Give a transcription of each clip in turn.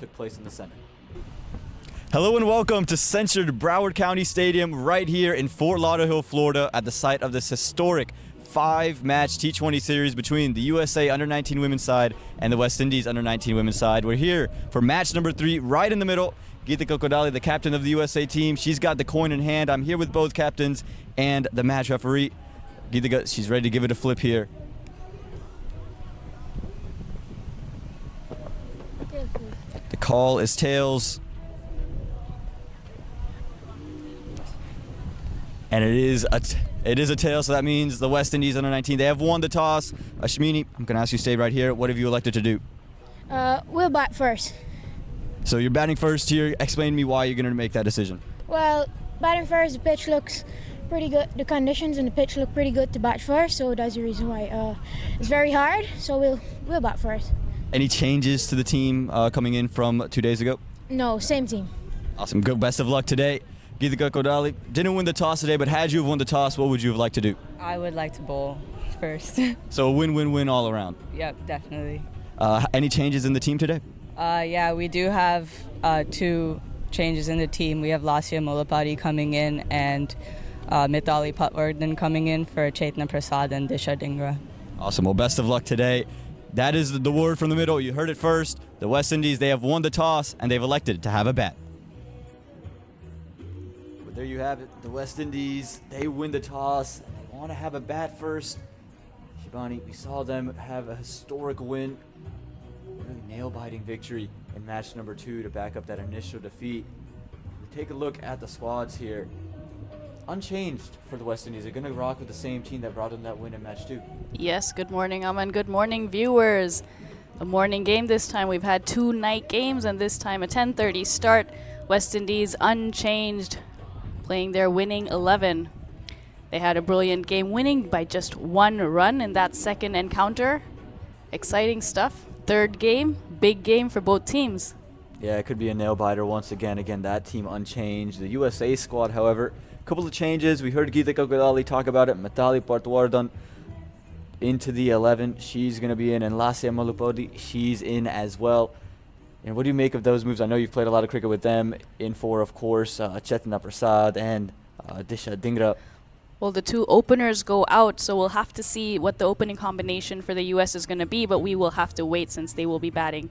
took place in the center. Hello and welcome to censored Broward County Stadium right here in Fort Lauderdale, Florida, at the site of this historic 5-match T20 series between the USA Under-19 women's side and the West Indies Under-19 women's side. We're here for match number 3, right in the middle. Geeta Kokodali, the captain of the USA team, she's got the coin in hand. I'm here with both captains and the match referee. Geeta, she's ready to give it a flip here. The call is tails. And it is a tail, so that means the West Indies Under-19, they have won the toss. Ashmini, I'm going to ask you to stay right here. What have you elected to do? We'll bat first. So you're batting first here. Explain to me why you're going to make that decision. Well, batting first, the pitch looks pretty good. The conditions and the pitch look pretty good to bat first, so that's the reason why it's very hard. So we'll bat first. Any changes to the team coming in from 2 days ago? No, same team. Awesome. Good. Best of luck today. Geeta Kokodali didn't win the toss today, but had you have won the toss, what would you have liked to do? I would like to bowl first. So a win-win-win all around. Yep, definitely. Any changes in the team today? Yeah, we do have 2 changes in the team. We have Lasya Molapati coming in and Mithali Patwardhan coming in for Chaitanya Prasad and Disha Dhingra. Awesome. Well, best of luck today. That is the word from the middle. You heard it first. The West Indies, they have won the toss, and they've elected to have a bat. But there you have it. The West Indies, they win the toss. They want to have a bat first. Shivani, we saw them have a historic win. Really nail-biting victory in match number 2 to back up that initial defeat. We take a look at the squads here. Unchanged for the West Indies. They're going to rock with the same team that brought them that win in match 2. Yes, good morning, Aman. Good morning, viewers. A morning game this time. We've had 2 night games, and this time a 10:30 start. West Indies unchanged, playing their winning 11. They had a brilliant game, winning by just 1 run in that second encounter. Exciting stuff. Third game, big game for both teams. Yeah, it could be a nail-biter once again. Again, that team unchanged. The USA squad, however, a couple of changes. We heard Geeta Kokodali talk about it. Mithali Patwardhan into the 11. She's going to be in. And Lasya Molapati, she's in as well. And what do you make of those moves? I know you've played a lot of cricket with them. In for, of course, Chaitanya Prasad and Disha Dhingra. Well, the 2 openers go out, so we'll have to see what the opening combination for the U.S. is going to be, but we will have to wait since they will be batting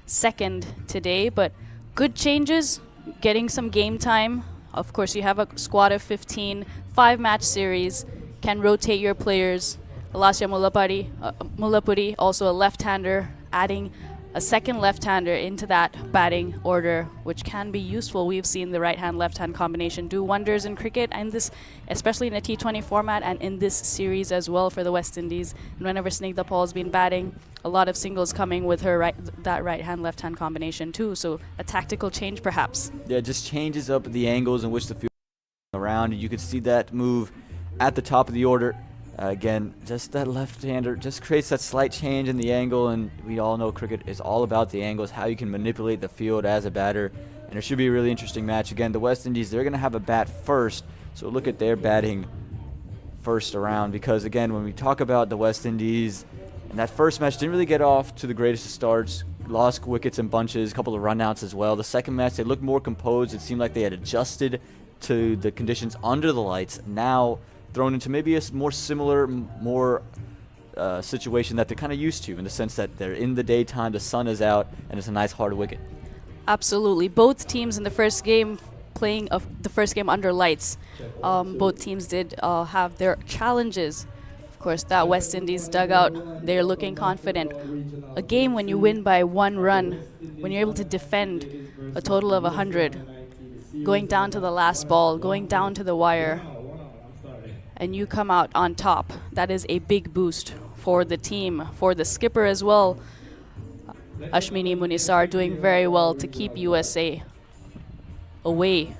second today. But good changes, getting some game time. Of course, you have a squad of 15, 5-match series, can rotate your players. Lasya Molapati, also a left-hander, adding a second left-hander into that batting order, which can be useful. We've seen the right-hand, left-hand combination do wonders in cricket, and this, especially in a T20 format, and in this series as well for the West Indies. And whenever Snigdha Paul's been batting, a lot of singles coming with her that right-hand, left-hand combination too. So a tactical change, perhaps. Yeah, it just changes up the angles in which the field is around. You could see that move at the top of the order. Again, just that left-hander just creates that slight change in the angle, and we all know cricket is all about the angles, how you can manipulate the field as a batter, and it should be a really interesting match. Again, the West Indies, they're going to have a bat first, so look at their batting first around, because again, when we talk about the West Indies, and that first match didn't really get off to the greatest of starts, lost wickets in bunches, a couple of runouts as well. The second match, they looked more composed. It seemed like they had adjusted to the conditions under the lights. Now thrown into maybe a more similar, situation that they're kind of used to, in the sense that they're in the daytime, the sun is out, and it's a nice hard wicket. Absolutely. Both teams in the first game playing the first game under lights. Both teams did have their challenges. Of course, that West Indies dugout, they're looking confident. A game when you win by 1 run, when you're able to defend a total of 100, going down to the last ball, going down to the wire, and you come out on top, that is a big boost for the team, for the skipper as well. Ashmini Munisar doing very well to keep USA away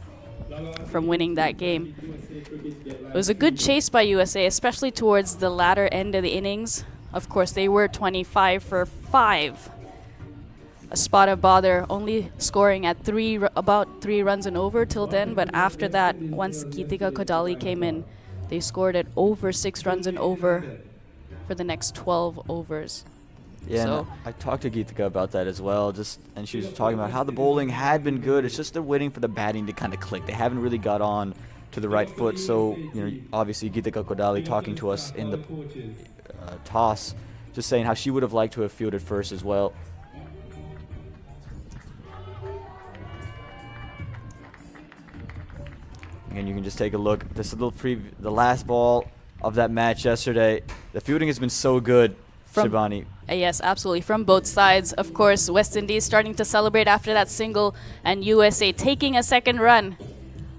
from winning that game. It was a good chase by USA, especially towards the latter end of the innings. Of course, they were 25 for 5. A spot of bother, only scoring at about 3 runs and over till then, but after that, once Geeta Kokodali came in, they scored at over 6 runs and over for the next 12 overs. Yeah, So and I talked to Geetika about that as well, and she was talking about how the bowling had been good. It's just they're waiting for the batting to kind of click. They haven't really got on to the right foot. So, obviously Geetika Kodali talking to us in the toss, just saying how she would have liked to have fielded first as well. Again, you can just take a look. This is a little the last ball of that match yesterday. The fielding has been so good, Shivani. Yes, absolutely. From both sides. Of course, West Indies starting to celebrate after that single, and USA taking a second run.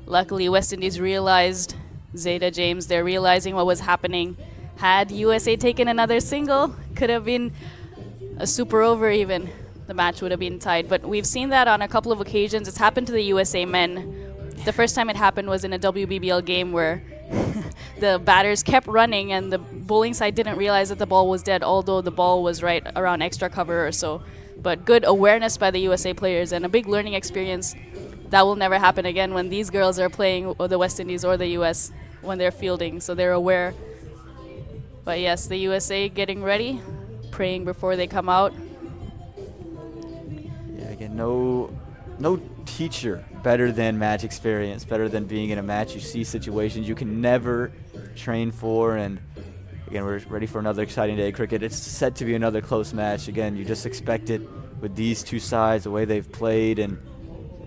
Luckily, West Indies realized, Zeta James, they're realizing what was happening. Had USA taken another single, could have been a super over even. The match would have been tied. But we've seen that on a couple of occasions. It's happened to the USA men. The first time it happened was in a WBBL game where the batters kept running and the bowling side didn't realize that the ball was dead, although the ball was right around extra cover or so. But good awareness by the USA players and a big learning experience. That will never happen again when these girls are playing the West Indies or the US when they're fielding, so they're aware. But yes, the USA getting ready, praying before they come out. Yeah, again, no teacher better than match experience, better than being in a match. You see situations you can never train for, and again, we're ready for another exciting day of cricket. It's set to be another close match. Again, you just expect it with these two sides, the way they've played, and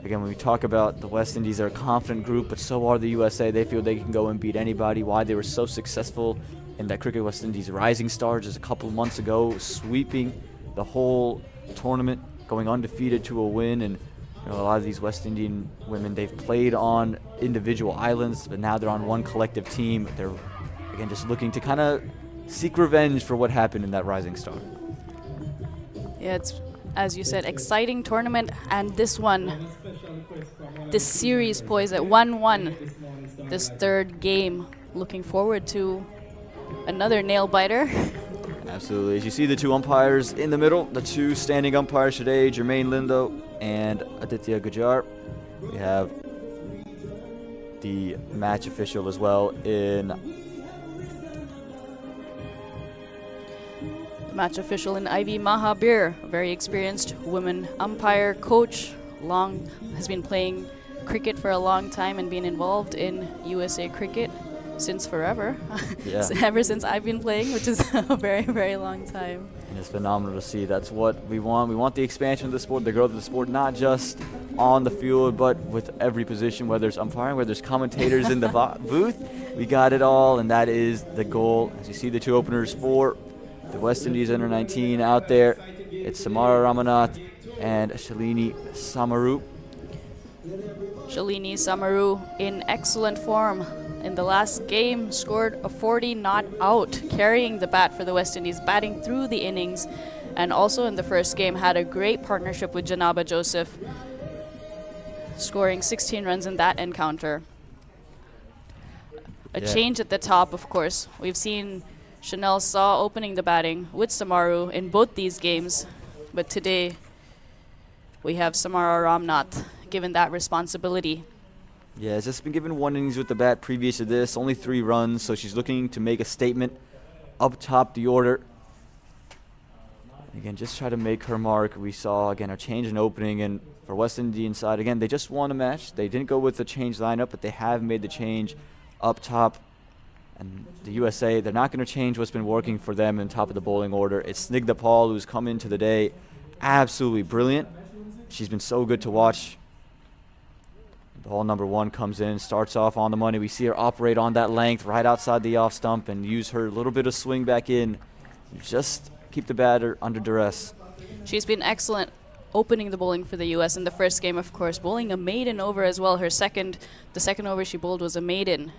again, when we talk about the West Indies, they're a confident group, but so are the USA. They feel they can go and beat anybody. Why they were so successful in that Cricket West Indies Rising Stars just a couple of months ago, sweeping the whole tournament, going undefeated to a win. And a lot of these West Indian women, they've played on individual islands, but now they're on one collective team. They're, again, just looking to kind of seek revenge for what happened in that Rising Star. Yeah, it's, as you said, exciting tournament, and this series poised at 1-1, this third game. Looking forward to another nail-biter. Absolutely. As you see the two umpires in the middle, the two standing umpires today, Jermaine Lindo and Aditya Gujar. We have the match official as well in Match official in Ivy Mahabir, a very experienced women umpire, coach, has been playing cricket for a long time and been involved in USA cricket since forever. Yeah. Ever since I've been playing, which is a very, very long time. And it's phenomenal to see. That's what we want. We want the expansion of the sport, the growth of the sport, not just on the field, but with every position, whether it's umpiring, whether it's commentators in the booth. We got it all, and that is the goal. As you see the two openers for the West Indies under 19 out there, it's Samara Ramanath and Shalini Samaru. Shalini Samaru in excellent form. In the last game, scored a 40 not out, carrying the bat for the West Indies, batting through the innings. And also in the first game, had a great partnership with Janaba Joseph, scoring 16 runs in that encounter. A change at the top, of course. We've seen Chanel Saw opening the batting with Samaru in both these games. But today, we have Samara Ramnath given that responsibility. Yeah, has just been given one innings with the bat previous to this, only 3 runs, so she's looking to make a statement up top the order. Again, just try to make her mark. We saw, again, a change in opening, and for West Indian side, again, they just won a match. They didn't go with the change lineup, but they have made the change up top. And the USA, they're not going to change what's been working for them in top of the bowling order. It's Snigdha Paul, who's come into the day absolutely brilliant. She's been so good to watch. Ball number 1 comes in, starts off on the money. We see her operate on that length right outside the off stump and use her little bit of swing back in. Just keep the batter under duress. She's been excellent opening the bowling for the U.S. in the first game, of course, bowling a maiden over as well. The second over she bowled was a maiden,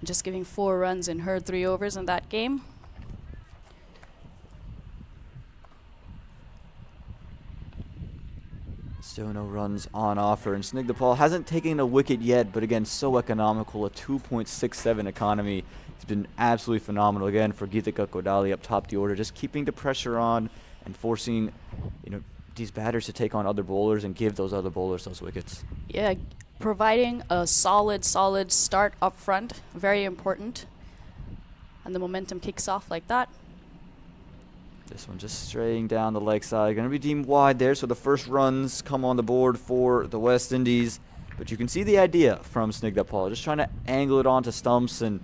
just giving 4 runs in her 3 overs in that game. Still no runs on offer, and Snigdha Paul hasn't taken a wicket yet, but again, so economical, a 2.67 economy. It's been absolutely phenomenal again for Geetika Kodali up top the order, just keeping the pressure on and forcing, these batters to take on other bowlers and give those other bowlers those wickets. Yeah, providing a solid start up front, very important. And the momentum kicks off like that. This one just straying down the leg side. Going to be deemed wide there, so the first runs come on the board for the West Indies. But you can see the idea from Snigdha Paul, just trying to angle it onto stumps, and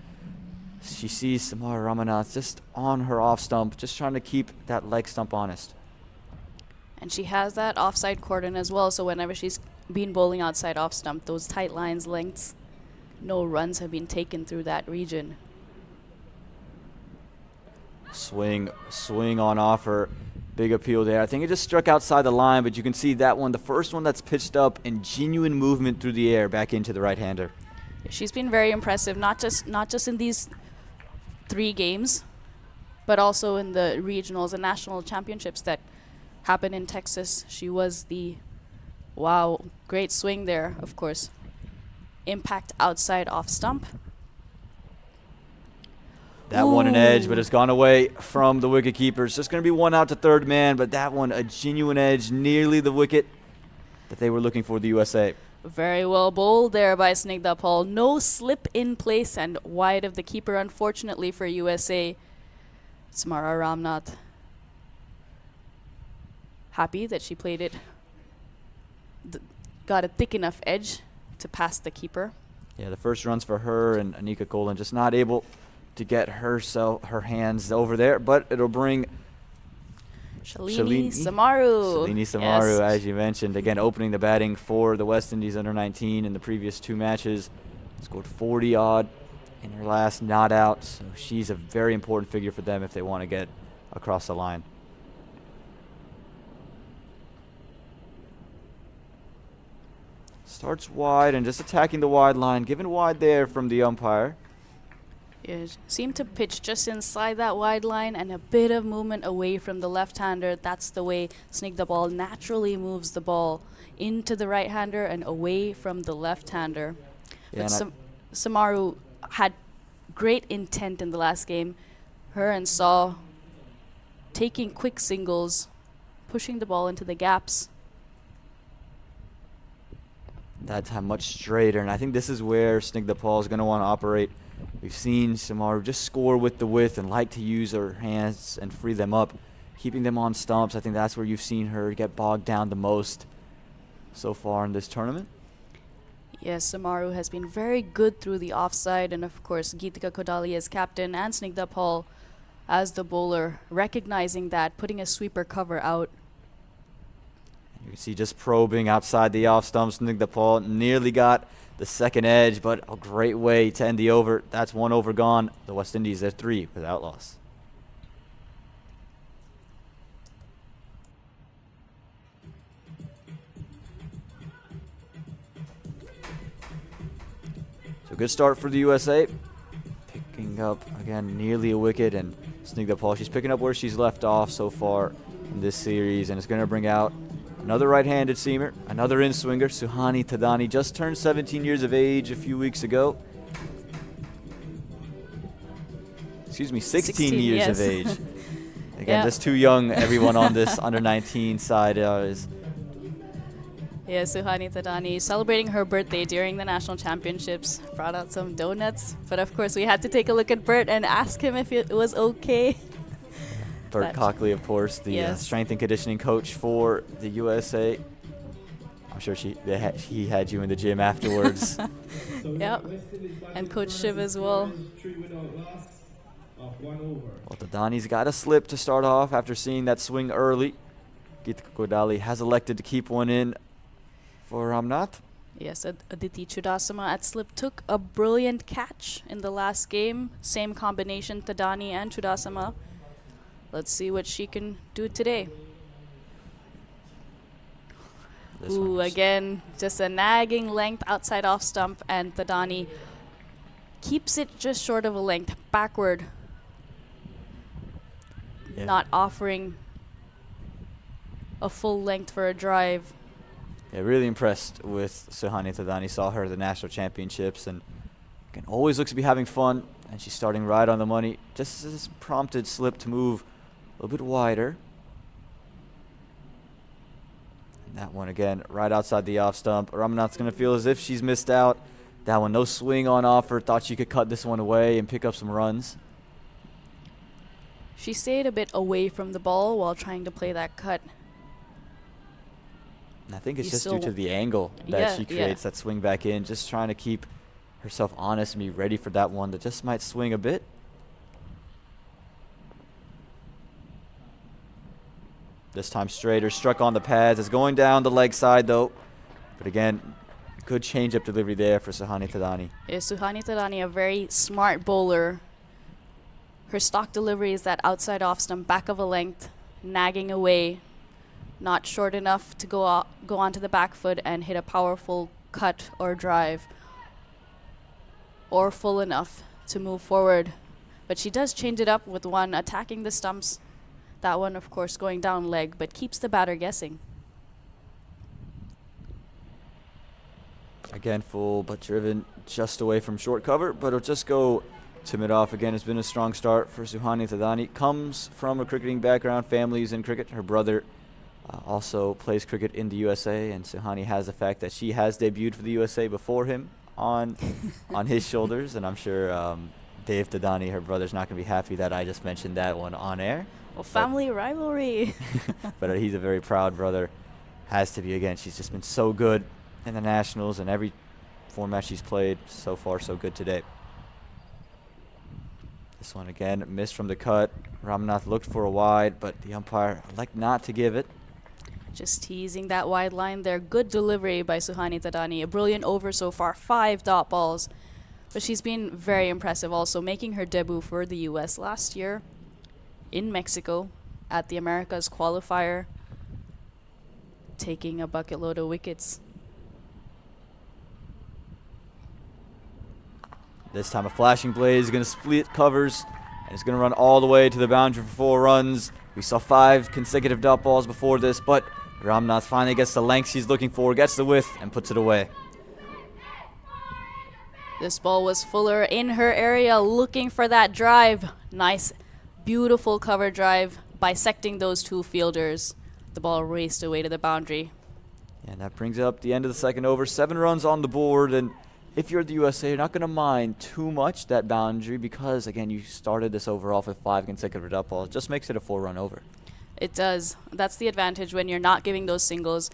she sees Samara Ramanath just on her off stump, just trying to keep that leg stump honest. And she has that offside cordon as well, so whenever she's been bowling outside off stump, those tight lines, lengths, no runs have been taken through that region. Swing on offer. Big appeal there. I think it just struck outside the line, but you can see that one, the first one that's pitched up in genuine movement through the air back into the right-hander. She's been very impressive, not just in these 3 games, but also in the regionals and national championships that happened in Texas. She was great swing there, of course. Impact outside off stump. That one an edge, but it's gone away from the wicket keeper. It's just going to be one out to third man, but that one a genuine edge, nearly the wicket that they were looking for, the USA. Very well bowled there by Snigdha Paul. No slip in place and wide of the keeper, unfortunately for USA. Samara Ramnath happy that she played it. Got a thick enough edge to pass the keeper. Yeah, the first runs for her and Anika Kolan just not able to get her hands over there, but it'll bring Shalini Samaru. Shalini Samaru, Yes. as you mentioned, again opening the batting for the West Indies under 19 in the previous 2 matches. Scored 40 odd in her last not out, so she's a very important figure for them if they want to get across the line. Starts wide and just attacking the wide line, given wide there from the umpire. It seemed to pitch just inside that wide line and a bit of movement away from the left-hander. That's the way Snigdha Paul naturally moves the ball into the right-hander and away from the left-hander. Yeah, But Samaru had great intent in the last game. Her and Saw taking quick singles, pushing the ball into the gaps. That time much straighter, and I think this is where Snigdha Paul is going to want to operate. We've seen Samaru just score with the width and like to use her hands and free them up, keeping them on stumps. I think that's where you've seen her get bogged down the most so far in this tournament. Yes, Samaru has been very good through the offside, and of course Geetika Kodali as captain and Snigdha Paul as the bowler, recognizing that, putting a sweeper cover out. You can see just probing outside the off stumps. Snigdha Paul nearly got the second edge, but a great way to end the over. That's 1 over gone. The West Indies are 3 without loss. So good start for the USA. Picking up, again, nearly a wicket, and Snigdha Paul, she's picking up where she's left off so far in this series, and it's going to bring out another right-handed seamer, another in-swinger. Suhani Thadani just turned 17 years of age a few weeks ago. Excuse me, 16 years of age. Again, just too young. Everyone on this under 19 side is. Yeah, Suhani Thadani celebrating her birthday during the national championships. Brought out some donuts, but of course we had to take a look at Bert and ask him if it was okay. Bert Cockley, of course, the strength and conditioning coach for the USA. I'm sure he had you in the gym afterwards. Yep, and Coach Shiv as well. Well, Thadani's got a slip to start off after seeing that swing early. Geetika Kodali has elected to keep one in for Ramnath. Yes, Aditi Chudasama at slip took a brilliant catch in the last game. Same combination, Thadani and Chudasama. Let's see what she can do today. Ooh, again, just a nagging length outside off stump, and Thadani keeps it just short of a length backward. Yeah. Not offering a full length for a drive. Yeah, really impressed with Suhani Thadani. Saw her at the national championships, and again, always looks to be having fun. And she's starting right on the money. Just this prompted slip to move a little bit wider. And that one again, right outside the off stump. Ramanath's going to feel as if she's missed out. That one, no swing on offer. Thought she could cut this one away and pick up some runs. She stayed a bit away from the ball while trying to play that cut. And I think it's You just due still- to the angle that Yeah, she yeah. creates, that swing back in, just trying to keep herself honest and be ready for that one that just might swing a bit. This time straighter, struck on the pads. It's going down the leg side though. But again, good change-up delivery there for Suhani Tadani. Is Suhani Tadani a very smart bowler? Her stock delivery is that outside off stump, back of a length, nagging away, not short enough to go onto the back foot and hit a powerful cut or drive, or full enough to move forward. But she does change it up with one attacking the stumps, that one of course going down leg, but keeps the batter guessing. Again, full but driven just away from short cover, but it'll just go to mid-off. Again, it's been a strong start for Suhani Tadani. Comes from a cricketing background, family's in cricket. Her brother also plays cricket in the USA, and Suhani has the fact that she has debuted for the USA before him on his shoulders, and I'm sure Dave Tadani, her brother's not going to be happy that I just mentioned that one on air. Well, family rivalry. But he's a very proud brother. Has to be. Again, she's just been so good in the Nationals and every format she's played. So far, so good today. This one again, missed from the cut. Ramnath looked for a wide, but the umpire liked not to give it. Just teasing that wide line there. Good delivery by Suhani Tadani. A brilliant over so far, 5 dot balls. But she's been very impressive also, making her debut for the US last year in Mexico at the Americas qualifier, taking a bucket load of wickets. This time a flashing blade is going to split covers, and it's going to run all the way to the boundary for 4 runs. We saw 5 consecutive dot balls before this, but Ramnath finally gets the length she's looking for, gets the width, and puts it away. This ball was Fuller in her area looking for that drive. Nice, beautiful cover drive, bisecting those 2 fielders. The ball raced away to the boundary. And that brings up the end of the second over. 7 runs on the board, and if you're the USA, you're not going to mind too much that boundary because, again, you started this over off with 5 consecutive dot balls. It just makes it a 4-run over. It does. That's the advantage when you're not giving those singles.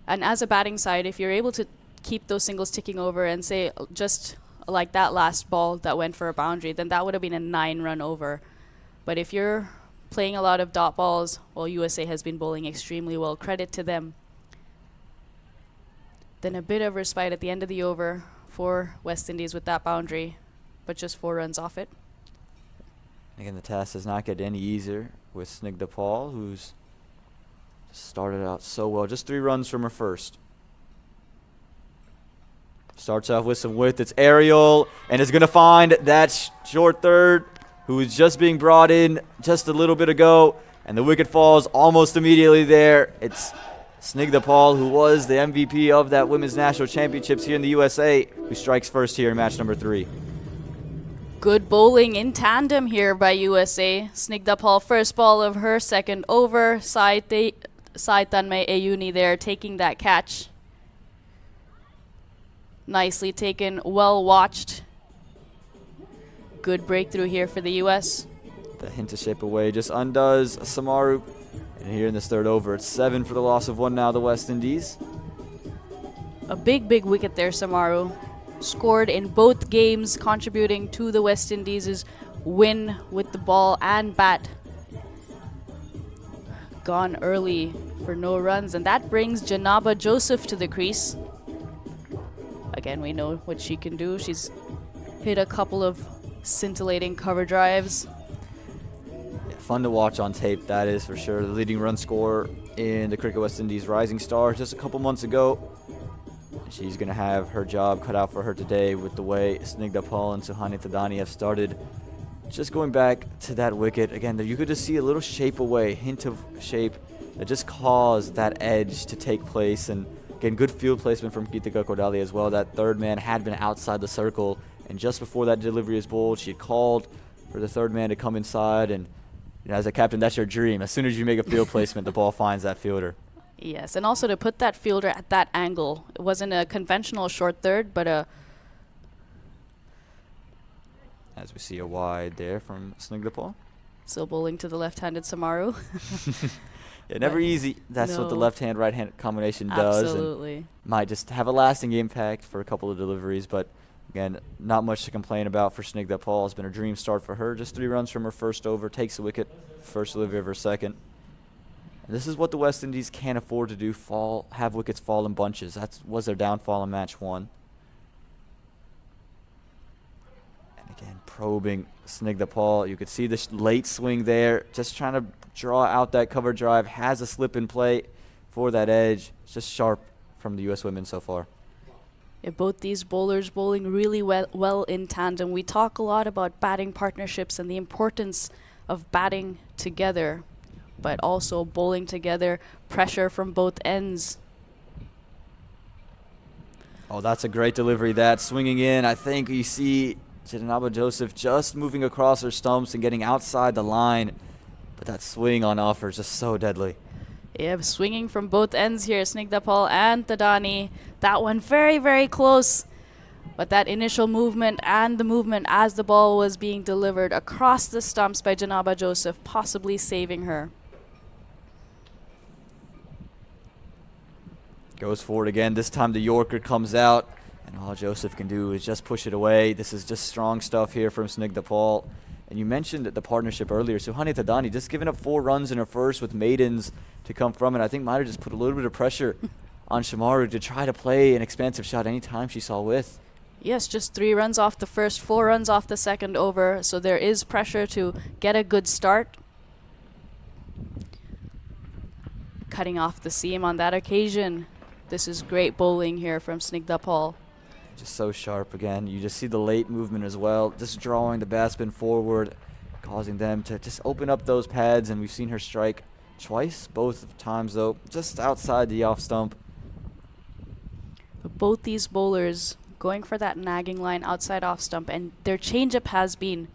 And as a batting side, if you're able to keep those singles ticking over and say just like that last ball that went for a boundary, then that would have been a 9-run over. But if you're playing a lot of dot balls, well, USA has been bowling extremely well. Credit to them. Then a bit of respite at the end of the over for West Indies with that boundary, but just 4 runs off it. Again, the task does not get any easier with Snigdha Paul, who's started out so well. Just 3 runs from her first. Starts off with some width. It's aerial, and is going to find that short third, who is just being brought in just a little bit ago, and the wicket falls almost immediately there. It's Snigdha Paul, who was the MVP of that Women's National Championships here in the USA, who strikes first here in match number 3. Good bowling in tandem here by USA. Snigdha Paul, first ball of her second over. Sai Tanmay Ayuni there taking that catch. Nicely taken, well watched. Good breakthrough here for the US. The hint to shape away just undoes Samaru. And here in this third over, it's 7 for the loss of 1 now, the West Indies. A big wicket there, Samaru. Scored in both games, contributing to the West Indies' win with the ball and bat. Gone early for no runs, and that brings Janaba Joseph to the crease. Again, we know what she can do. She's hit a couple of scintillating cover drives. Yeah, fun to watch on tape, that is for sure. The leading run scorer in the Cricket West Indies Rising Stars just a couple months ago. She's going to have her job cut out for her today with the way Snigdha Paul and Suhani Tadani have started. Just going back to that wicket, again, you could just see a little shape away, hint of shape that just caused that edge to take place. And again, good field placement from Geetika Kodali as well. That third man had been outside the circle, and just before that delivery is bowled, she had called for the third man to come inside. And you know, as a captain, that's your dream. As soon as you make a field placement, the ball finds that fielder. Yes, and also to put that fielder at that angle. It wasn't a conventional short third, but a... As we see a wide there from Snigdha Paul. Still bowling to the left-handed Samaru. Yeah, never easy. That's what the No. left-hand, right-hand combination does. Absolutely. And might just have a lasting impact for a couple of deliveries, but again, not much to complain about for Snigdha Paul. It's been a dream start for her. Just 3 runs from her first over, takes a wicket, first delivery of her second. And this is what the West Indies can't afford to do, have wickets fall in bunches. That was their downfall in match 1. And again, probing Snigdha Paul. You could see the late swing there, just trying to draw out that cover drive, has a slip in play for that edge. It's just sharp from the U.S. women so far. Yeah, both these bowlers bowling really well in tandem. We talk a lot about batting partnerships and the importance of batting together, but also bowling together, pressure from both ends. Oh, that's a great delivery. That swinging in. I think you see Janaba Joseph just moving across her stumps and getting outside the line. But that swing on offer is just so deadly. Yeah, swinging from both ends here, Snigdha Paul and Tadani. That one very, very close. But that initial movement and the movement as the ball was being delivered across the stumps by Janaba Joseph, possibly saving her. Goes forward again. This time the Yorker comes out. And all Joseph can do is just push it away. This is just strong stuff here from Snigdha Paul. And you mentioned the partnership earlier. Suhani Tadani just giving up 4 runs in her first with maidens to come from it. I think might have just put a little bit of pressure on Shamaru to try to play an expansive shot anytime she saw width. Yes, just 3 runs off the first, 4 runs off the second over. So there is pressure to get a good start. Cutting off the seam on that occasion. This is great bowling here from Snigdha Paul. Just so sharp again. You just see the late movement as well, just drawing the batsman forward, causing them to just open up those pads, and we've seen her strike twice, both times though, just outside the off stump. But both these bowlers going for that nagging line outside off stump, and their changeup has been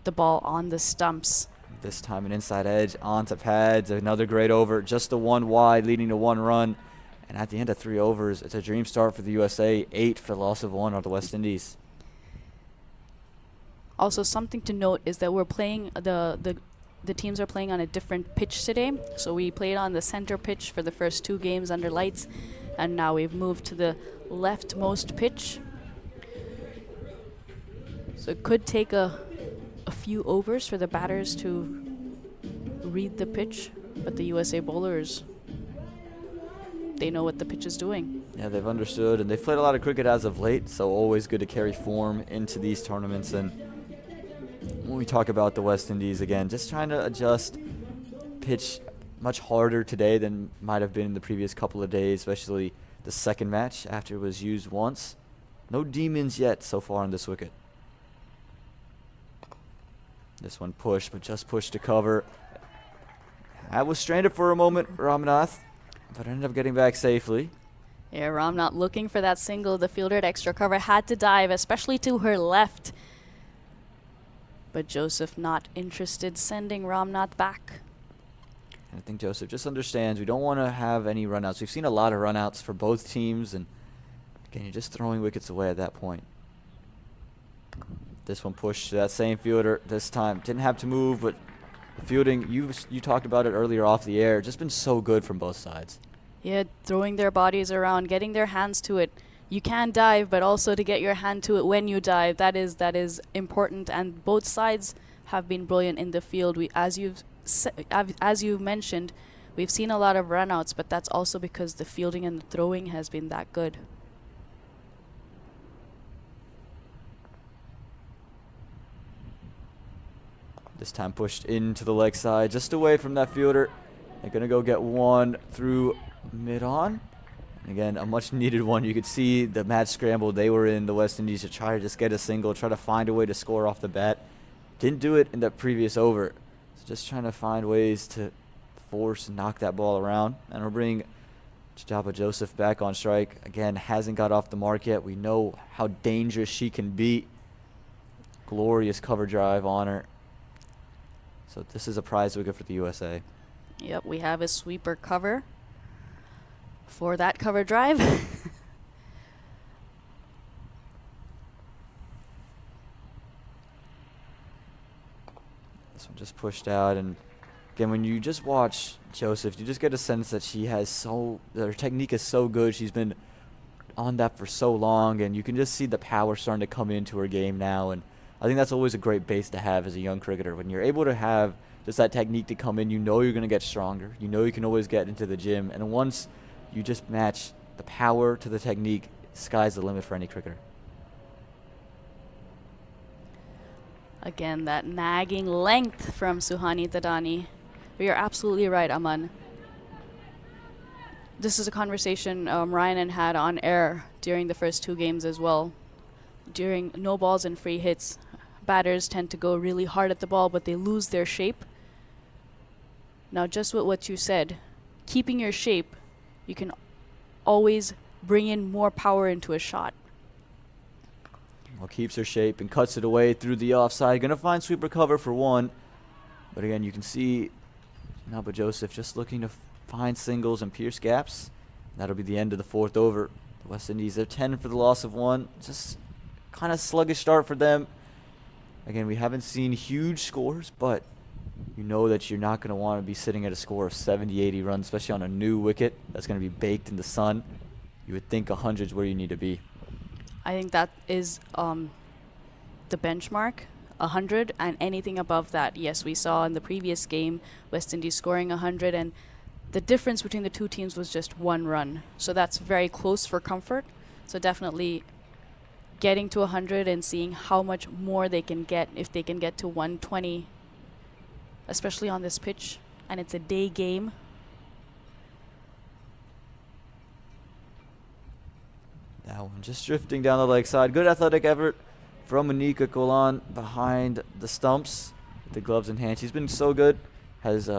the ball on the stumps. This time an inside edge onto pads, another great over, just the 1 wide leading to 1 run. And at the end of 3 overs, it's a dream start for the USA, 8 for the loss of 1 on the West Indies. Also, something to note is that we're playing the teams are playing on a different pitch today. So we played on the center pitch for the first 2 games under lights, and now we've moved to the leftmost pitch. So it could take a few overs for the batters to read the pitch, but the USA bowlers, they know what the pitch is doing. Yeah, they've understood, and they've played a lot of cricket as of late, so always good to carry form into these tournaments. And when we talk about the West Indies, again, just trying to adjust pitch much harder today than might have been in the previous couple of days, especially the second match after it was used once. No demons yet so far on this wicket. This one pushed, but just pushed to cover. I was stranded for a moment, Ramnath, but ended up getting back safely. Yeah, Ramnath looking for that single. The fielder at extra cover had to dive, especially to her left. But Joseph not interested, sending Ramnath back. And I think Joseph just understands we don't want to have any runouts. We've seen a lot of runouts for both teams, and again, you're just throwing wickets away at that point. This one pushed to that same fielder this time. Didn't have to move, but the fielding, you talked about it earlier off the air, just been so good from both sides. Yeah, throwing their bodies around, getting their hands to it. You can dive, but also to get your hand to it when you dive, that is important. And both sides have been brilliant in the field. As you've mentioned, we've seen a lot of runouts, but that's also because the fielding and the throwing has been that good. This time pushed into the leg side, just away from that fielder. They're going to go get one through mid-on. And again, a much-needed one. You could see the match scramble they were in, the West Indies, to try to just get a single, try to find a way to score off the bat. Didn't do it in that previous over. So just trying to find ways to force and knock that ball around. And we're bringing Jajaba Joseph back on strike. Again, hasn't got off the mark yet. We know how dangerous she can be. Glorious cover drive on her. So this is a prize wicket for the USA. Yep, we have a sweeper cover for that cover drive. pushed out. And again, when you just watch Joseph, you just get a sense that her technique is so good. She's been on that for so long, and you can just see the power starting to come into her game now. And I think that's always a great base to have as a young cricketer. When you're able to have just that technique to come in, you know you're going to get stronger. You know you can always get into the gym. And once you just match the power to the technique, sky's the limit for any cricketer. Again, that nagging length from Suhani Tadani. But you're absolutely right, Aman. This is a conversation Ryan had on air during the first 2 games as well. During no balls and free hits, batters tend to go really hard at the ball, but they lose their shape. Now, just with what you said, keeping your shape, you can always bring in more power into a shot. Well, keeps her shape and cuts it away through the offside. Going to find sweeper cover for 1. But again, you can see Janaba Joseph just looking to find singles and pierce gaps. That'll be the end of the 4th over. The West Indies, they're 10 for the loss of 1. Just kind of sluggish start for them. Again, we haven't seen huge scores, but you know that you're not going to want to be sitting at a score of 70, 80 runs, especially on a new wicket that's going to be baked in the sun. You would think 100 is where you need to be. I think that is the benchmark, 100, and anything above that. Yes, we saw in the previous game West Indies scoring 100, and the difference between the 2 teams was just 1 run. So that's very close for comfort. So definitely getting to 100 and seeing how much more they can get if they can get to 120, especially on this pitch, and it's a day game. That one just drifting down the leg side. Good athletic effort from Monika Golan behind the stumps with the gloves in hand. She's been so good. Has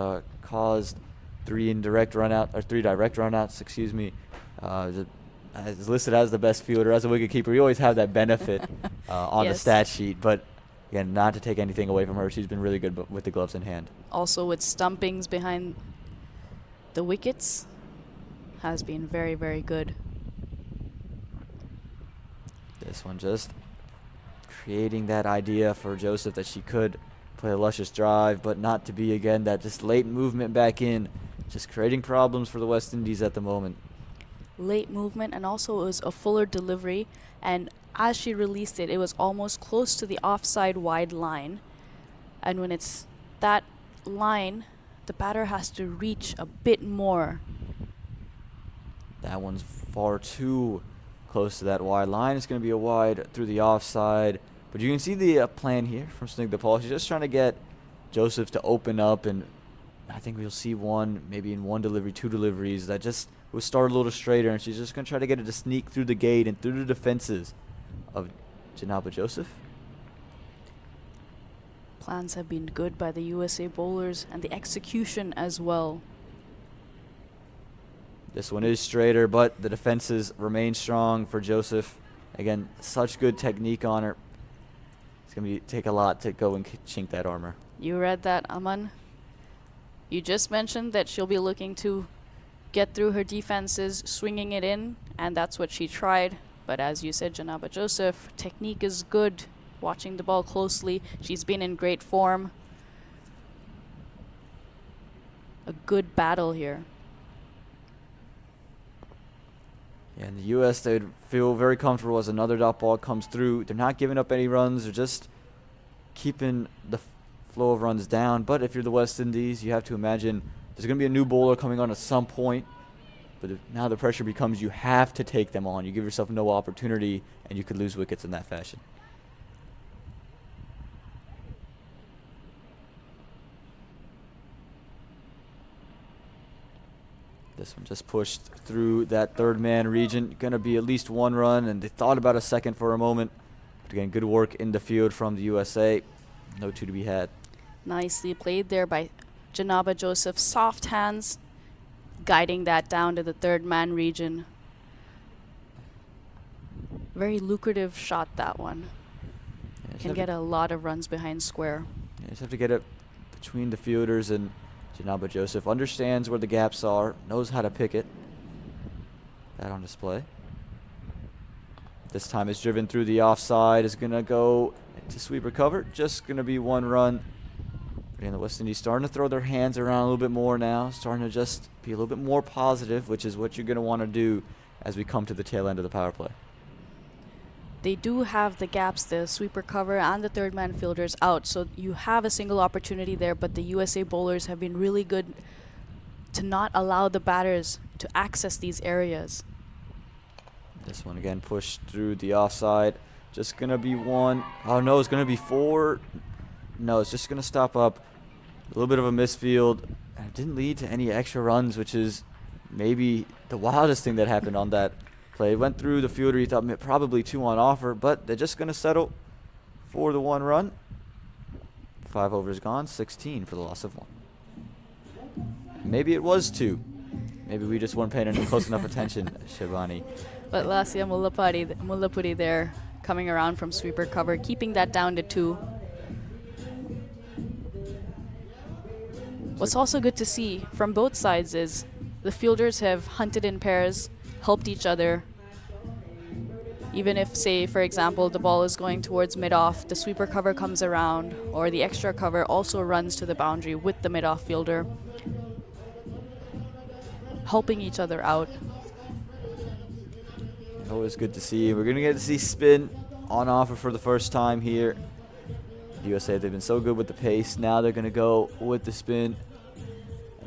caused 3 direct runouts, excuse me. Is listed as the best fielder, as a wicketkeeper. You always have that benefit on the stat sheet. But again, not to take anything away from her. She's been really good with the gloves in hand. Also with stumpings behind the wickets, has been very, very good. This one just creating that idea for Joseph that she could play a luscious drive, but not to be, again, that just late movement back in, just creating problems for the West Indies at the moment. Late movement, and also it was a fuller delivery, and as she released it, it was almost close to the offside wide line. And when it's that line, the batter has to reach a bit more. That one's far too close to that wide line. It's going to be a wide through the offside. But you can see the plan here from Snigdha Paul. She's just trying to get Joseph to open up, and I think we'll see maybe in 1 delivery, 2 deliveries, that just will start a little straighter, and she's just going to try to get it to sneak through the gate and through the defenses of Janaba Joseph. Plans have been good by the USA bowlers, and the execution as well. This one is straighter, but the defenses remain strong for Joseph. Again, such good technique on her. It's going to take a lot to go and chink that armor. You read that, Aman? You just mentioned that she'll be looking to get through her defenses, swinging it in, and that's what she tried. But as you said, Janaba Joseph, technique is good. Watching the ball closely, she's been in great form. A good battle here. Yeah, in the U.S., they'd feel very comfortable as another dot ball comes through. They're not giving up any runs. They're just keeping the flow of runs down. But if you're the West Indies, you have to imagine there's going to be a new bowler coming on at some point. But now the pressure becomes you have to take them on. You give yourself no opportunity, and you could lose wickets in that fashion. This one just pushed through that 3rd man region. Going to be at least 1 run, and they thought about a second for a moment. But again, good work in the field from the USA. No 2 to be had. Nicely played there by Janaba Joseph. Soft hands, guiding that down to the 3rd man region. Very lucrative shot, that one. Yeah, Can get a lot of runs behind square. Yeah, just have to get it between the fielders, and Janaba Joseph understands where the gaps are, knows how to pick it. That on display. This time it's driven through the offside. Is going to go to sweeper cover. Just going to be 1 run. And the West Indies starting to throw their hands around a little bit more now, starting to just be a little bit more positive, which is what you're going to want to do as we come to the tail end of the power play. They do have the gaps, the sweeper cover and the third man fielders out, so you have a single opportunity there, but the USA bowlers have been really good to not allow the batters to access these areas. This one again pushed through the offside. Just going to be one. Oh no, it's going to be four. No, it's just going to stop up. A little bit of a misfield. And it didn't lead to any extra runs, which is maybe the wildest thing that happened on that play. It went through the fielder. You thought probably 2 on offer, but they're just going to settle for the 1 run. 5 overs gone, 16 for the loss of 1. Maybe it was 2. Maybe we just weren't paying any close enough attention, Shivani. But Lasya Mullapudi there coming around from sweeper cover, keeping that down to 2. What's also good to see from both sides is the fielders have hunted in pairs, helped each other. Even if, say, for example, the ball is going towards mid-off, the sweeper cover comes around, or the extra cover also runs to the boundary with the mid-off fielder, helping each other out. Always good to see. We're going to get to see spin on offer for the first time here. The USA, they've been so good with the pace. Now they're going to go with the spin.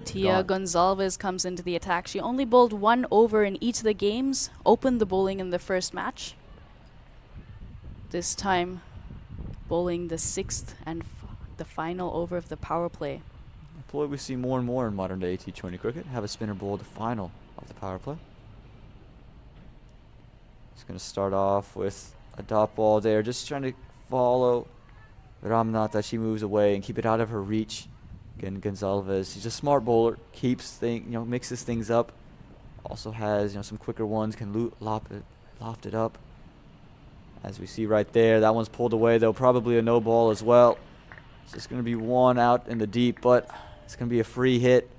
Tia Gonzalez comes into the attack. She only bowled 1 over in each of the games, opened the bowling in the first match. This time bowling the 6th and the final over of the power play. A ploy we see more and more in modern day T20 cricket. Have a spinner bowl the final of the power play. It's going to start off with a dot ball there, just trying to follow Ramnath as she moves away and keep it out of her reach. Again, Gonzalez, he's a smart bowler, keeps mixes things up. Also has some quicker ones, can loft it up. As we see right there, that one's pulled away though, probably a no ball as well. It's just going to be 1 out in the deep, but it's going to be a free hit.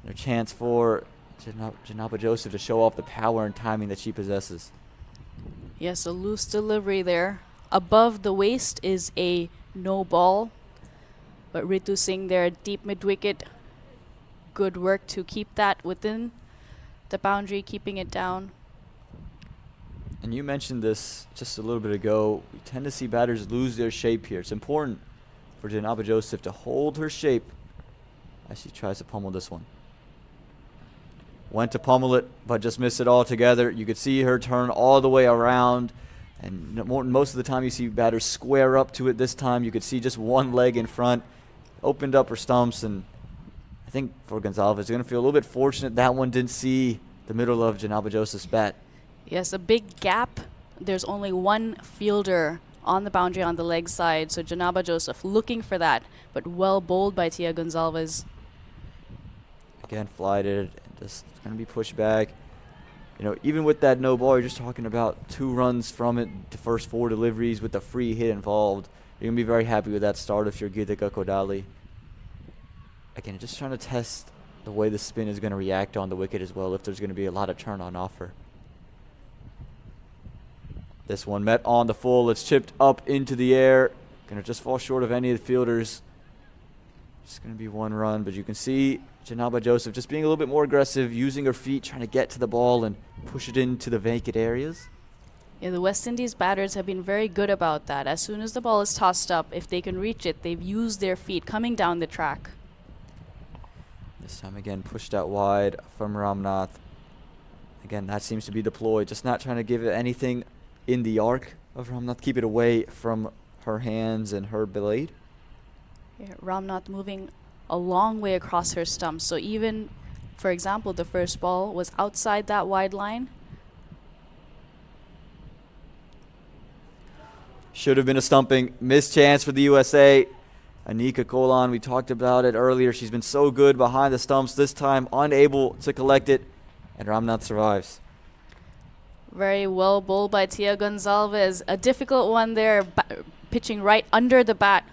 And a chance for Janaba Joseph to show off the power and timing that she possesses. Yes, a loose delivery there. Above the waist is a no ball. But Ritu Singh there, deep mid-wicket. Good work to keep that within the boundary, keeping it down. And you mentioned this just a little bit ago. We tend to see batters lose their shape here. It's important for Janaba Joseph to hold her shape as she tries to pummel this one. Went to pummel it, but just missed it altogether. You could see her turn all the way around. And most of the time you see batters square up to it. This time you could see just one leg in front. Opened up her stumps, and I think for Gonzalez, you're going to feel a little bit fortunate that one didn't see the middle of Janaba Joseph's bat. Yes, a big gap. There's only 1 fielder on the boundary on the leg side, so Janaba Joseph looking for that, but well bowled by Tia Gonzalez. Again, flighted, and just going to be pushed back. Even with that no ball, you're just talking about 2 runs from it, the first 4 deliveries with the free hit involved. You're going to be very happy with that start if you're Gidika Kodali. Again, just trying to test the way the spin is going to react on the wicket as well, if there's going to be a lot of turn on offer. This one met on the full. It's chipped up into the air. Going to just fall short of any of the fielders. Just going to be 1 run, but you can see Janaba Joseph just being a little bit more aggressive, using her feet, trying to get to the ball and push it into the vacant areas. Yeah, the West Indies batters have been very good about that. As soon as the ball is tossed up, if they can reach it, they've used their feet coming down the track. This time again pushed out wide from Ramnath. Again, that seems to be the ploy, just not trying to give it anything in the arc of Ramnath, keep it away from her hands and her blade. Yeah, Ramnath moving a long way across her stumps. So even, for example, the first ball was outside that wide line. Should have been a stumping. Missed chance for the USA. Anika Kolan, we talked about it earlier. She's been so good behind the stumps. This time unable to collect it. And Ramnath survives. Very well bowled by Tia Gonzalez. A difficult one there, pitching right under the bat.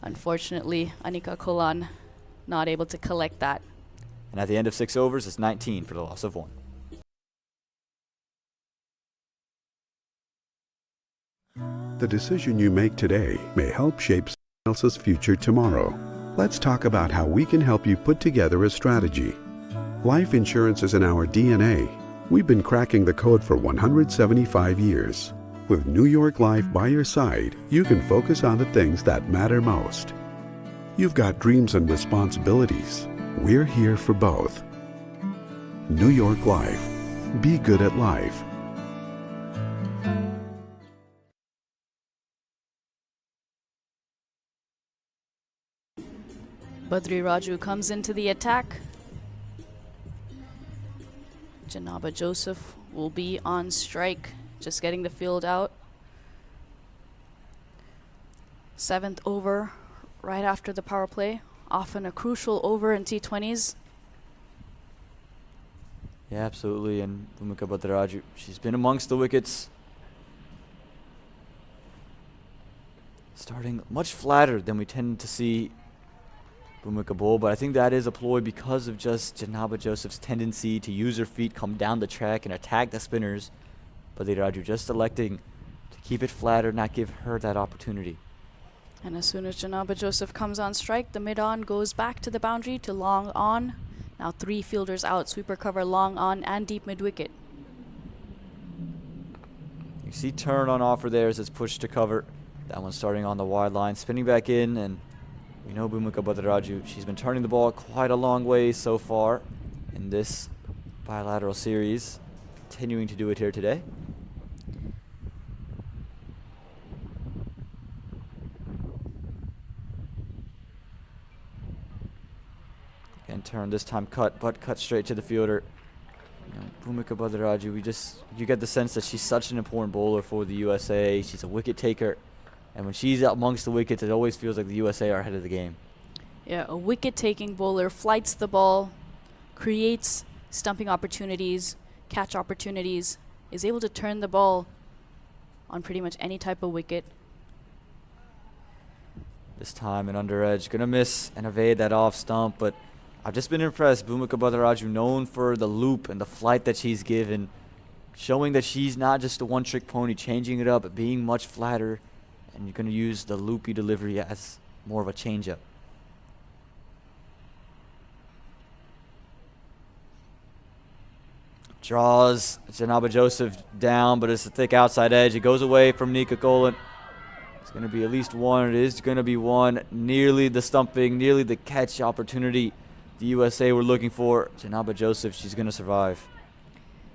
Unfortunately, Anika Kolan not able to collect that. And at the end of 6 overs, it's 19 for the loss of 1. The decision you make today may help shape else's future tomorrow. Let's talk about how we can help you put together a strategy. Life insurance is in our DNA. We've been cracking the code for 175 years. With New York Life by your side, you can focus on the things that matter most. You've got dreams and responsibilities. We're here for both. New York Life. Be good at life. Badri Raju comes into the attack. Janaba Joseph will be on strike, just getting the field out. 7th over, right after the power play. Often a crucial over in T20s. Yeah, absolutely. And Bhumika Bhadraju, she's been amongst the wickets. Starting much flatter than we tend to see Bhumika bowl, but I think that is a ploy because of just Janaba Joseph's tendency to use her feet, come down the track, and attack the spinners. But Bhadraju just electing to keep it flatter, not give her that opportunity. And as soon as Janaba Joseph comes on strike, the mid-on goes back to the boundary to long on. Now 3 fielders out, sweeper cover, long on, and deep mid-wicket. You see turn on offer there as it's pushed to cover. That one starting on the wide line, spinning back in, and we know Bhumika Bhadraju, she's been turning the ball quite a long way so far in this bilateral series, continuing to do it here today. Again, turn this time cut, but cut straight to the fielder. You know, Bhumika Bhadraju, you get the sense that she's such an important bowler for the USA. She's a wicket taker. And when she's out amongst the wickets, it always feels like the USA are ahead of the game. Yeah, a wicket-taking bowler flights the ball, creates stumping opportunities, catch opportunities, is able to turn the ball on pretty much any type of wicket. This time an under edge, gonna miss and evade that off stump, but I've just been impressed. Bhumika Bhadraju, known for the loop and the flight that she's given, showing that she's not just a one-trick pony, changing it up, being much flatter. And you're going to use the loopy delivery as more of a changeup. Draws Janaba Joseph down, but it's a thick outside edge. It goes away from Nika Golan. It's going to be at least one. It is going to be one. Nearly the stumping, nearly the catch opportunity the USA were looking for. Janaba Joseph, she's going to survive.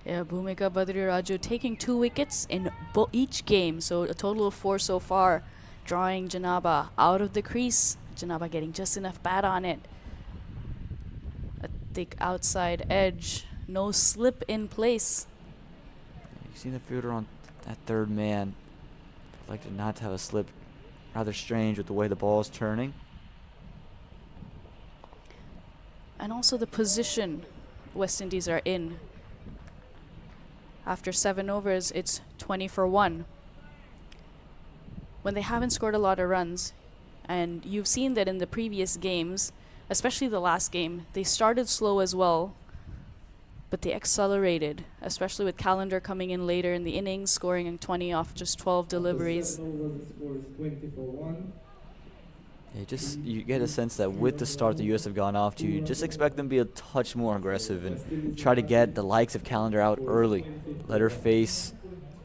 Yeah, Bhumika Bhadraju taking 2 wickets in each game, so a total of 4 so far, drawing Janaba out of the crease. Janaba getting just enough bat on it. A thick outside edge, no slip in place. You see the fielder on that third man. I'd like to not have a slip. Rather strange with the way the ball is turning. And also the position West Indies are in. After 7 overs, it's 20 for 1. When they haven't scored a lot of runs, and you've seen that in the previous games, especially the last game, they started slow as well, but they accelerated, especially with Calendar coming in later in the innings, scoring 20 off just 12 deliveries. You get a sense that with the start the US have gone off to, you just expect them to be a touch more aggressive and try to get the likes of Calendar out early. Let her face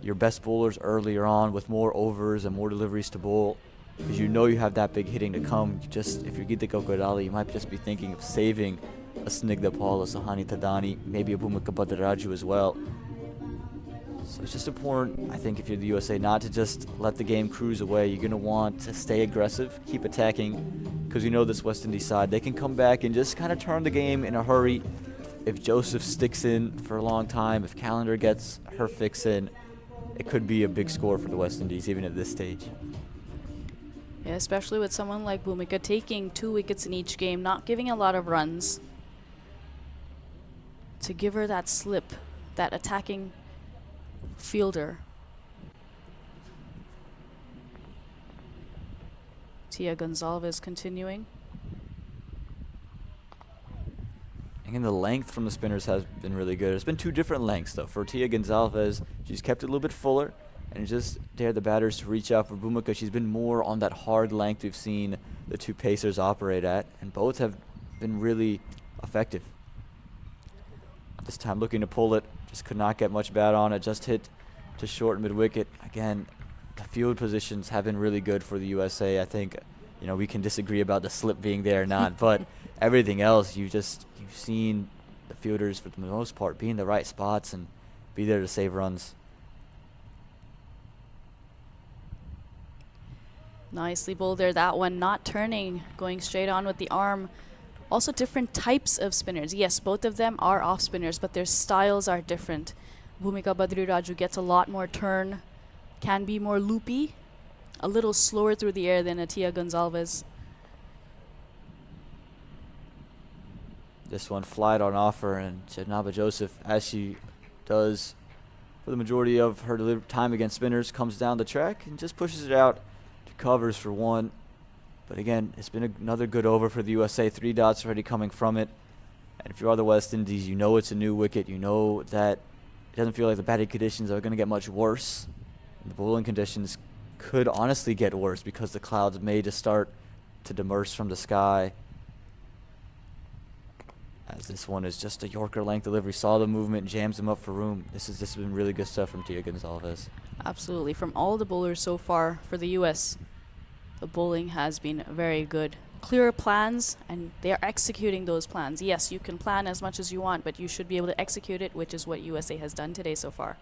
your best bowlers earlier on with more overs and more deliveries to bowl, because you know you have that big hitting to come. If you're Geeta Kokodali, you might just be thinking of saving a Snigdha Paul, a Sahani Tadani, maybe a Bhumika Bhadraju as well. So it's just important, I think, if you're the USA, not to just let the game cruise away. You're going to want to stay aggressive, keep attacking, because you know this West Indies side, they can come back and just kind of turn the game in a hurry. If Joseph sticks in for a long time, if Calendar gets her fix in, it could be a big score for the West Indies, even at this stage. Yeah, especially with someone like Bhumika taking 2 wickets in each game, not giving a lot of runs. To give her that slip, that attacking fielder. Tia Gonzalez continuing. Again, the length from the spinners has been really good. It's been 2 different lengths, though. For Tia Gonzalez, she's kept it a little bit fuller. and just dare the batters to reach out for Bhumika. She's been more on that hard length we've seen the two pacers operate at, and both have been really effective. This time looking to pull it, just could not get much bat on it, just hit to short mid-wicket. Again, the field positions have been really good for the USA. I think, you know, we can disagree about the slip being there or not, but everything else, you've seen the fielders for the most part be in the right spots and be there to save runs. Nicely bowled there, that one, not turning, going straight on with the arm. Also different types of spinners. Yes, both of them are off spinners, but their styles are different. Bhumika Badriraju gets a lot more turn, can be more loopy, a little slower through the air than Atia Gonzalez. This one flied on offer, and Janaba Joseph, as she does for the majority of her time against spinners, comes down the track and just pushes it out to covers for one. But again, it's been another good over for the USA. 3 dots already coming from it. And if you are the West Indies, you know it's a new wicket. You know that it doesn't feel like the batting conditions are going to get much worse. The bowling conditions could honestly get worse because the clouds may just start to demurse from the sky. As this one is just a Yorker length delivery. Saw the movement, jams him up for room. This has been really good stuff from Tia Gonzalez. Absolutely. From all the bowlers so far for the US, the bowling has been very good. Clear plans, and they are executing those plans. Yes, you can plan as much as you want, but you should be able to execute it, which is what USA has done today so far.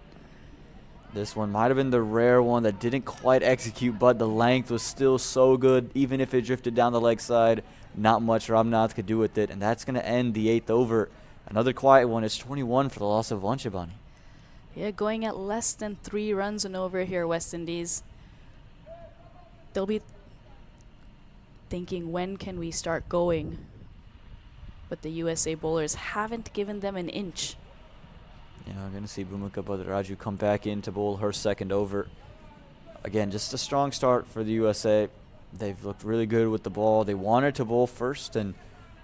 This one might have been the rare one that didn't quite execute, but the length was still so good. Even if it drifted down the leg side, not much Ramnath could do with it, and that's going to end the 8th over. Another quiet one. It's 21 for the loss of Vanchabani. Yeah, going at less than 3 runs and over here, West Indies. They'll be thinking, when can we start going? But the USA bowlers haven't given them an inch. Yeah, I'm going to see Bhumika Badriraju come back in to bowl her second over. Again, just a strong start for the USA. They've looked really good with the ball. They wanted to bowl first, and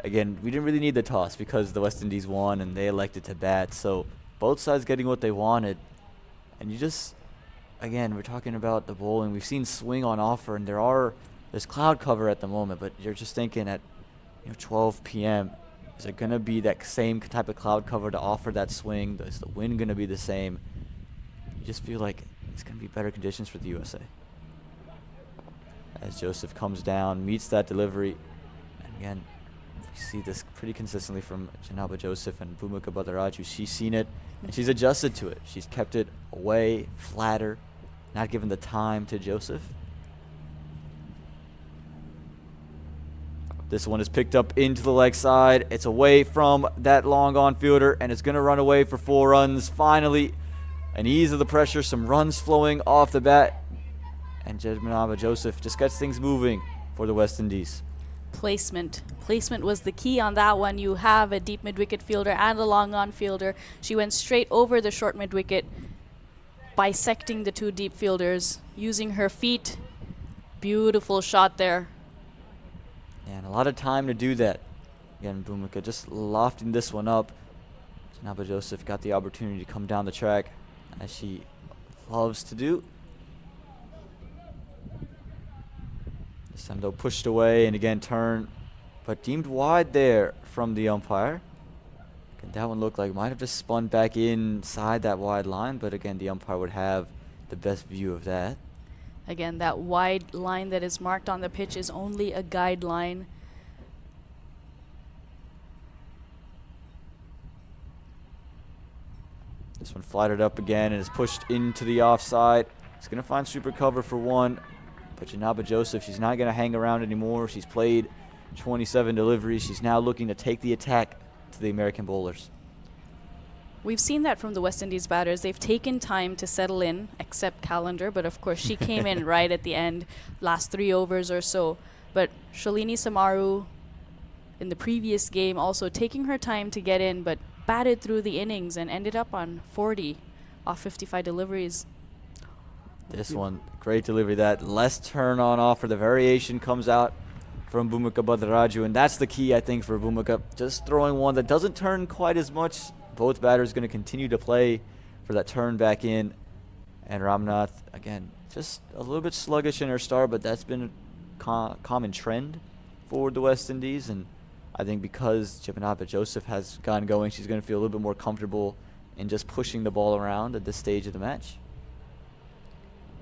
again, we didn't really need the toss because the West Indies won and they elected to bat. So both sides getting what they wanted. And you just, again, we're talking about the bowling. We've seen swing on offer, and there's cloud cover at the moment, but you're just thinking at 12 p.m., is there going to be that same type of cloud cover to offer that swing? Is the wind going to be the same? You just feel like it's going to be better conditions for the USA. As Joseph comes down, meets that delivery. And again, we see this pretty consistently from Janaba Joseph and Bhumika Badriraju. She's seen it, and she's adjusted to it. She's kept it away, flatter, not given the time to Joseph. This one is picked up into the leg side. It's away from that long on fielder, and it's going to run away for 4 runs. Finally, an ease of the pressure, some runs flowing off the bat. And Janaba Joseph just gets things moving for the West Indies. Placement. Placement was the key on that one. You have a deep mid-wicket fielder and a long on fielder. She went straight over the short mid-wicket, bisecting the 2 deep fielders, using her feet. Beautiful shot there. Yeah, and a lot of time to do that. Again, Bhumika just lofting this one up. Janaba Joseph got the opportunity to come down the track, as she loves to do. This time, though, pushed away and again turned, but deemed wide there from the umpire. Again, that one looked like it might have just spun back inside that wide line, but again, the umpire would have the best view of that. Again, that wide line that is marked on the pitch is only a guideline. This one flighted up again and is pushed into the offside. It's going to find super cover for 1. But Janaba Joseph, she's not going to hang around anymore. She's played 27 deliveries. She's now looking to take the attack to the American bowlers. We've seen that from the West Indies batters. They've taken time to settle in, except Callender, but of course she came in right at the end, last 3 overs or so. But Shalini Samaru in the previous game also taking her time to get in, but batted through the innings and ended up on 40 off 55 deliveries. This one, great delivery. That less turn on offer. The variation comes out from Bhumika Badriraju, and that's the key, I think, for Bhumika. Just throwing one that doesn't turn quite as much. Both batters going to continue to play for that turn back in. And Ramnath, again, just a little bit sluggish in her start, but that's been a common trend for the West Indies. And I think because Jibinaba Joseph has gotten going, she's going to feel a little bit more comfortable in just pushing the ball around at this stage of the match.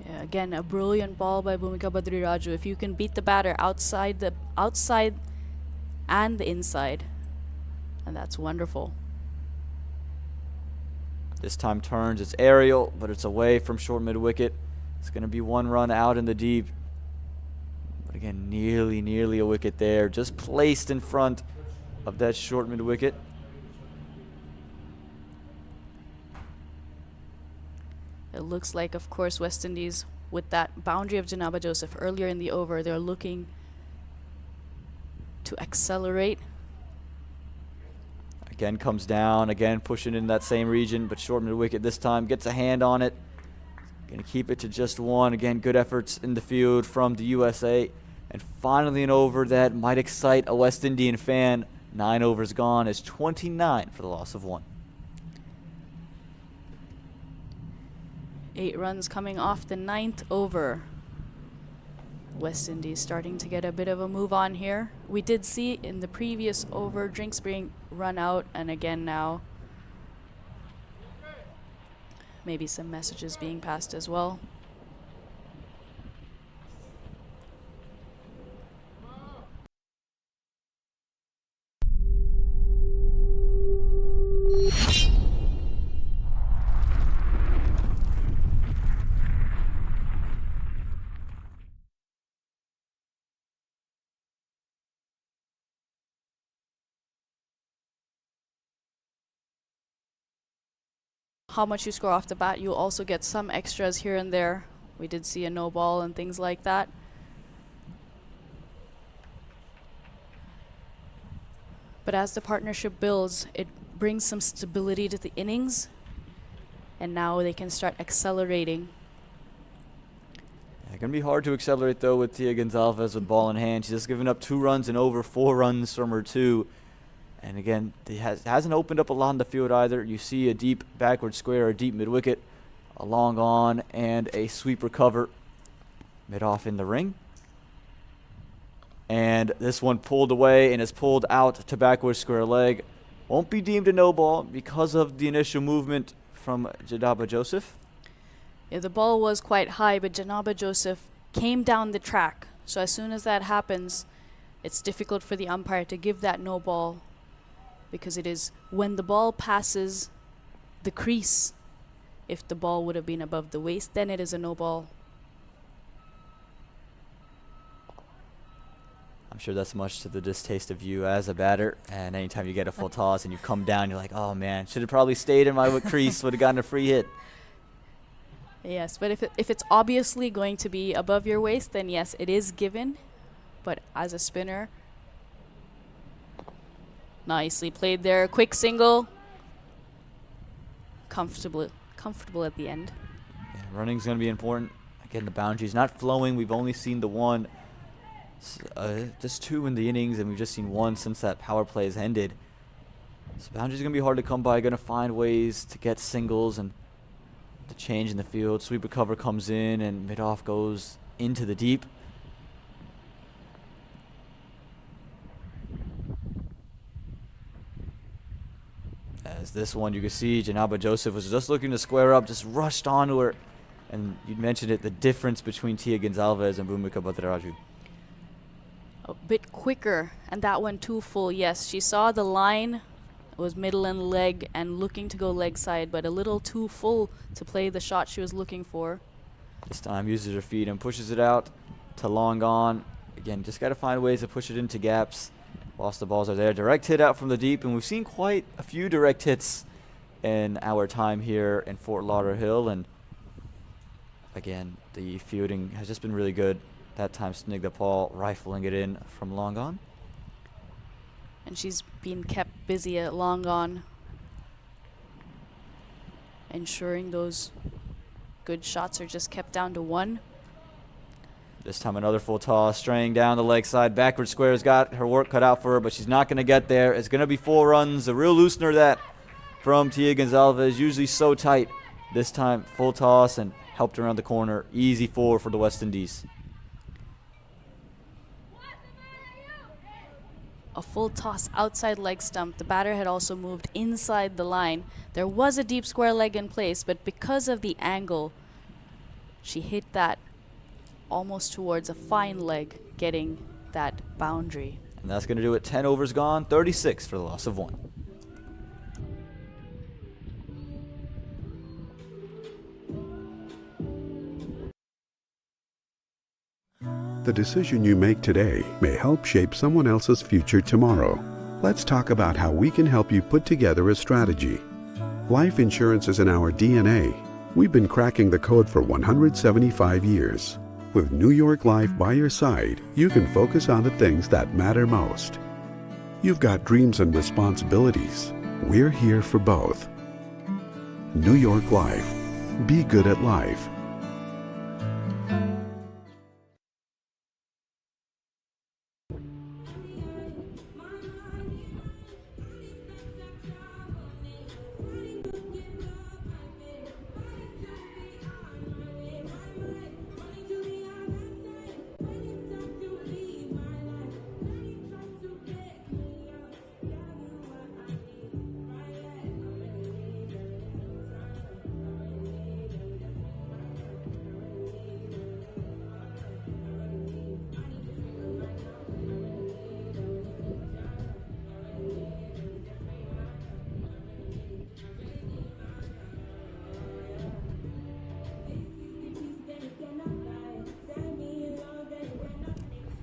Yeah, again, a brilliant ball by Bhumika Badriraju. If you can beat the batter outside and the inside, and that's wonderful. This time turns, it's aerial, but it's away from short mid-wicket. It's going to be one run out in the deep. But again, nearly a wicket there, just placed in front of that short mid-wicket. It looks like, of course, West Indies, with that boundary of Janaba Joseph earlier in the over, they're looking to accelerate. Again, comes down, again pushing in that same region, but short mid-wicket this time, gets a hand on it. Gonna keep it to just one. Again, good efforts in the field from the USA. And finally an over that might excite a West Indian fan. 9 overs gone is 29 for the loss of 1. 8 runs coming off the 9th over. West Indies starting to get a bit of a move on here. We did see in the previous over drinks being run out, and again now maybe some messages being passed as well. How much you score off the bat, you'll also get some extras here and there. We did see a no ball and things like that. But as the partnership builds, it brings some stability to the innings, and now they can start accelerating. Yeah, gonna be hard to accelerate though with Tia Gonzalez with ball in hand. She's just given up 2 runs and over 4 runs from her 2. And again, it hasn't opened up a lot in the field either. You see a deep backward square, a deep mid-wicket, a long on, and a sweep recover mid-off in the ring. And this one pulled away and is pulled out to backward square leg. Won't be deemed a no ball because of the initial movement from Janaba Joseph. Yeah, the ball was quite high, but Janaba Joseph came down the track. So as soon as that happens, it's difficult for the umpire to give that no ball, because it is when the ball passes the crease. If the ball would have been above the waist, then it is a no ball. I'm sure that's much to the distaste of you as a batter. And anytime you get a full toss and you come down, you're like, oh man, should have probably stayed in my crease, would have gotten a free hit. Yes, but if it's obviously going to be above your waist, then yes, it is given. But as a spinner, nicely played there. Quick single. Comfortable at the end. Yeah, running's going to be important. Again, the boundary's not flowing. We've only seen the one, just 2 in the innings, and we've just seen 1 since that power play has ended. So boundary's going to be hard to come by. Going to find ways to get singles and the change in the field. Sweep recover comes in, and mid-off goes into the deep. As this one, you can see Janaba Joseph was just looking to square up, just rushed onto her. And you mentioned it, the difference between Tia Gonzalez and Bhumika Badriraju. A bit quicker, and that one too full. Yes, she saw the line, it was middle and leg, and looking to go leg side, but a little too full to play the shot she was looking for. This time uses her feet and pushes it out to long on. Again, just got to find ways to push it into gaps. Whilst the balls are there. Direct hit out from the deep, and we've seen quite a few direct hits in our time here in Fort Lauderdale. And again, the fielding has just been really good. That time Snigdha Paul rifling it in from long on. And she's been kept busy at long on, ensuring those good shots are just kept down to 1. This time another full toss, straying down the leg side. Backward square has got her work cut out for her, but she's not going to get there. It's going to be 4 runs. A real loosener that from Tia Gonzalez. Usually so tight. This time full toss, and helped around the corner. Easy 4 for the West Indies. A full toss outside leg stump. The batter had also moved inside the line. There was a deep square leg in place, but because of the angle, she hit that almost towards a fine leg, getting that boundary. And that's going to do it. 10 overs gone, 36 for the loss of 1. The decision you make today may help shape someone else's future tomorrow. Let's talk about how we can help you put together a strategy. Life insurance is in our DNA. We've been cracking the code for 175 years. With New York Life by your side, you can focus on the things that matter most. You've got dreams and responsibilities. We're here for both. New York Life. Be good at life.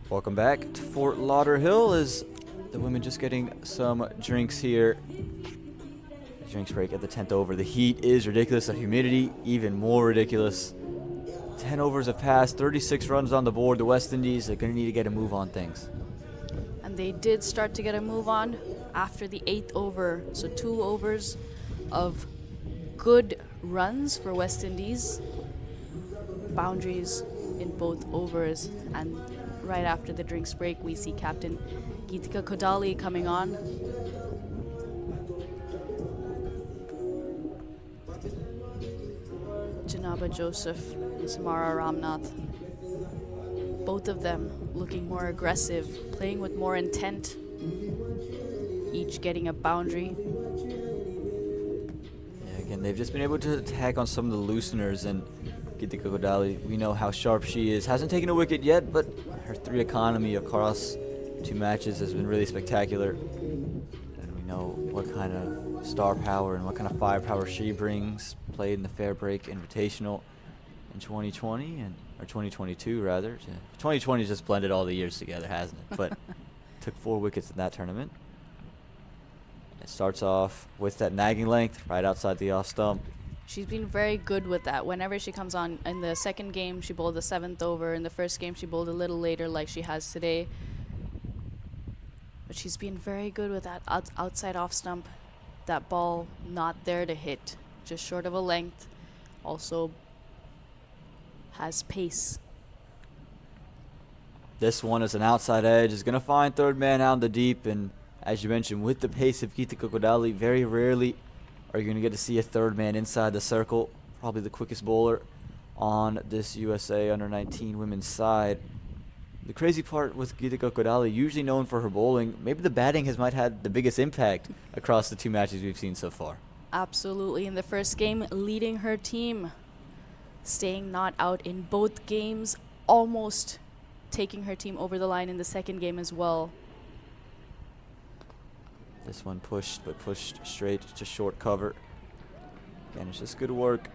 Welcome back to Fort Lauderhill. As the women just getting some drinks here. Drinks break at the 10th over. The heat is ridiculous. The humidity even more ridiculous. 10 overs have passed. 36 runs on the board. The West Indies are going to need to get a move on things. And they did start to get a move on after the 8th over. So 2 overs of good runs for West Indies. Boundaries in both overs. And right after the drinks break, we see Captain Geetika Kodali coming on. Janaba Joseph and Samara Ramnath. Both of them looking more aggressive, playing with more intent, each getting a boundary. Yeah, again, they've just been able to attack on some of the looseners, and Geetika Kodali, we know how sharp she is. Hasn't taken a wicket yet, but her 3 economy across 2 matches has been really spectacular. And we know what kind of star power and what kind of firepower she brings. Played in the Fair Break Invitational in 2020, or 2022 rather. 2020 just blended all the years together, hasn't it? But took 4 wickets in that tournament. It starts off with that nagging length right outside the off stump. She's been very good with that. Whenever she comes on, in the second game, she bowled the 7th over. In the first game, she bowled a little later like she has today. But she's been very good with that outside off stump. That ball not there to hit, just short of a length. Also has pace. This one is an outside edge. Is going to find third man out in the deep. And as you mentioned, with the pace of Geetika Kodali, very rarely are you going to get to see a third man inside the circle. Probably the quickest bowler on this USA under-19 women's side. The crazy part with Geetika Kodali, usually known for her bowling, maybe the batting has might had the biggest impact across the 2 matches we've seen so far. Absolutely. In the first game, leading her team, staying not out in both games, almost taking her team over the line in the second game as well. This one pushed, but pushed straight to short cover. Again, it's just good work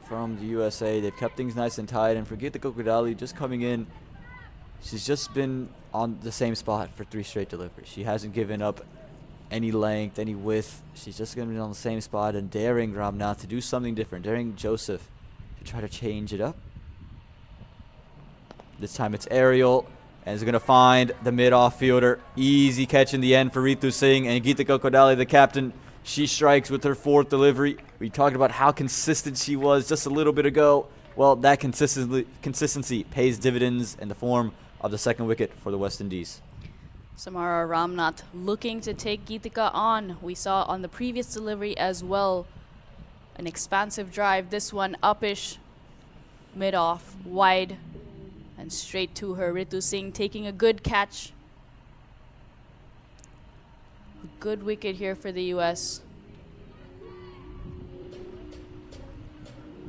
from the USA. They've kept things nice and tight, and for Geetika Kodali just coming in, she's just been on the same spot for 3 straight deliveries. She hasn't given up any length, any width. She's just going to be on the same spot and daring Ramnath to do something different, daring Joseph to try to change it up. This time it's aerial, and is going to find the mid-off fielder. Easy catch in the end for Ritu Singh, and Geetika Kodali, the captain, she strikes with her 4th delivery. We talked about how consistent she was just a little bit ago. Well, that consistency pays dividends in the form of the 2nd wicket for the West Indies. Samara Ramnath looking to take Geetika on. We saw on the previous delivery as well an expansive drive. This one uppish, mid-off, wide, and straight to her. Ritu Singh taking a good catch. A good wicket here for the US.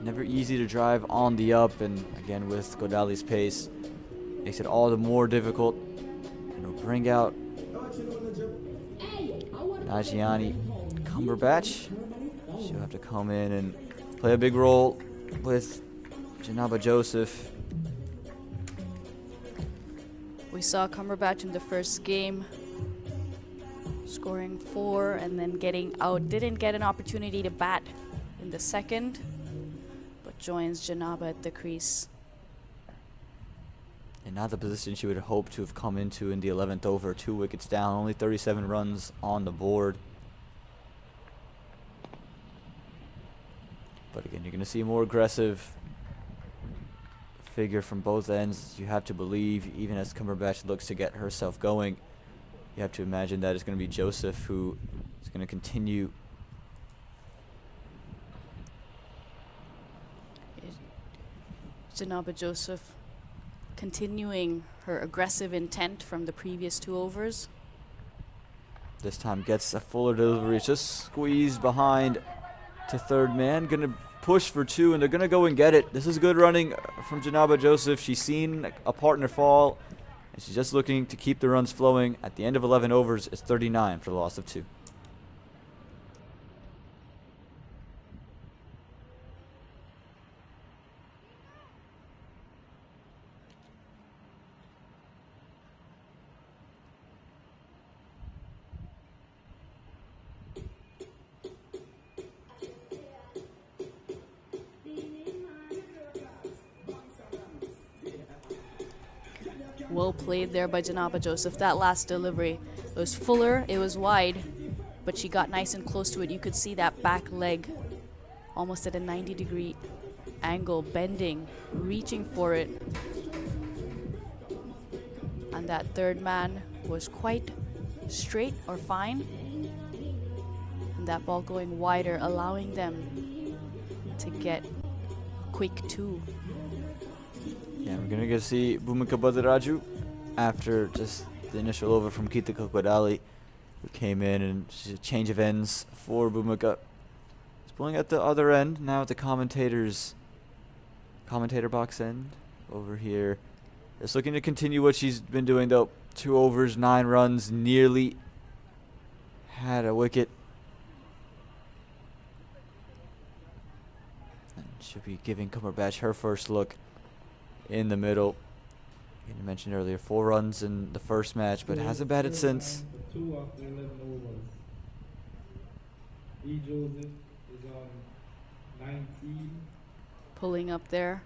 Never easy to drive on the up, and again with Godali's pace, makes it all the more difficult. And we'll bring out Nagiani Cumberbatch. She'll have to come in and play a big role with Janaba Joseph. We saw Cumberbatch in the first game scoring 4 and then getting out. Didn't get an opportunity to bat in the second, but joins Janaba at the crease. And not the position she would hope to have come into in the 11th over. 2 wickets down, only 37 runs on the board. But again, you're going to see a more aggressive figure from both ends. You have to believe, even as Cumberbatch looks to get herself going, you have to imagine that it's going to be Joseph who is going to continue. Janaba Joseph continuing her aggressive intent from the previous 2 overs. This time gets a fuller delivery. It's just squeezed behind to third man. Going to push for 2, and they're going to go and get it. This is good running from Janaba Joseph. She's seen a partner fall, and she's just looking to keep the runs flowing. At the end of 11 overs, it's 39 for the loss of 2. Well played there by Janaba Joseph. That last delivery, it was fuller, it was wide, but she got nice and close to it. You could see that back leg almost at a 90-degree angle, bending, reaching for it. And that third man was quite straight or fine. And that ball going wider, allowing them to get quick 2. Yeah, we're gonna get to see Bhumika Badaraju after just the initial over from Kitika Kodali, who came in, and she's a change of ends for Bhumika. She's pulling at the other end now at the commentator box end over here. Just looking to continue what she's been doing though. 2 overs, 9 runs, nearly had a wicket. And she'll be giving Cumberbatch her first look in the middle. You mentioned earlier 4 runs in the first match, but hasn't batted since. 2 after 11 overs. E. Joseph is on 19. Pulling up there.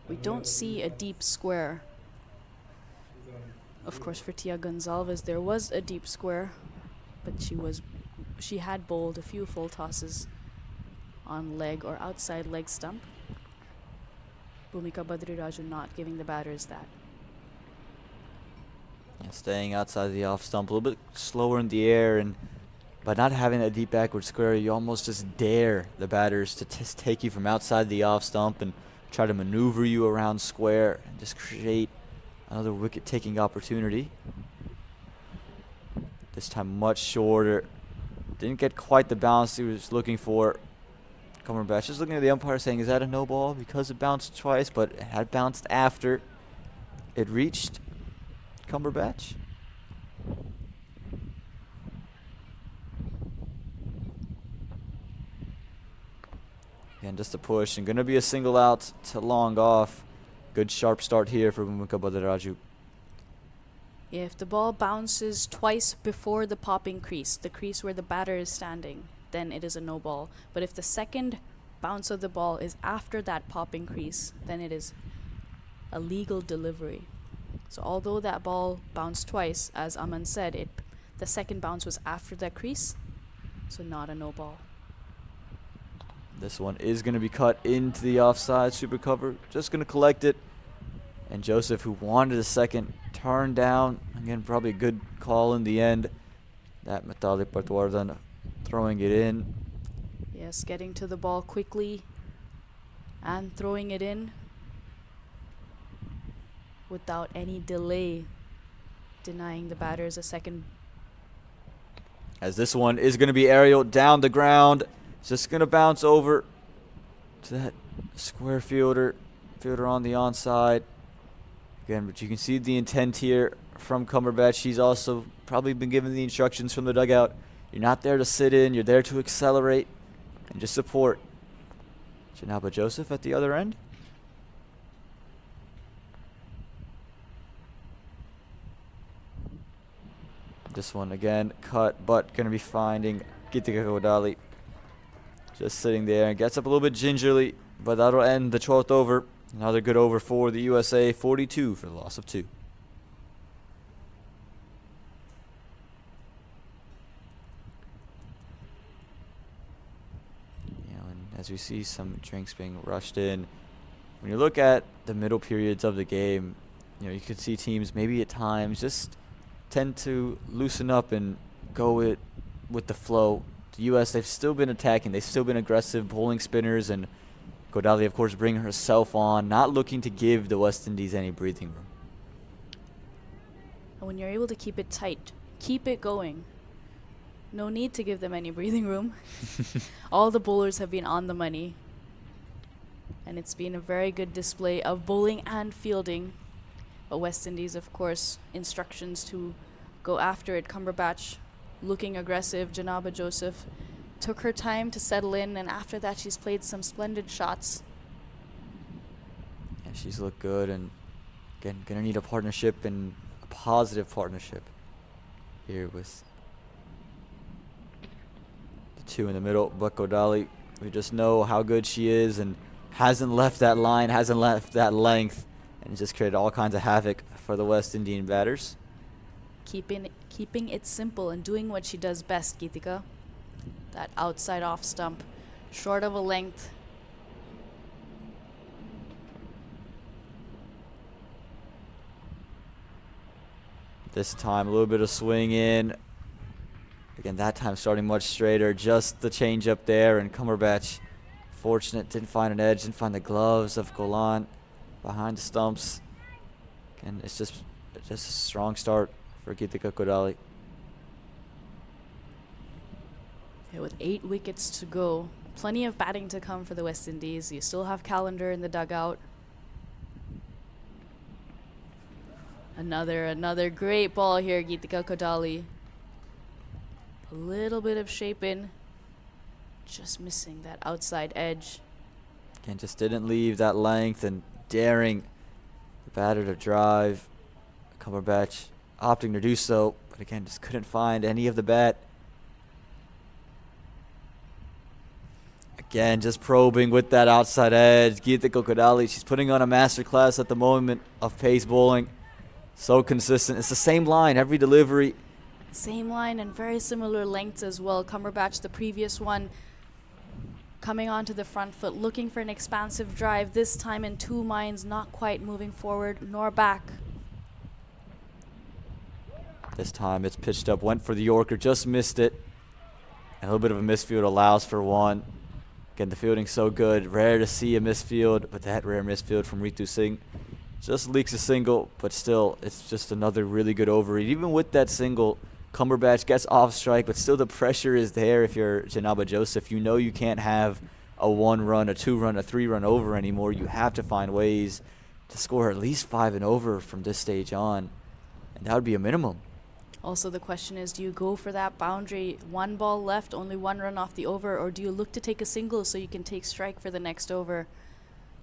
We don't see a deep square. Of course, for Tia Gonzalez, there was a deep square, but she had bowled a few full tosses on leg or outside leg stump. Bhumika Badriraju not giving the batters that. Yeah, staying outside the off stump, a little bit slower in the air, and by not having a deep backward square, you almost just dare the batters to just take you from outside the off stump and try to maneuver you around square and just create another wicket-taking opportunity. This time much shorter. Didn't get quite the bounce he was looking for. Cumberbatch just looking at the umpire saying, is that a no ball? Because it bounced twice, but it had bounced after it reached Cumberbatch. And just a push, and going to be a single out to long off. Good sharp start here for Bhumika Badaraju. Yeah, if the ball bounces twice before the popping crease, the crease where the batter is standing, then it is a no ball. But if the second bounce of the ball is after that popping crease, then it is a legal delivery. So although that ball bounced twice, as Aman said, the second bounce was after that crease, so not a no ball. This one is going to be cut into the offside super cover. Just going to collect it. And Joseph, who wanted a second, turned down. Again, probably a good call in the end. That Mitali Patwardhan throwing it in. Yes, getting to the ball quickly. and throwing it in without any delay, denying the batters a second. As this one is going to be aerial down the ground. It's just going to bounce over to that square fielder on the onside. Again, but you can see the intent here from Cumberbatch. She's also probably been given the instructions from the dugout. You're not there to sit in. You're there to accelerate and just support. Janaba Joseph at the other end. This one again, cut, but going to be finding Gitika Kodali. Just sitting there and gets up a little bit gingerly, but that'll end the 12th over. Another good over for the USA, 42 for the loss of 2. You know, and as we see some drinks being rushed in, when you look at the middle periods of the game, you know, you could see teams maybe at times just tend to loosen up and go with the flow. The U.S., they've still been attacking. They've still been aggressive, pulling spinners, and Kodali, of course, bringing herself on, not looking to give the West Indies any breathing room. And when you're able to keep it tight, keep it going, no need to give them any breathing room. All the bowlers have been on the money. And it's been a very good display of bowling and fielding. But West Indies, of course, instructions to go after it. Cumberbatch looking aggressive. Janaba Joseph took her time to settle in, and after that she's played some splendid shots. And she's looked good, and again, gonna need a partnership, and a positive partnership here with the two in the middle. But Kodali, we just know how good she is, and hasn't left that line, hasn't left that length, and just created all kinds of havoc for the West Indian batters. Keeping it simple and doing what she does best, Gitika. That outside off stump, short of a length. This time a little bit of swing in. Again, that time starting much straighter. Just the change up there, and Cumberbatch, fortunate, didn't find an edge, didn't find the gloves of Golan behind the stumps. And it's just a strong start for Gitika Kodali. Yeah, with 8 wickets to go, plenty of batting to come for the West Indies. You still have Calendar in the dugout. Another great ball here, Gitika Kodali. A little bit of shape in, just missing that outside edge. Again, just didn't leave that length, and daring the batter to drive. Cumberbatch opting to do so, but again, just couldn't find any of the bat. Again, just probing with that outside edge. Gitika Kodali, she's putting on a masterclass at the moment of pace bowling. So consistent. It's the same line every delivery. Same line and very similar lengths as well. Cumberbatch, the previous one, coming onto the front foot, looking for an expansive drive. This time in two minds, not quite moving forward nor back. This time it's pitched up, went for the Yorker, just missed it. A little bit of a misfield allows for one. Again, the fielding's so good. Rare to see a misfield, but that rare misfield from Ritu Singh just leaks a single, but still, it's just another really good over. Even with that single, Cumberbatch gets off strike, but still the pressure is there. If you're Janaba Joseph, you know you can't have a 1-run, a 2-run, a 3-run over anymore. You have to find ways to score at least 5 and over from this stage on, and that would be a minimum. Also, the question is, do you go for that boundary? 1 ball left, only 1 run off the over, or do you look to take a single so you can take strike for the next over?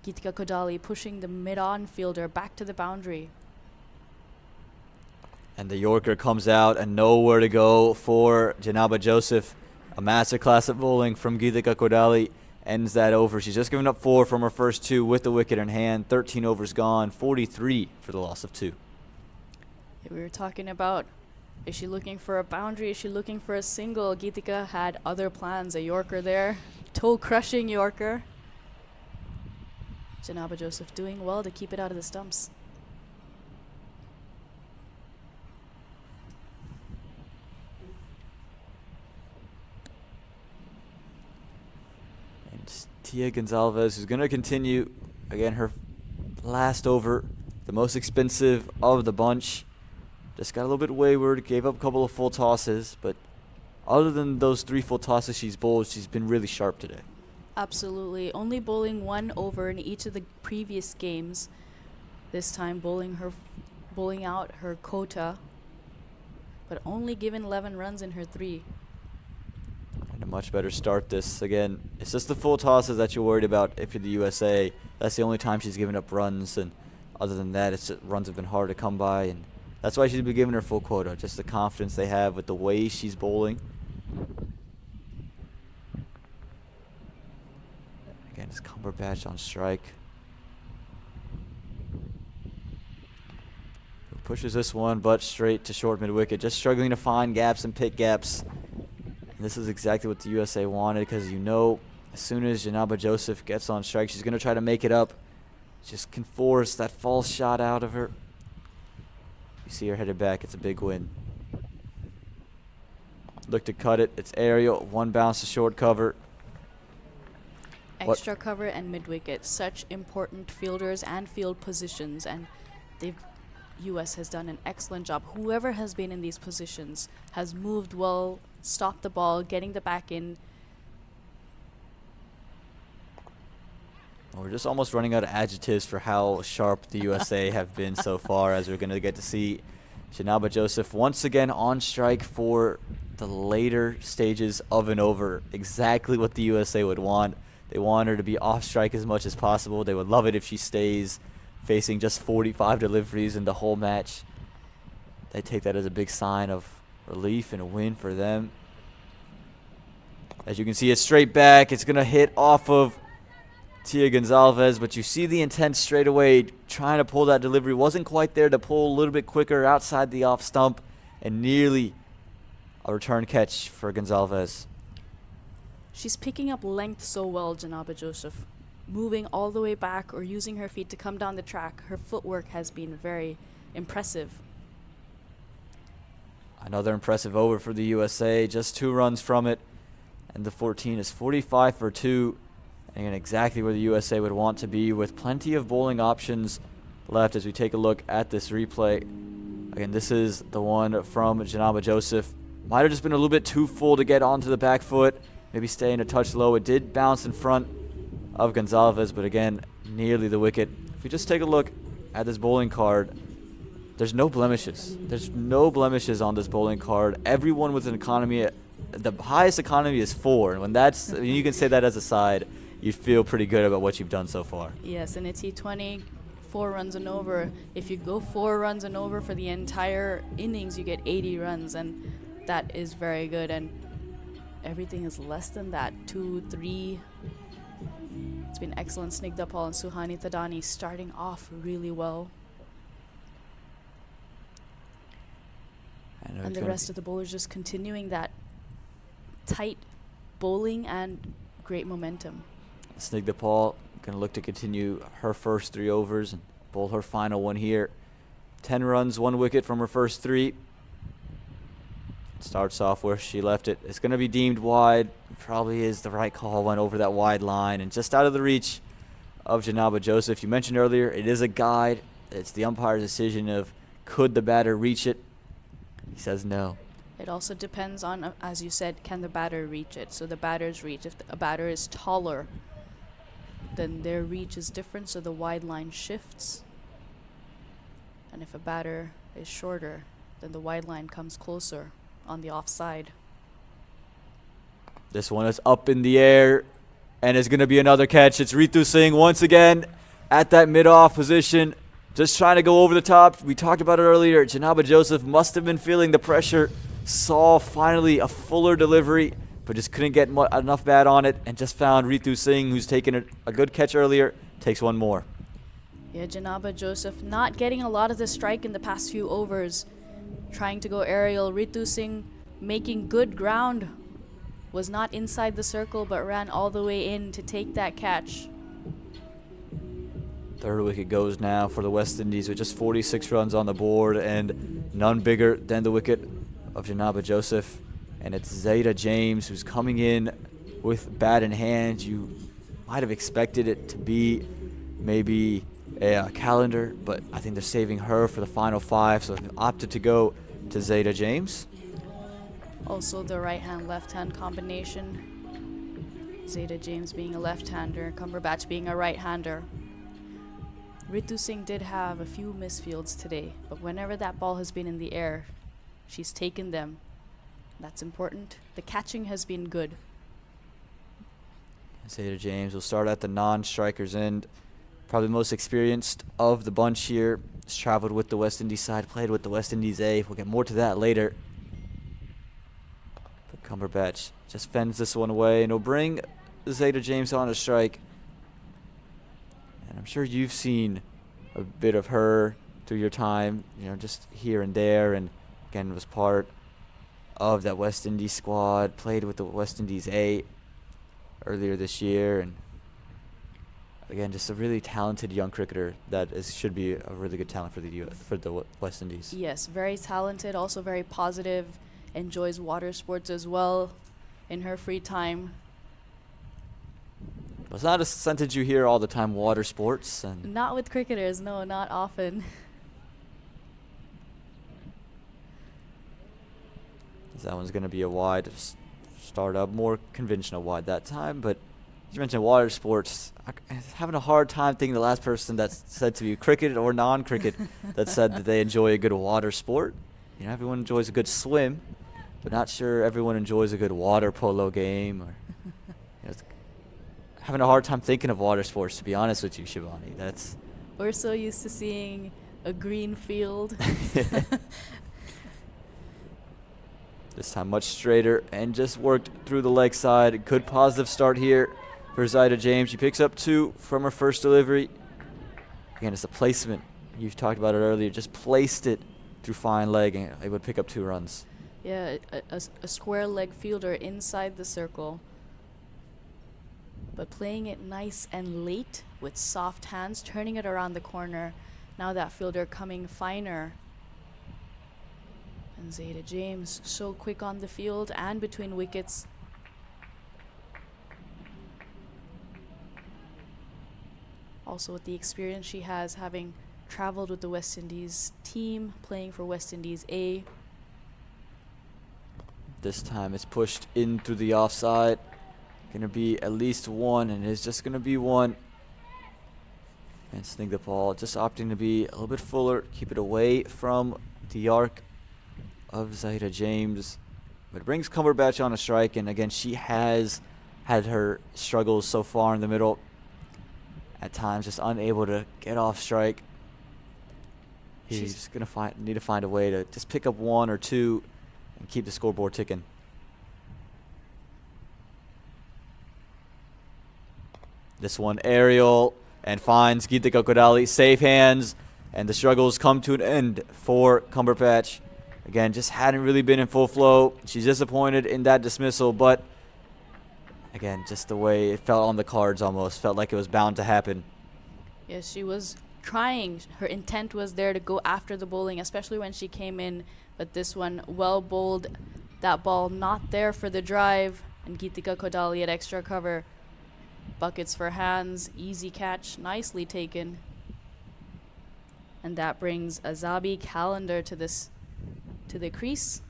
Gitika Kodali pushing the mid-on fielder back to the boundary. And the Yorker comes out, and nowhere to go for Janaba Joseph. A masterclass at bowling from Gitika Kodali ends that over. She's just given up 4 from her first 2 with the wicket in hand. 13 overs gone, 43 for the loss of 2. Yeah, we were talking about, is she looking for a boundary? Is she looking for a single? Gitika had other plans. A Yorker there, toe-crushing Yorker. Janaba Joseph doing well to keep it out of the stumps. And It's Tia Gonzalez, who's going to continue. Again, her last over, the most expensive of the bunch. Just got a little bit wayward, gave up a couple of full tosses, but other than those 3 full tosses she's bowled, she's been really sharp today. Absolutely. Only bowling 1 over in each of the previous games. This time bowling out her quota, but only given 11 runs in her 3. And a much better start this. Again, it's just the full tosses that you're worried about if you're the USA. That's the only time she's given up runs, and other than that, it's just, runs have been hard to come by, and that's why she's been given her full quota. Just the confidence they have with the way she's bowling. Again, it's Cumberbatch on strike. Who pushes this one, but straight to short mid-wicket. Just struggling to find gaps and pick gaps. And this is exactly what the USA wanted, because you know as soon as Janaba Joseph gets on strike, she's going to try to make it up. Just can force that false shot out of her. You see her headed back. It's a big win. Look to cut it. It's aerial. 1 bounce to short cover. Extra cover and mid-wicket. Such important fielders and field positions, and US has done an excellent job. Whoever has been in these positions has moved well, stopped the ball, getting the back in. We're just almost running out of adjectives for how sharp the USA have been so far, as we're going to get to see Janaba Joseph once again on strike for the later stages of an over. Exactly what the USA would want. They want her to be off strike as much as possible. They would love it if she stays facing just 45 deliveries in the whole match. They take that as a big sign of relief and a win for them. As you can see, it's straight back. It's going to hit off of Tia Gonzalez, but you see the intent straight away, trying to pull that delivery. Wasn't quite there to pull a little bit quicker outside the off stump, and nearly a return catch for Gonzalez. She's picking up length so well, Janaba Joseph. Moving all the way back or using her feet to come down the track. Her footwork has been very impressive. Another impressive over for the USA, just 2 runs from it, and the 14 is 45 for 2. And exactly where the USA would want to be, with plenty of bowling options left as we take a look at this replay. Again, this is the one from Janaba Joseph. Might have just been a little bit too full to get onto the back foot, maybe staying a touch low. It did bounce in front of Gonzalez, but again, nearly the wicket. If we just take a look at this bowling card, there's no blemishes. There's no blemishes on this bowling card. Everyone with an economy, the highest economy is 4. And when that's, you can say that as a side, you feel pretty good about what you've done so far. Yes, in a T20, 4 runs and over. If you go 4 runs and over for the entire innings, you get 80 runs, and that is very good. And everything is less than that, 2, 3. It's been excellent. Snigdha Paul and Suhani Thadani starting off really well. And the rest of the bowlers just continuing that tight bowling and great momentum. Snigdha Paul going to look to continue her first 3 overs and bowl her final one here. 10 runs, 1 wicket from her first 3. Starts off where she left it. It's going to be deemed wide. Probably is the right call. Went over that wide line and just out of the reach of Janaba Joseph. You mentioned earlier, it is a guide. It's the umpire's decision of could the batter reach it. He says no. It also depends on, as you said, can the batter reach it? So the batter's reach. If a batter is taller, then their reach is different, so the wide line shifts. And if a batter is shorter, then the wide line comes closer on the offside. This one is up in the air, and it's going to be another catch. It's Ritu Singh once again at that mid-off position, just trying to go over the top. We talked about it earlier. Janaba Joseph must have been feeling the pressure, saw finally a fuller delivery, but just couldn't get enough bat on it, and just found Ritu Singh, who's taken a good catch earlier, takes one more. Yeah, Janaba Joseph not getting a lot of the strike in the past few overs, trying to go aerial. Ritu Singh making good ground, was not inside the circle but ran all the way in to take that catch. 3rd wicket goes now for the West Indies with just 46 runs on the board, and none bigger than the wicket of Janaba Joseph. And it's Zayda James who's coming in with bat in hand. You might have expected it to be maybe a calendar, but I think they're saving her for the final 5, so they opted to go to Zeta James. Also the right-hand, left-hand combination. Zeta James being a left-hander, Cumberbatch being a right-hander. Ritu Singh did have a few misfields today, but whenever that ball has been in the air, she's taken them. That's important. The catching has been good. Zeta James will start at the non-striker's end. Probably the most experienced of the bunch here. Has traveled with the West Indies side, played with the West Indies A. We'll get more to that later. But Cumberbatch just fends this one away, and will bring Zeta James on a strike. And I'm sure you've seen a bit of her through your time, just here and there, and again was part of that West Indies squad, played with the West Indies A earlier this year, and again, just a really talented young cricketer that should be a really good talent for the West Indies. Yes, very talented, also very positive, enjoys water sports as well in her free time. It's not a sentence you hear all the time, water sports. And Not with cricketers, no, not often. that one's going to be a wide start up, more conventional wide that time. But you mentioned water sports. I'm having a hard time thinking the last person that's said to be cricket or non-cricket that said that they enjoy a good water sport. Everyone enjoys a good swim, but not sure everyone enjoys a good water polo game. Or having a hard time thinking of water sports, to be honest with you, Shivani. We're so used to seeing a green field. This time much straighter and just worked through the leg side. Good positive start here for Zeta James. She picks up 2 from her first delivery. Again, it's a placement. You've talked about it earlier. Just placed it through fine leg and it would pick up 2 runs. Yeah, a square leg fielder inside the circle. But playing it nice and late with soft hands, turning it around the corner. Now that fielder coming finer. And Zeta James so quick on the field and between wickets. Also with the experience she has, having traveled with the West Indies team, playing for West Indies A. This time it's pushed in through the offside. Going to be at least 1, and it's just going to be 1. And sneak the ball, just opting to be a little bit fuller, keep it away from the arc of Zeta James. But it brings Cumberbatch on a strike, and again, she has had her struggles so far in the middle. At times, just unable to get off strike. He's going to need to find a way to just pick up 1 or 2 and keep the scoreboard ticking. This one aerial and finds Geetika Kodali. Safe hands, and the struggles come to an end for Cumberbatch. Again, just hadn't really been in full flow. She's disappointed in that dismissal, but again, just the way it felt on the cards almost. Felt like it was bound to happen. Yes, she was trying. Her intent was there to go after the bowling, especially when she came in. But this one, well bowled. That ball not there for the drive. And Geetika Kodali at extra cover. Buckets for hands. Easy catch. Nicely taken. And that brings Azabi Calendar to the crease.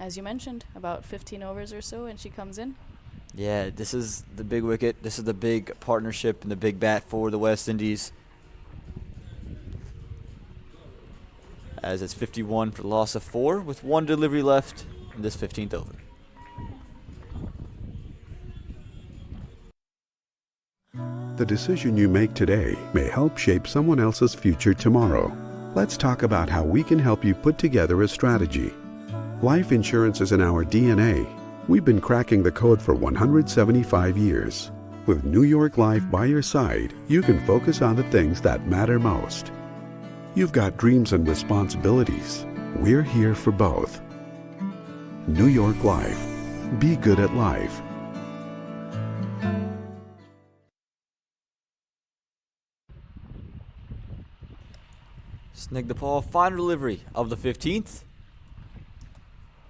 As you mentioned, about 15 overs or so, and she comes in. Yeah, this is the big wicket. This is the big partnership and the big bat for the West Indies. As it's 51 for the loss of 4 with 1 delivery left in this 15th over. The decision you make today may help shape someone else's future tomorrow. Let's talk about how we can help you put together a strategy. Life insurance is in our DNA. We've been cracking the code for 175 years. With New York Life by your side, you can focus on the things that matter most. You've got dreams and responsibilities. We're here for both. New York Life. Be good at life. Snag the ball, final delivery of the 15th.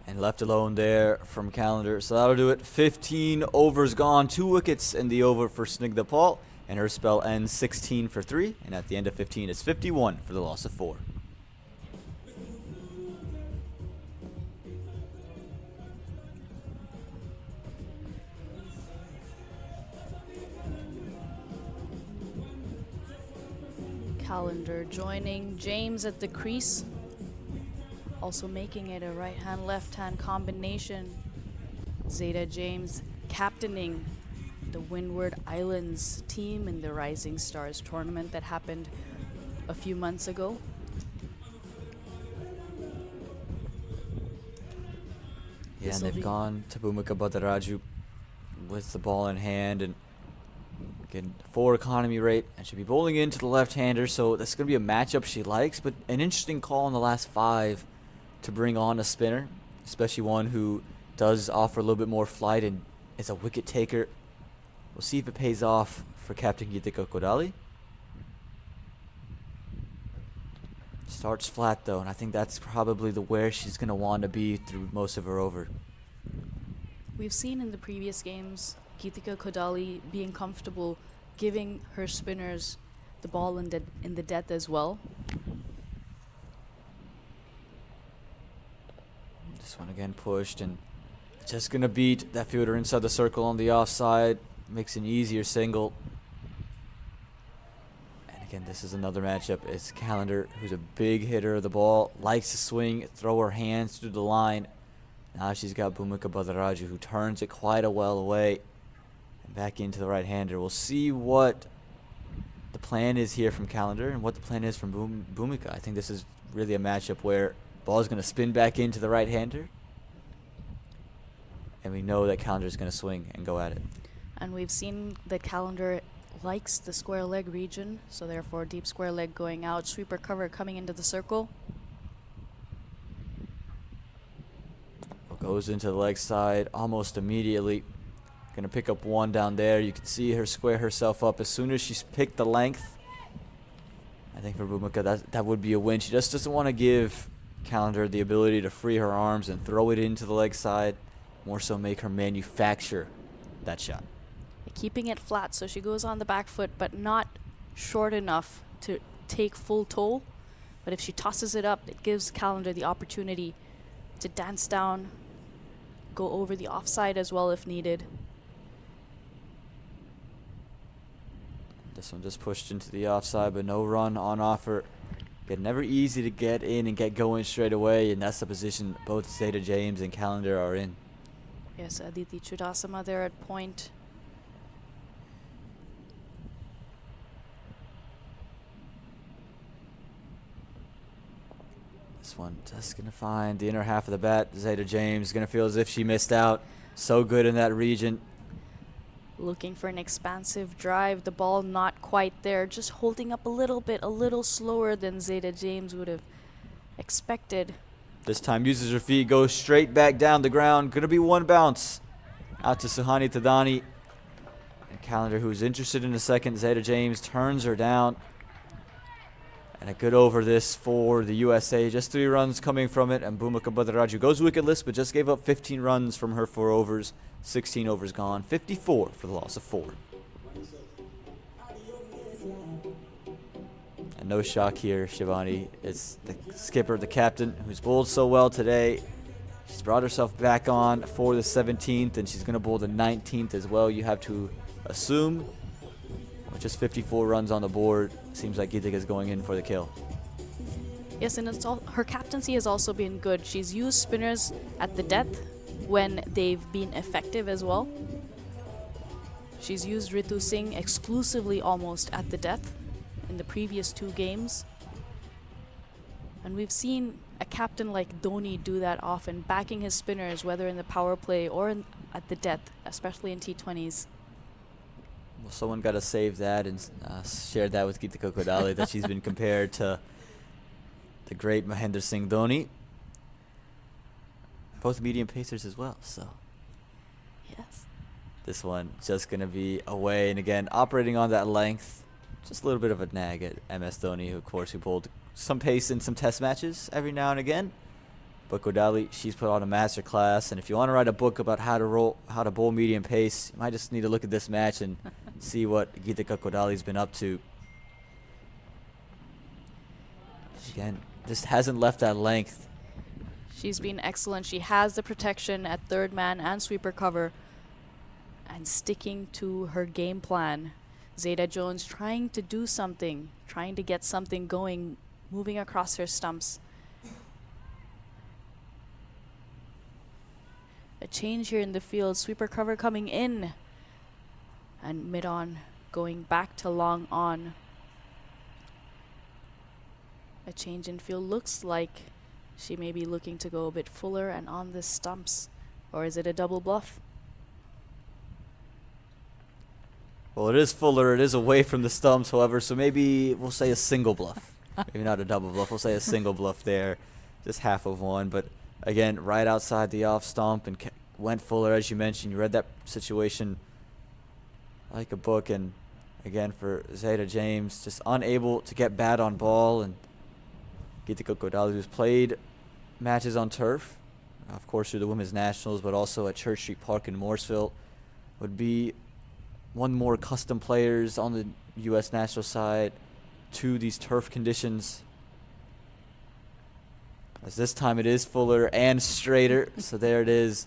And left alone there from Calendar. So that'll do it. 15 overs gone. 2 wickets in the over for Snigdha Paul. And her spell ends 16 for 3. And at the end of 15, it's 51 for the loss of 4. Calendar joining James at the crease. Also making it a right-hand, left-hand combination. Zeta James captaining the Windward Islands team in the Rising Stars tournament that happened a few months ago. Yeah, and they've gone to Bhumika Bhadaraju with the ball in hand and getting 4 economy rate, and she'll be bowling into the left-hander, so that's going to be a matchup she likes, but an interesting call in the last 5 to bring on a spinner, especially one who does offer a little bit more flight and is a wicket taker. We'll see if it pays off for Captain Geetika Kodali. Starts flat though, and I think that's probably where she's going to want to be through most of her over. We've seen in the previous games Geetika Kodali being comfortable giving her spinners the ball in the death as well. This one again pushed and just gonna beat that fielder inside the circle on the offside. Makes an easier single. And again, this is another matchup. It's Calendar, who's a big hitter of the ball, likes to swing, throw her hands through the line. Now she's got Bhumika Bhadaraju, who turns it quite a well away and back into the right-hander. We'll see what the plan is here from Calendar and what the plan is from Bhumika. I think this is really a matchup where ball is going to spin back into the right-hander, and we know that Calendar is going to swing and go at it. And we've seen that Calendar likes the square leg region, so therefore deep square leg going out, sweeper cover coming into the circle. Goes into the leg side almost immediately. Going to pick up one down there. You can see her square herself up as soon as she's picked the length. I think for Bhumika that would be a win. She just doesn't want to give Calendar the ability to free her arms and throw it into the leg side, more so make her manufacture that shot. Keeping it flat, so she goes on the back foot, but not short enough to take full toll. But if she tosses it up, it gives Calendar the opportunity to dance down, go over the offside as well if needed. This one just pushed into the offside, but no run on offer. Again, never easy to get in and get going straight away, and that's the position both Zeta James and Calendar are in. Yes, Aditi Chudasama there at point. This one just going to find the inner half of the bat. Zeta James going to feel as if she missed out. So good in that region. Looking for an expansive drive. The ball not quite there. Just holding up a little bit, a little slower than Zeta James would have expected. This time uses her feet, goes straight back down the ground. Going to be one bounce out to Suhani Tadani. And Calendar, who's interested in a second. Zeta James turns her down. And a good over this for the USA. Just 3 runs coming from it. And Bhumika Bhadaraju goes wicketless, but just gave up 15 runs from her 4 overs. 16 overs gone. 54 for the loss of 4. And no shock here, Shivani. It's the skipper, the captain, who's bowled so well today. She's brought herself back on for the 17th, and she's going to bowl the 19th as well, you have to assume. With just 54 runs on the board, seems like Geetika is going in for the kill. Yes, and it's all, her captaincy has also been good. She's used spinners at the death when they've been effective as well. She's used Ritu Singh exclusively almost at the death in the previous 2 games. And we've seen a captain like Dhoni do that often, backing his spinners, whether in the power play or at the death, especially in T20s. Well, someone got to save that and share that with Geetika Kodali that she's been compared to the great Mahendra Singh Dhoni. Both medium pacers as well, so. Yes. This one just going to be away, and again, operating on that length. Just a little bit of a nag at MS Dhoni, who, of course, who bowled some pace in some test matches every now and again. But Kodali, she's put on a master class, and if you want to write a book about how to bowl medium pace, you might just need to look at this match and see what Geetika Kodali's been up to. Again, just hasn't left that length. She's been excellent. She has the protection at third man and sweeper cover and sticking to her game plan. Zeta Jones trying to do something, trying to get something going, moving across her stumps. A change here in the field. Sweeper cover coming in. And mid-on going back to long on. A change in field. Looks like she may be looking to go a bit fuller and on the stumps. Or is it a double bluff? Well, it is fuller. It is away from the stumps, however, so maybe we'll say a single bluff. Maybe not a double bluff. We'll say a single bluff there. Just half of one. But again, right outside the off stump and went fuller, as you mentioned. You read that situation like a book. And again, for Zeta James, just unable to get bad on ball. And Geetika Kodali, who's played matches on turf, of course through the Women's Nationals, but also at Church Street Park in Morrisville, would be one more custom players on the U.S. national side to these turf conditions. As this time it is fuller and straighter, so there it is.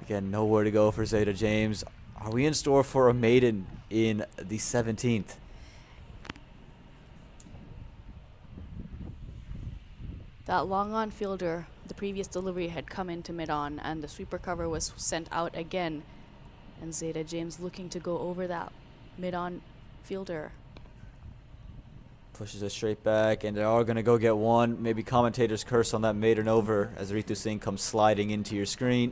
Again, nowhere to go for Zeta James. Are we in store for a maiden in the 17th? That long on fielder, the previous delivery had come into mid-on and the sweeper cover was sent out again. And Zeta James looking to go over that mid-on fielder. Pushes it straight back, and they are going to go get one. Maybe commentator's curse on that maiden over as Ritu Singh comes sliding into your screen.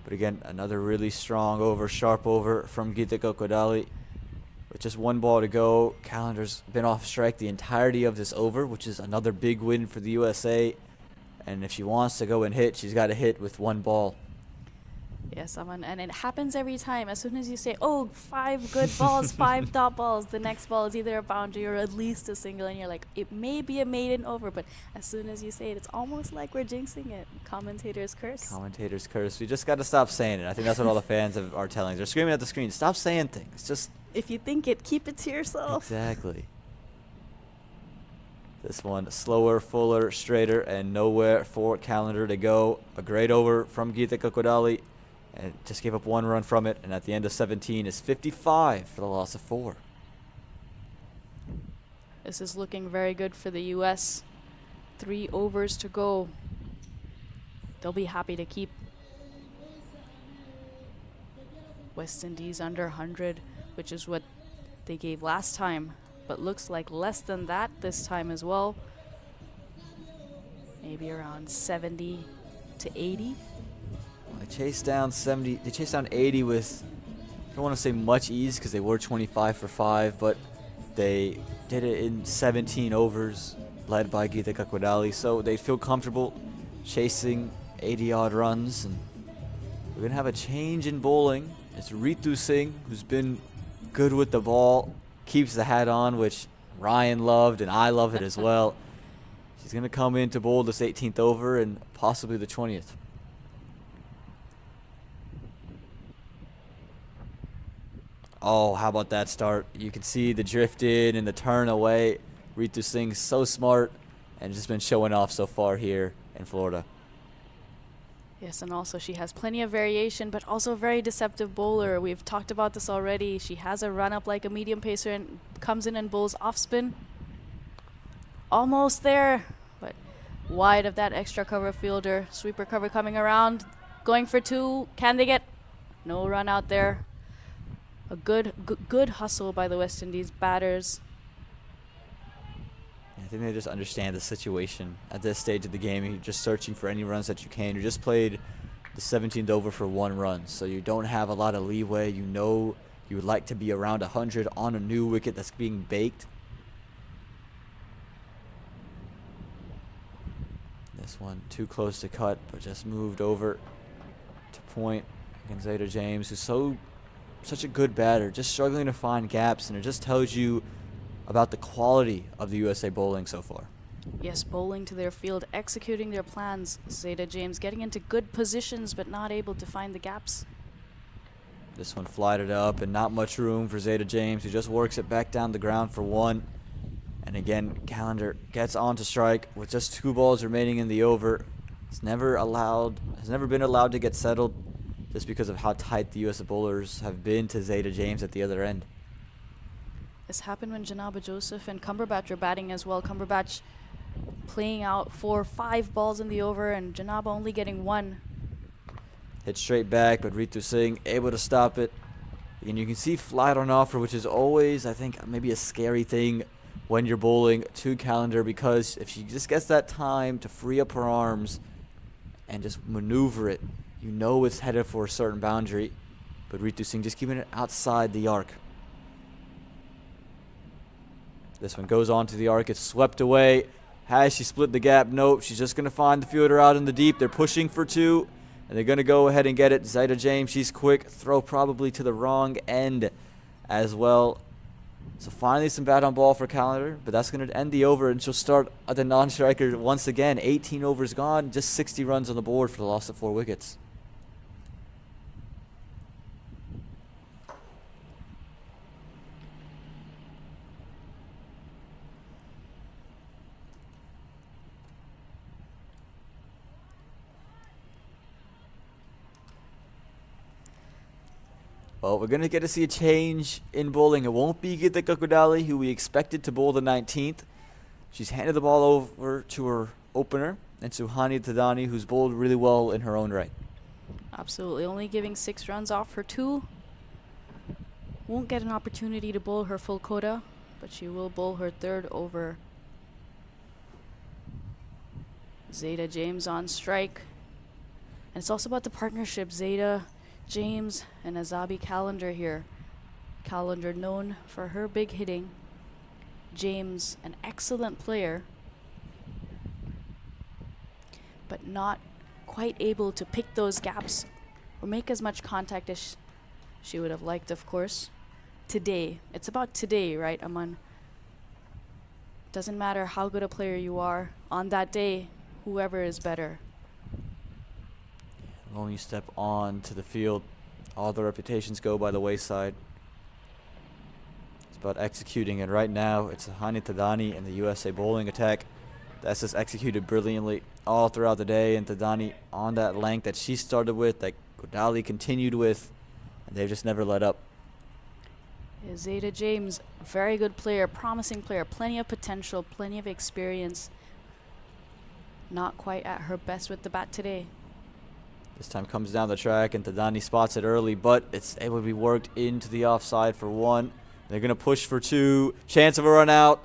But again, another really strong over, sharp over from Geetika Kodali. With just one ball to go, Calendar's been off strike the entirety of this over, which is another big win for the USA. And if she wants to go and hit, she's got to hit with one ball. Yes, Aman, and it happens every time. As soon as you say, oh, 5 good balls, 5 top balls, the next ball is either a boundary or at least a single, and you're like, it may be a maiden over, but as soon as you say it, it's almost like we're jinxing it. Commentator's curse. Commentator's curse. We just got to stop saying it. I think that's what all the fans are telling us. They're screaming at the screen, stop saying things. Just if you think it, keep it to yourself. Exactly. This one slower, fuller, straighter, and nowhere for Calendar to go. A great over from Geetika Kodali. And just gave up one run from it, and at the end of 17 is 55 for the loss of 4. This is looking very good for the U.S. 3 overs to go. They'll be happy to keep West Indies under 100, which is what they gave last time, but looks like less than that this time as well. Maybe around 70 to 80. They chased down 70. They chased down 80 with, I don't want to say much ease because they were 25 for 5, but they did it in 17 overs, led by Geetika Kodali. So they feel comfortable chasing 80-odd runs, and we're gonna have a change in bowling. It's Ritu Singh, who's been good with the ball, keeps the hat on, which Ryan loved, and I love it as well. She's gonna come in to bowl this 18th over and possibly the 20th. Oh, how about that start? You can see the drift in and the turn away. Ritu Singh's so smart and just been showing off so far here in Florida. Yes, and also she has plenty of variation, but also a very deceptive bowler. We've talked about this already. She has a run up like a medium pacer and comes in and bowls off spin. Almost there, but wide of that extra cover fielder. Sweeper cover coming around, going for 2. Can they get? No run out there. A good hustle by the West Indies batters. I think they just understand the situation at this stage of the game. You're just searching for any runs that you can. You just played the 17th over for 1 run, so you don't have a lot of leeway. You know you would like to be around 100 on a new wicket that's being baked. This one too close to cut, but just moved over to point against Zeta James, who's such a good batter, just struggling to find gaps, and it just tells you about the quality of the USA bowling so far. Yes, bowling to their field, executing their plans. Zeta James getting into good positions but not able to find the gaps. This one flighted up and not much room for Zeta James, who just works it back down the ground for one. And again, Callender gets on to strike with just 2 balls remaining in the over. Has never been allowed to get settled just because of how tight the U.S. bowlers have been to Zeta James at the other end. This happened when Janaba Joseph and Cumberbatch were batting as well. Cumberbatch playing out 4 or 5 balls in the over and Janaba only getting 1. Hit straight back, but Ritu Singh able to stop it. And you can see flight on offer, which is always, I think, maybe a scary thing when you're bowling to Callender, because if she just gets that time to free up her arms and just maneuver it, you know it's headed for a certain boundary. But Ritu Singh just keeping it outside the arc. This one goes on to the arc. It's swept away. Has she split the gap? Nope. She's just going to find the fielder out in the deep. They're pushing for 2. And they're going to go ahead and get it. Zeta James, she's quick. Throw probably to the wrong end as well. So finally some bat on ball for Callender. But that's going to end the over. And she'll start at the non-striker once again. 18 overs gone. Just 60 runs on the board for the loss of 4 wickets. Well, we're going to get to see a change in bowling. It won't be Geetika Kodali, who we expected to bowl the 19th. She's handed the ball over to her opener, and Suhani Tadani, who's bowled really well in her own right. Absolutely, only giving 6 runs off for 2. Won't get an opportunity to bowl her full quota, but she will bowl her 3rd over. Zeta James on strike. And it's also about the partnership. Zeta James and Azabi Callender here. Callender known for her big hitting. James, an excellent player, but not quite able to pick those gaps or make as much contact as she would have liked, of course. Today, it's about today, right, Aman? Doesn't matter how good a player you are, on that day, whoever is better. When you step on to the field, all the reputations go by the wayside. It's about executing, and right now it's Hani Tadani and the USA bowling attack. That's just executed brilliantly all throughout the day, and Tadani on that length that she started with, that Kodali continued with, and they've just never let up. Zeta James, very good player, promising player, plenty of potential, plenty of experience. Not quite at her best with the bat today. This time comes down the track, and Tadani spots it early, but it's able to be worked into the offside for 1. They're going to push for 2. Chance of a run out.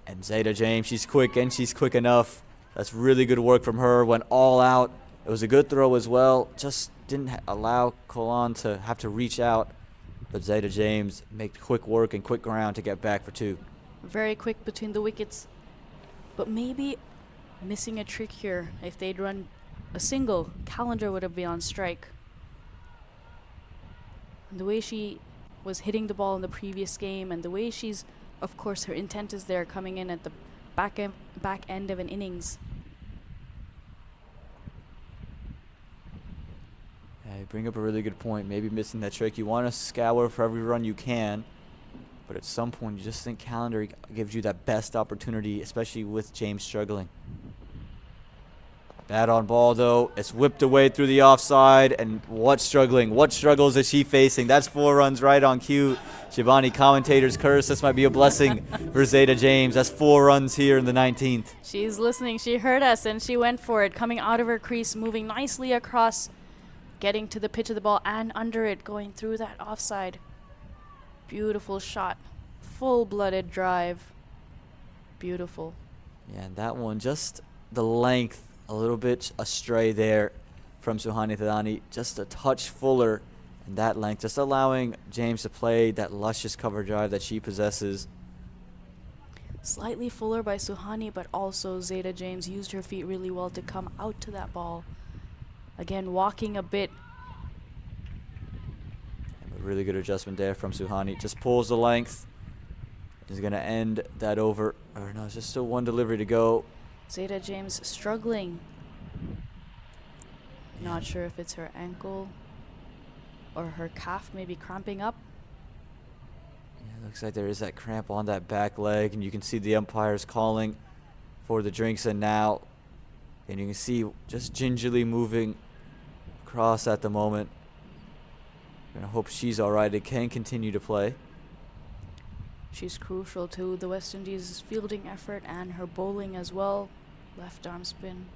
And Zeta James, she's quick, and she's quick enough. That's really good work from her. Went all out. It was a good throw as well. Just didn't allow Kolan to have to reach out. But Zeta James made quick work and quick ground to get back for 2. Very quick between the wickets. But maybe missing a trick here. If they'd run a single, Callender would have been on strike. And the way she was hitting the ball in the previous game, and the way she's, of course, her intent is there, coming in at the back end of an innings. Yeah, you bring up a really good point. Maybe missing that trick. You want to scour for every run you can, but at some point you just think Callender gives you that best opportunity, especially with James struggling. Bat on ball, though. It's whipped away through the offside. And what struggles is she facing? That's 4 runs right on cue. Shivani, commentator's curse. This might be a blessing for Zeta James. That's 4 runs here in the 19th. She's listening. She heard us, and she went for it. Coming out of her crease, moving nicely across, getting to the pitch of the ball and under it, going through that offside. Beautiful shot. Full-blooded drive. Beautiful. Yeah, and that one, just the length. A little bit astray there from Suhani Tadani, just a touch fuller in that length, just allowing James to play that luscious cover drive that she possesses. Slightly fuller by Suhani, but also Zeta James used her feet really well to come out to that ball. Again, walking a bit. And a really good adjustment there from Suhani. Just pulls the length. is going to end that over. Or no, it's just still one delivery to go. Zeta James struggling. Not sure if it's her ankle or her calf maybe cramping up. Yeah, looks like there is that cramp on that back leg, and you can see the umpires calling for the drinks and now. And you can see just gingerly moving across at the moment. Gonna hope she's all right. It can continue to play. She's crucial to the West Indies' fielding effort and her bowling as well. Left arm spin.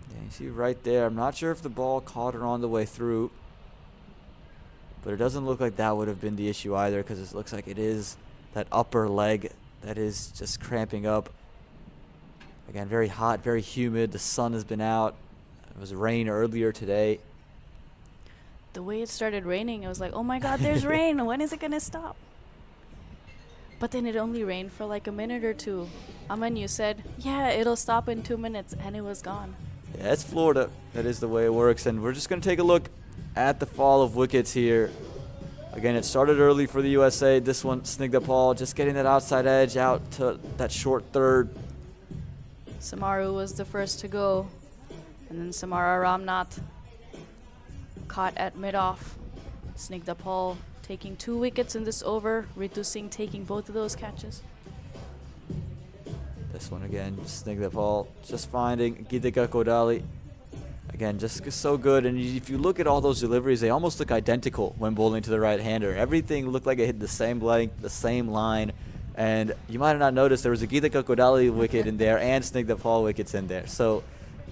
Yeah, you see right there. I'm not sure if the ball caught her on the way through, but it doesn't look like that would have been the issue either, because it looks like it is that upper leg that is just cramping up. Again, very hot, very humid. The sun has been out. It was rain earlier today. The way it started raining, I was like, oh my God, there's rain. When is it going to stop? But then it only rained for like a minute or two. Amanyu said, yeah, it'll stop in 2 minutes, and it was gone. Yeah, it's Florida. That is the way it works. And we're just going to take a look at the fall of wickets here. Again, it started early for the USA. This one, Snigdha Paul, just getting that outside edge out to that short third. Samaru was the first to go. And then Samara Ramnath caught at mid-off. Snigdha Paul taking 2 wickets in this over. Ritu Singh taking both of those catches. This one again, Snigdha Paul just finding Geetika Kodali. Again, just so good. And if you look at all those deliveries, they almost look identical when bowling to the right-hander. Everything looked like it hit the same length, the same line. And you might have not noticed there was a Geetika Kodali wicket in there and Snigdha Paul wickets in there. So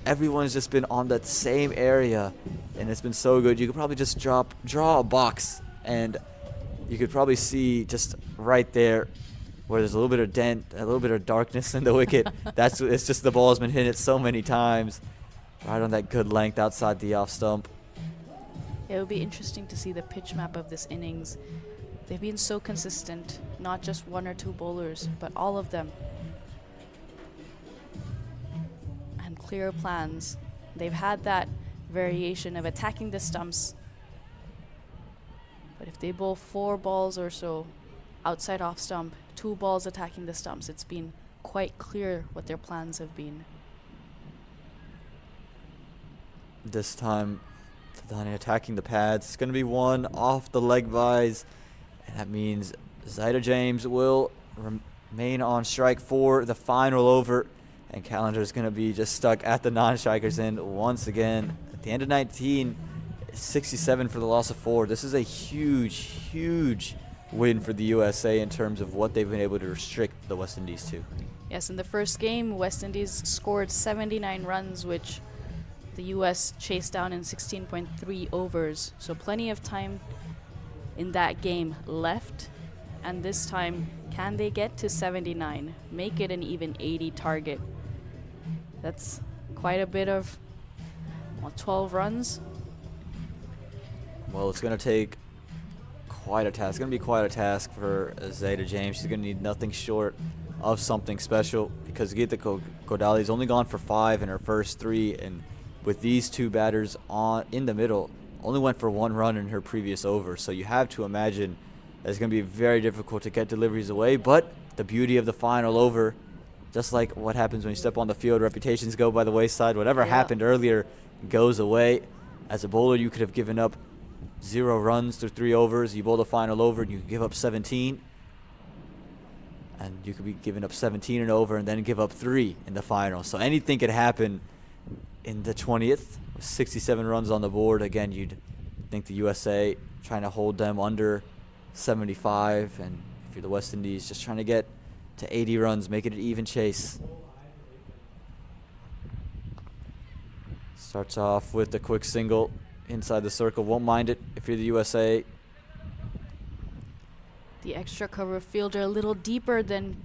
everyone's just been on that same area, and it's been so good. You could probably just draw a box, and you could probably see just right there where there's a little bit of dent, a little bit of darkness in the wicket. It's just the ball has been hit it so many times, right on that good length outside the off stump. It would be interesting to see the pitch map of this innings. They've been so consistent, not just one or two bowlers, but all of them. And clear plans. They've had that variation of attacking the stumps. But if they bowl 4 balls or so outside off stump, 2 balls attacking the stumps, it's been quite clear what their plans have been. This time, Tadani attacking the pads. It's going to be 1 off the leg buys. And that means Zeta James will remain on strike for the final over. And Calendar is going to be just stuck at the non-strikers end once again. At the end of 19, 67 for the loss of 4. This is a huge, huge win for the USA in terms of what they've been able to restrict the West Indies to. Yes, in the first game, West Indies scored 79 runs, which the US chased down in 16.3 overs. So plenty of time in that game left. And this time, can they get to 79? Make it an even 80 target. That's quite a bit of 12 runs. Well, it's going to take quite a task. It's going to be quite a task for Zeta James. She's going to need nothing short of something special, because Geetika Kodali has only gone for 5 in her first 3, and with these 2 batters in the middle, only went for 1 run in her previous over. So you have to imagine that it's going to be very difficult to get deliveries away. But the beauty of the final over, just like what happens when you step on the field, reputations go by the wayside. Whatever happened earlier goes away. As a bowler, you could have given up 0 runs through 3 overs. You bowl the final over and you give up 17. And you could be giving up 17 and over and then give up 3 in the final. So anything could happen in the 20th. With 67 runs on the board. Again, you'd think the USA trying to hold them under 75. And if you're the West Indies, just trying to get to 80 runs, make it an even chase. Starts off with a quick single inside the circle. Won't mind it if you're the USA. The extra cover fielder a little deeper than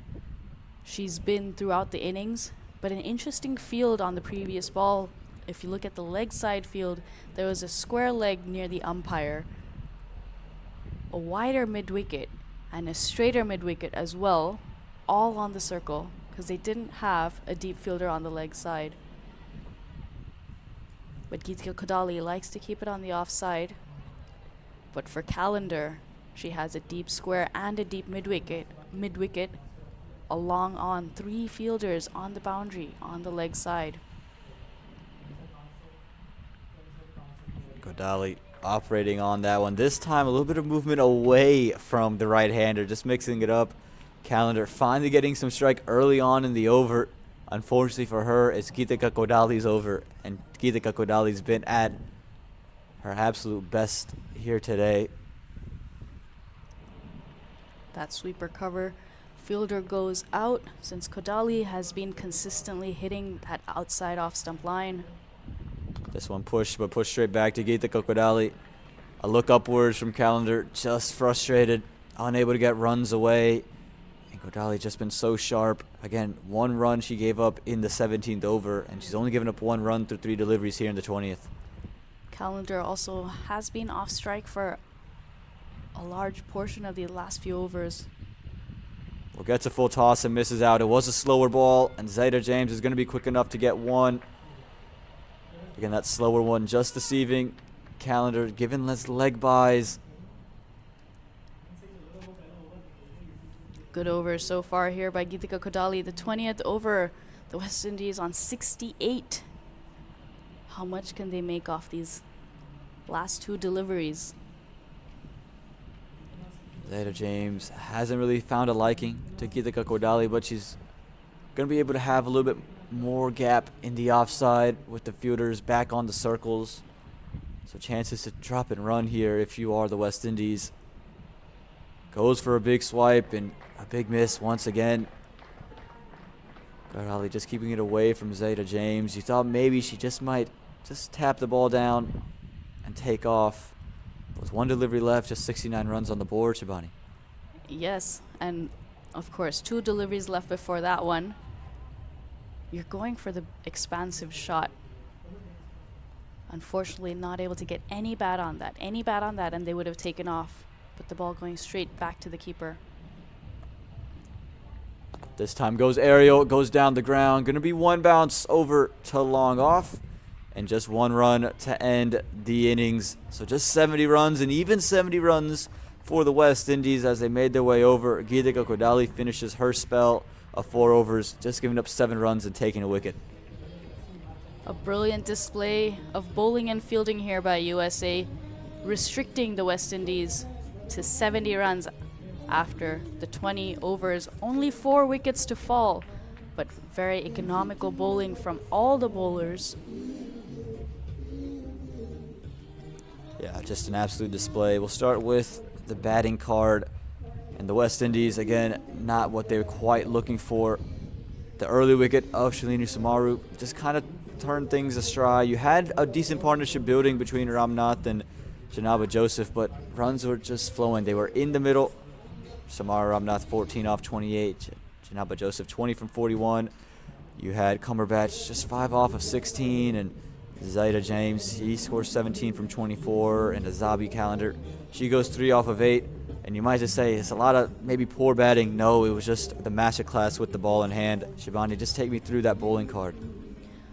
she's been throughout the innings, but an interesting field on the previous ball. If you look at the leg side field, there was a square leg near the umpire, a wider mid-wicket, and a straighter mid-wicket as well, all on the circle, because they didn't have a deep fielder on the leg side. But Geetika Kodali likes to keep it on the offside. But for Calendar, She has a deep square and a deep mid-wicket, along on 3 fielders on the boundary on the leg side. Kodali operating on that one. This time a little bit of movement away from the right-hander, just mixing it up. Calendar finally getting some strike early on in the over. Unfortunately for her, it's Geetika Kodali's over, and Geetika Kodali's been at her absolute best here today. That sweeper cover. Fielder goes out since Kodali has been consistently hitting that outside off stump line. This one pushed, but pushed straight back to Geetika Kodali. A look upwards from Calendar, just frustrated, unable to get runs away. And Kodali just been so sharp. Again, 1 run she gave up in the 17th over, and she's only given up 1 run through 3 deliveries here in the 20th. Calendar also has been off strike for a large portion of the last few overs. Well, gets a full toss and misses out. It was a slower ball, and Zayda James is going to be quick enough to get 1. Again, that slower one just deceiving. Calendar giving less leg buys. Good over so far here by Geetika Kodali. The 20th over, the West Indies on 68. How much can they make off these last 2 deliveries? Zayda James hasn't really found a liking to Geetika Kodali, but she's going to be able to have a little bit more gap in the offside with the fielders back on the circles. So chances to drop and run here if you are the West Indies. Goes for a big swipe and a big miss once again. Kodali just keeping it away from Zayda James. You thought maybe she just might just tap the ball down and take off. With 1 delivery left, just 69 runs on the board, Shabani. Yes, and of course 2 deliveries left before that one. You're going for the expansive shot. Unfortunately, not able to get any bat on that. And they would have taken off. But the ball going straight back to the keeper. This time goes aerial, goes down the ground. Going to be 1 bounce over to long off. And just 1 run to end the innings. So just 70 runs, and even 70 runs for the West Indies as they made their way over. Geetika Kodali finishes her spell of 4 overs, just giving up 7 runs and taking a wicket. A brilliant display of bowling and fielding here by USA, restricting the West Indies to 70 runs after the 20 overs. Only 4 wickets to fall, but very economical bowling from all the bowlers. Yeah, just an absolute display. We'll start with the batting card. And the West Indies, again, not what they were quite looking for. The early wicket of Shalini Samaru just kind of turned things astride. You had a decent partnership building between Ramnath and Janaba Joseph, but runs were just flowing. They were in the middle. Samaru Ramnath 14 off 28. Janaba Joseph 20 from 41. You had Cumberbatch just 5 off of 16, and Zayda James, he scores 17 from 24, and Azabi Calendar, she goes 3 off of 8. And you might just say it's a lot of maybe poor batting. No, it was just the masterclass with the ball in hand. Shivani, just take me through that bowling card.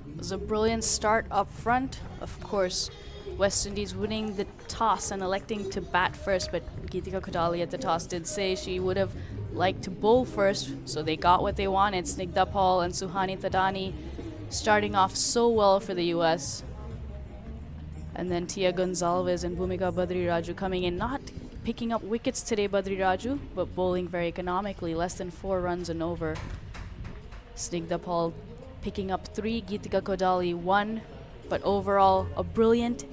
It was a brilliant start up front. Of course, West Indies winning the toss and electing to bat first, but Geetika Kodali at the toss did say she would have liked to bowl first, so they got what they wanted. Snigdha Paul and Suhani Tadani starting off so well for the US. And then Tia Gonzalez and Bhumika Badri Raju coming in, not picking up wickets today, Badri Raju, but bowling very economically, less than 4 runs and over. Snigdha Paul picking up 3, Geetika Kodali 1, but overall a brilliant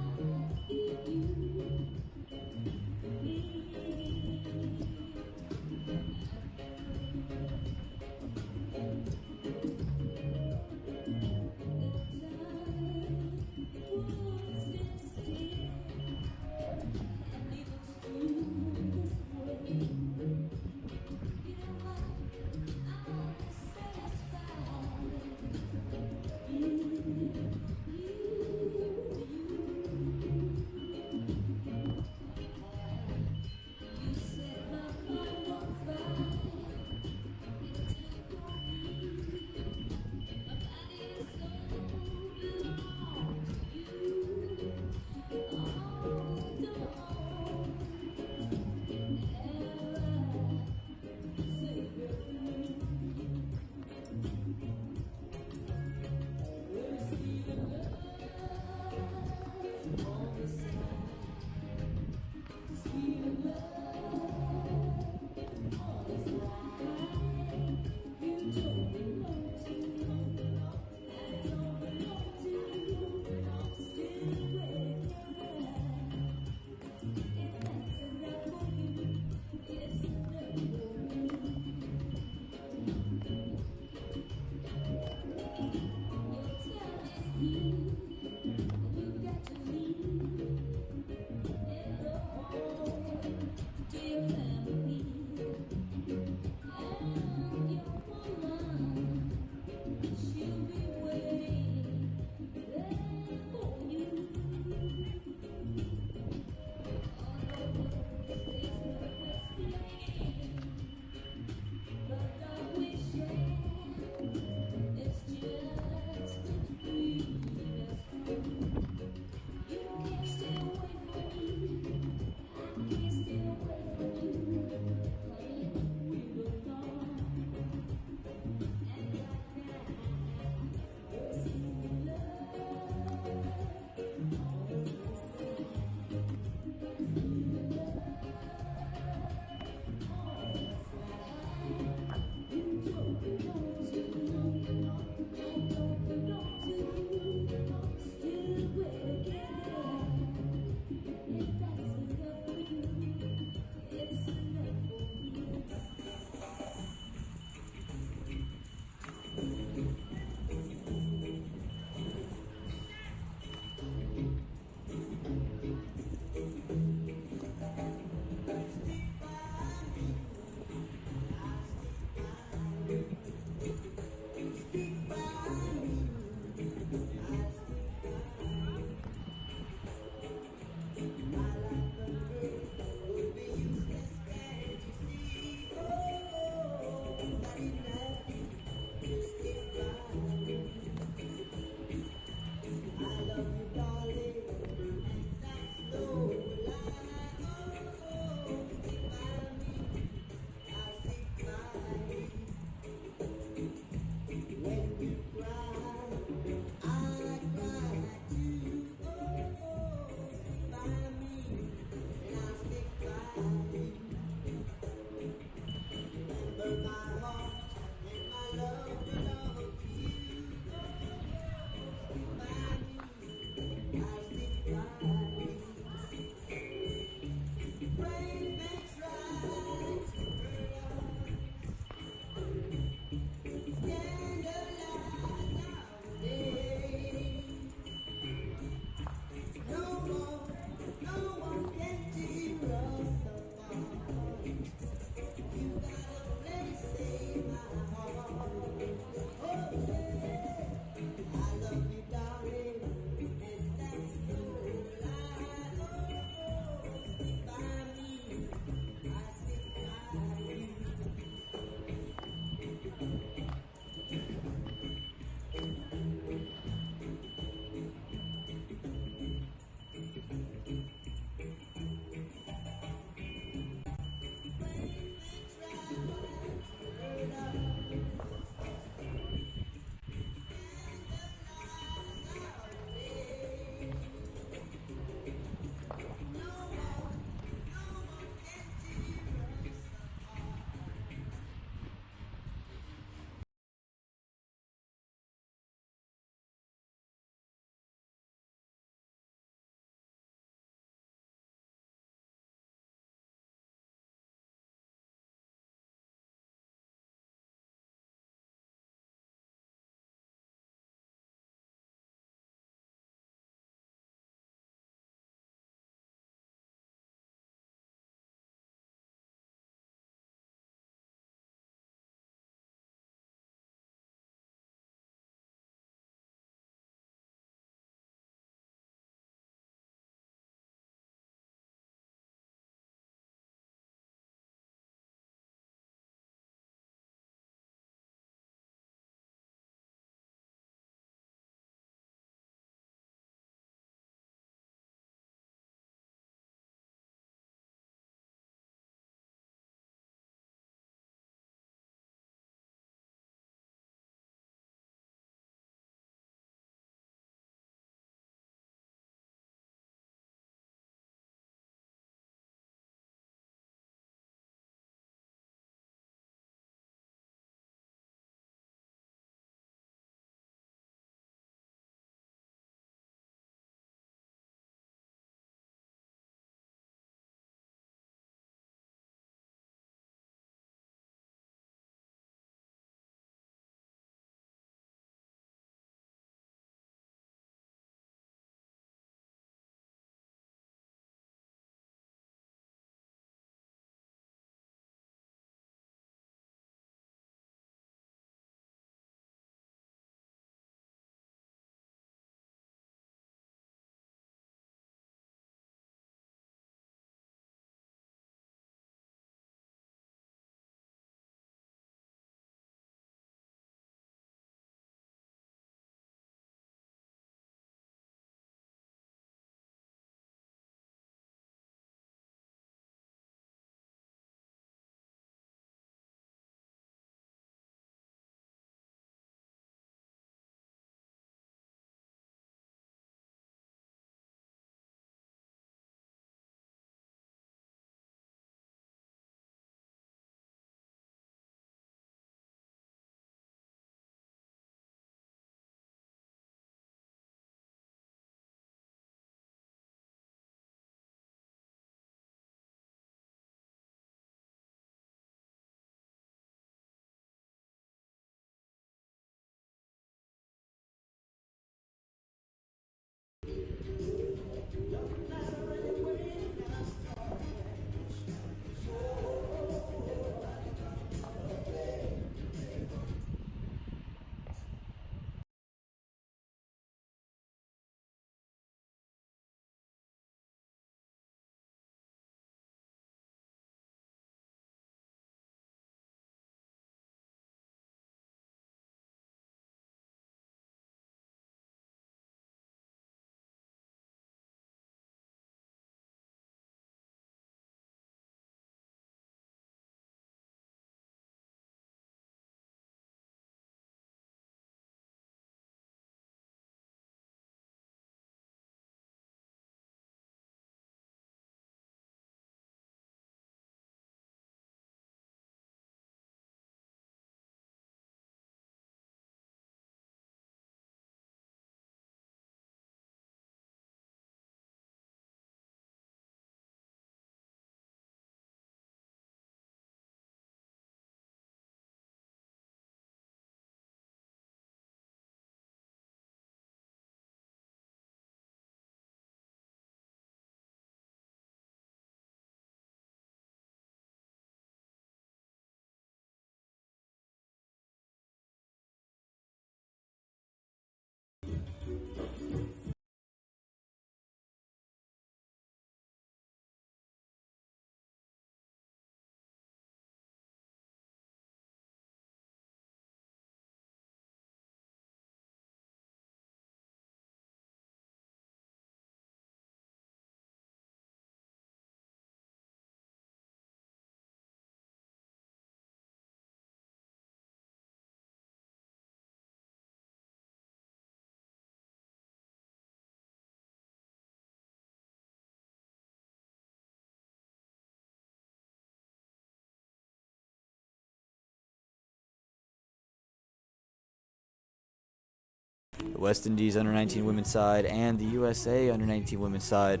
The West Indies under-19 women's side and the USA under-19 women's side.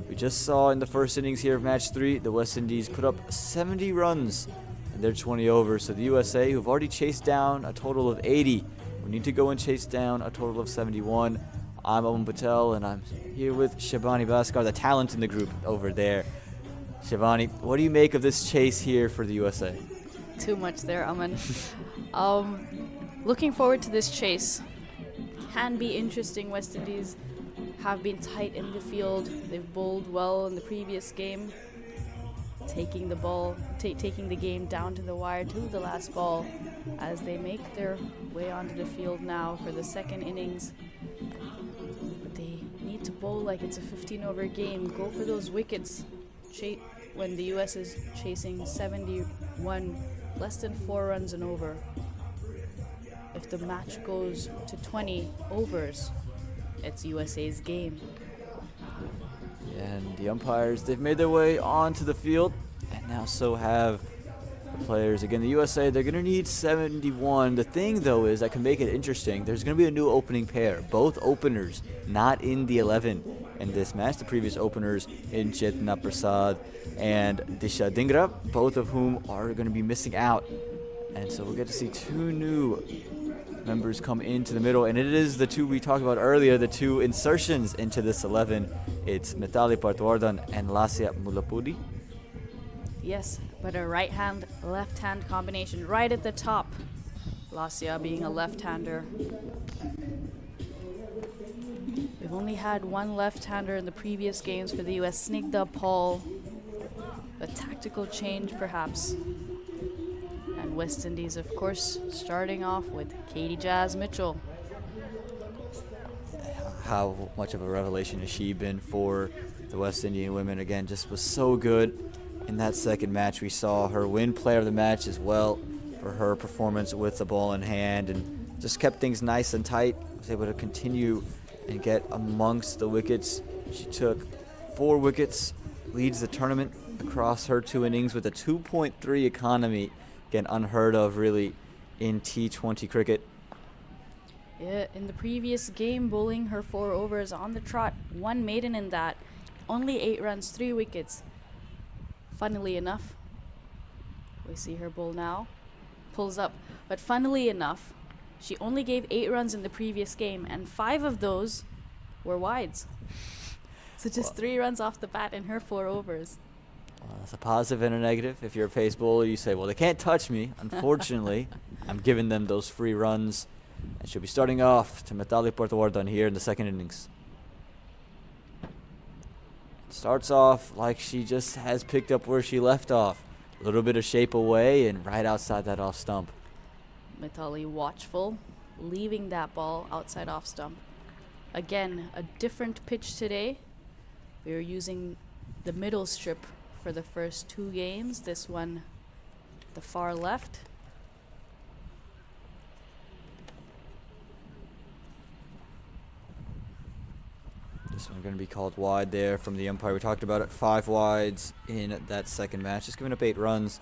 We just saw in the first innings here of match 3, the West Indies put up 70 runs in their 20 overs. So the USA, who've already chased down a total of 80, we need to go and chase down a total of 71. I'm Aman Patel, and I'm here with Shabani Bhaskar, the talent in the group over there. Shabani, what do you make of this chase here for the USA? Too much there, Aman. Looking forward to this chase. Can be interesting. West Indies have been tight in the field. They've bowled well in the previous game, taking the ball, taking the game down to the wire to the last ball as they make their way onto the field now for the second innings. But they need to bowl like it's a 15-over game. Go for those wickets. When the US is chasing 71, less than 4 runs and over. If the match goes to 20 overs, it's USA's game. And the umpires, they've made their way onto the field, and now so have the players. Again, the USA, they're going to need 71. The thing, though, is that can make it interesting. There's going to be a new opening pair. Both openers not in the 11 in this match. The previous openers in Chetna Prasad and Disha Dhingra, both of whom are going to be missing out. And so we'll get to see 2 new members come into the middle, and it is the 2 we talked about earlier, the 2 insertions into this 11. It's Mithali Partwardhan and Lasya Mullapudi. Yes, but a right-hand, left-hand combination right at the top. Lasya being a left-hander. We've only had 1 left-hander in the previous games for the US, Snigdha Paul. A tactical change, perhaps. And West Indies, of course, starting off with Katie Jazz Mitchell. How much of a revelation has she been for the West Indian women? Again, just was so good in that second match. We saw her win player of the match as well for her performance with the ball in hand, and just kept things nice and tight. Was able to continue and get amongst the wickets. She took 4 wickets, leads the tournament across her 2 innings with a 2.3 economy. Again, unheard of really in T20 cricket. Yeah, in the previous game, bowling her 4 overs on the trot, 1 maiden in that, only 8 runs, 3 wickets. Funnily enough, we see her bowl now, pulls up, but funnily enough, she only gave 8 runs in the previous game, and 5 of those were wides. So just 3 runs off the bat in her 4 overs. Well, that's a positive and a negative. If you're a pace bowler, you say, well, they can't touch me. Unfortunately, I'm giving them those free runs. And she'll be starting off to Mithali Portawardan here in the second innings. Starts off like she just has picked up where she left off. A little bit of shape away and right outside that off stump. Mithali watchful, leaving that ball outside off stump. Again, a different pitch today. We are using the middle strip for the first 2 games. This one, the far left. This one going to be called wide there from the umpire. We talked about it, 5 wides in that second match, just giving up 8 runs.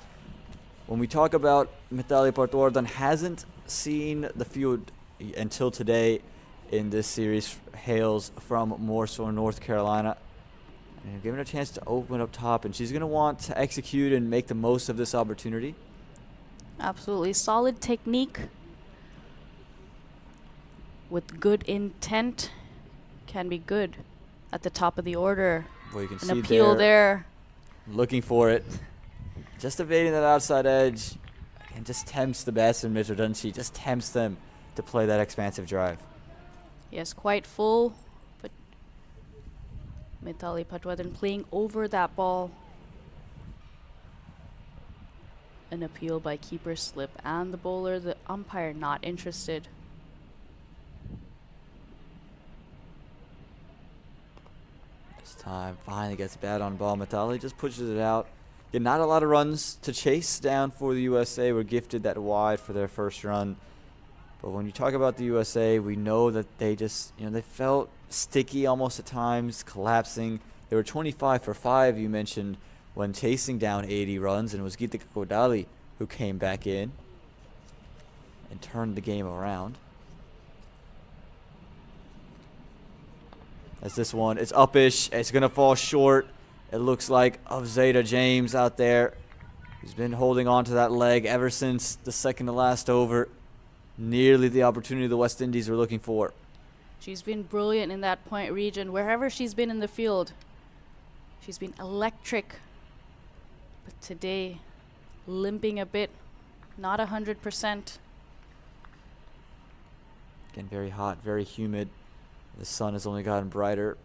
When we talk about Mithali Portawardan hasn't seen the field until today in this series, hails from Mooresville, North Carolina. And giving her a chance to open up top, and she's going to want to execute and make the most of this opportunity. Absolutely solid technique with good intent can be good at the top of the order. Well, you can An see appeal there. Looking for it. Just evading that outside edge. And just tempts the batsman, Mitchell, doesn't she? Just tempts them to play that expansive drive. Yes, quite full, but Mithali Portawardan playing over that ball. An appeal by keeper slip, and the bowler, the umpire, not interested. This time finally gets bat on ball. Mithali just pushes it out. Again, not a lot of runs to chase down for the USA. We're gifted that wide for their first run. But when you talk about the USA, we know that they just, they felt sticky almost at times, collapsing. They were 25 for 5, you mentioned, when chasing down 80 runs, and it was Gita Kodali who came back in and turned the game around. As this one, it's uppish, it's going to fall short. It looks like of Zeta James out there. He's been holding on to that leg ever since the second to last over. Nearly the opportunity the West Indies were looking for. She's been brilliant in that point region. Wherever she's been in the field, she's been electric. But today, limping a bit, not 100%. Again, very hot, very humid. The sun has only gotten brighter.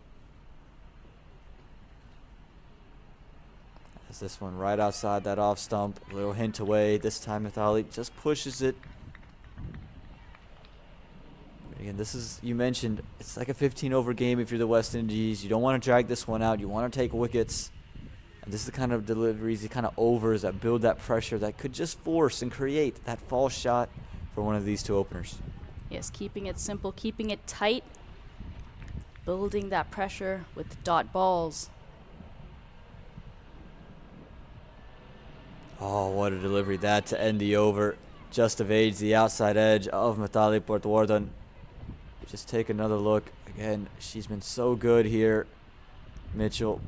As this one right outside that off stump, a little hint away. This time Mithali just pushes it. Again, this is, you mentioned, it's like a 15-over game if you're the West Indies. You don't want to drag this one out. You want to take wickets. And this is the kind of deliveries, the kind of overs that build that pressure that could just force and create that false shot for one of these 2 openers. Yes, keeping it simple, keeping it tight, building that pressure with dot balls. Oh, what a delivery that to end the over. Just evades the outside edge of Mithali Portawardan. Just take another look. Again, she's been so good here. Mitchell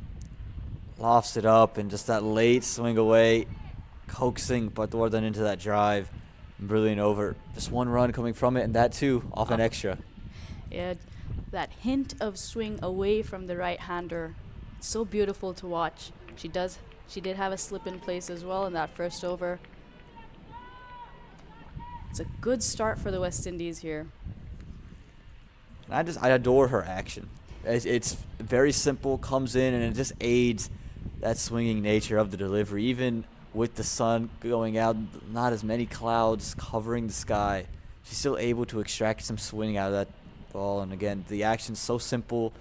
lofts it up, and just that late swing away, coaxing Portawardan into that drive. Brilliant over. Just 1 run coming from it, and that too off an extra. Yeah, that hint of swing away from the right-hander. It's so beautiful to watch. She did have a slip in place as well in that first over. It's a good start for the West Indies here. I adore her action. It's very simple, comes in, and it just aids that swinging nature of the delivery. Even with the sun going out, not as many clouds covering the sky, she's still able to extract some swing out of that ball. And again, the action's so simple,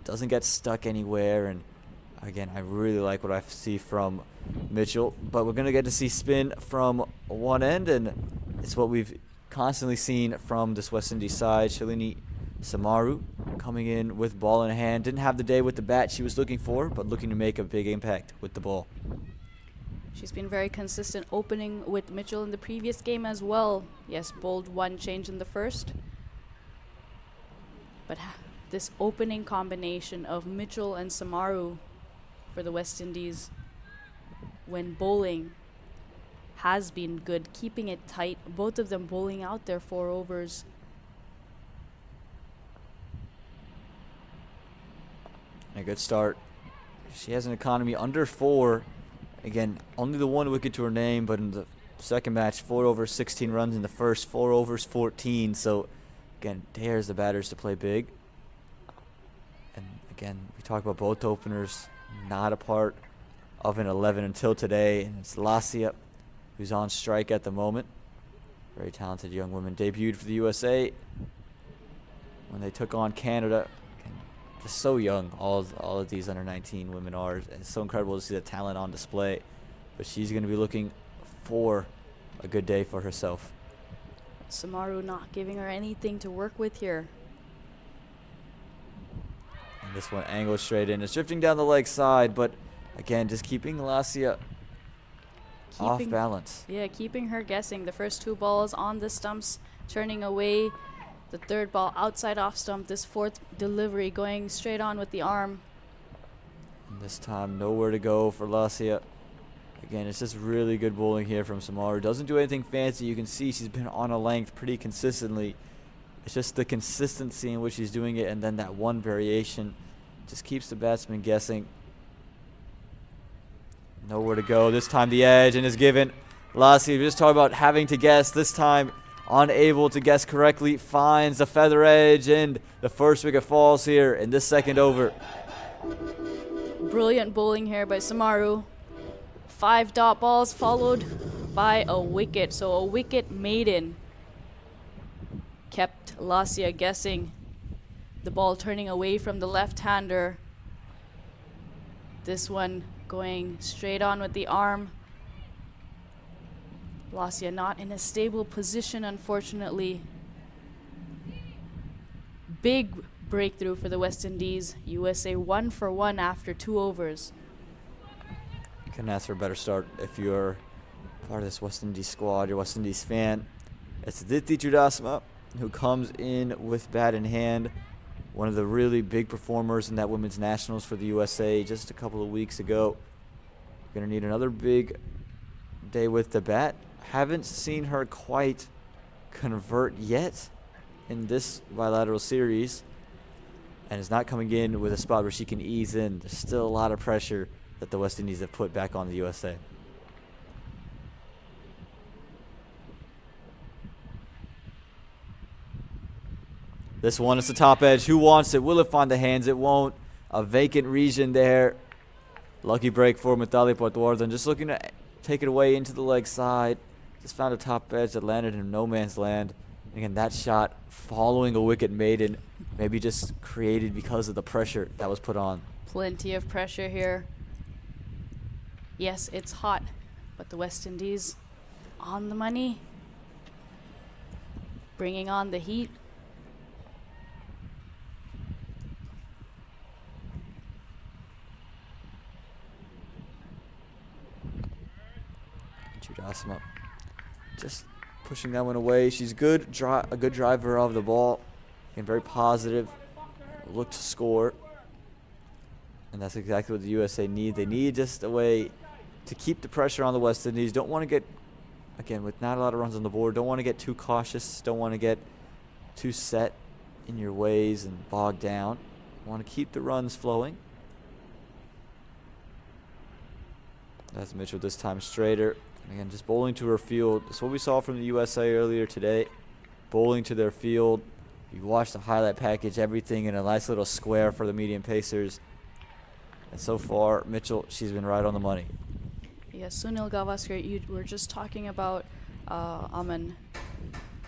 doesn't get stuck anywhere. And again, I really like what I see from Mitchell. But we're going to get to see spin from one end, and it's what we've constantly seen from this West Indies side. Shalini Samaru coming in with ball in hand. Didn't have the day with the bat she was looking for, but looking to make a big impact with the ball. She's been very consistent opening with Mitchell in the previous game as well. Yes, bowled 1 change in the first. But this opening combination of Mitchell and Samaru for the West Indies when bowling has been good, keeping it tight. Both of them bowling out their 4 overs. And a good start. She has an economy under 4. Again, only the 1 wicket to her name, but in the second match, 4 overs, 16 runs. In the first, 4 overs, 14. So, again, dares the batters to play big. And again, we talk about both openers, not a part of an 11 until today. And it's Lasia who's on strike at the moment. Very talented young woman. Debuted for the USA when they took on Canada. Just so young, all of these under-19 women are. It's so incredible to see the talent on display. But she's going to be looking for a good day for herself. Samaru not giving her anything to work with here. And this one angles straight in. It's drifting down the leg side, but again, just keeping Lasia off balance. Yeah, keeping her guessing. The first 2 balls on the stumps, turning away. The 3rd ball outside off stump. This 4th delivery going straight on with the arm. And this time, nowhere to go for Lasia. Again, it's just really good bowling here from Samaru. Doesn't do anything fancy. You can see she's been on a length pretty consistently. It's just the consistency in which she's doing it, and then that one variation just keeps the batsman guessing. Nowhere to go. This time the edge and is given. Lasia, just talking about having to guess. This time unable to guess correctly, finds the feather edge, and the first wicket falls here in this second over. Brilliant bowling here by Samaru. 5 dot balls followed by a wicket. So a wicket maiden kept Lasia guessing. The ball turning away from the left-hander. This one going straight on with the arm. Lasia not in a stable position, unfortunately. Big breakthrough for the West Indies. USA 1 for 1 after 2 overs. Couldn't ask for a better start if you're part of this West Indies squad, you're a West Indies fan. It's Aditi Chudasama who comes in with bat in hand. One of the really big performers in that women's nationals for the USA just a couple of weeks ago. Gonna need another big day with the bat. Haven't seen her quite convert yet in this bilateral series, and is not coming in with a spot where she can ease in. There's still a lot of pressure that the West Indies have put back on the USA. This one is the top edge. Who wants it? Will it find the hands? It won't. A vacant region there. Lucky break for Mithali Patwardhan. Just looking to take it away into the leg side. Just found a top edge that landed in no man's land. Again, that shot following a wicket maiden, maybe just created because of the pressure that was put on. Plenty of pressure here. Yes, it's hot, but the West Indies on the money. Bringing on the heat. Chudasama just pushing that one away. She's good, a good driver of the ball, and very positive. Look to score, and that's exactly what the USA need. They need just a way to keep the pressure on the West Indies. Don't want to get, again, with not a lot of runs on the board, don't want to get too cautious. Don't want to get too set in your ways and bogged down. Want to keep the runs flowing. That's Mitchell this time straighter. Again, just bowling to her field. That's what we saw from the USA earlier today. Bowling to their field. You watch the highlight package, everything in a nice little square for the medium pacers. And so far, Mitchell, she's been right on the money. Yeah, Sunil Gavaskar, you were just talking about Aman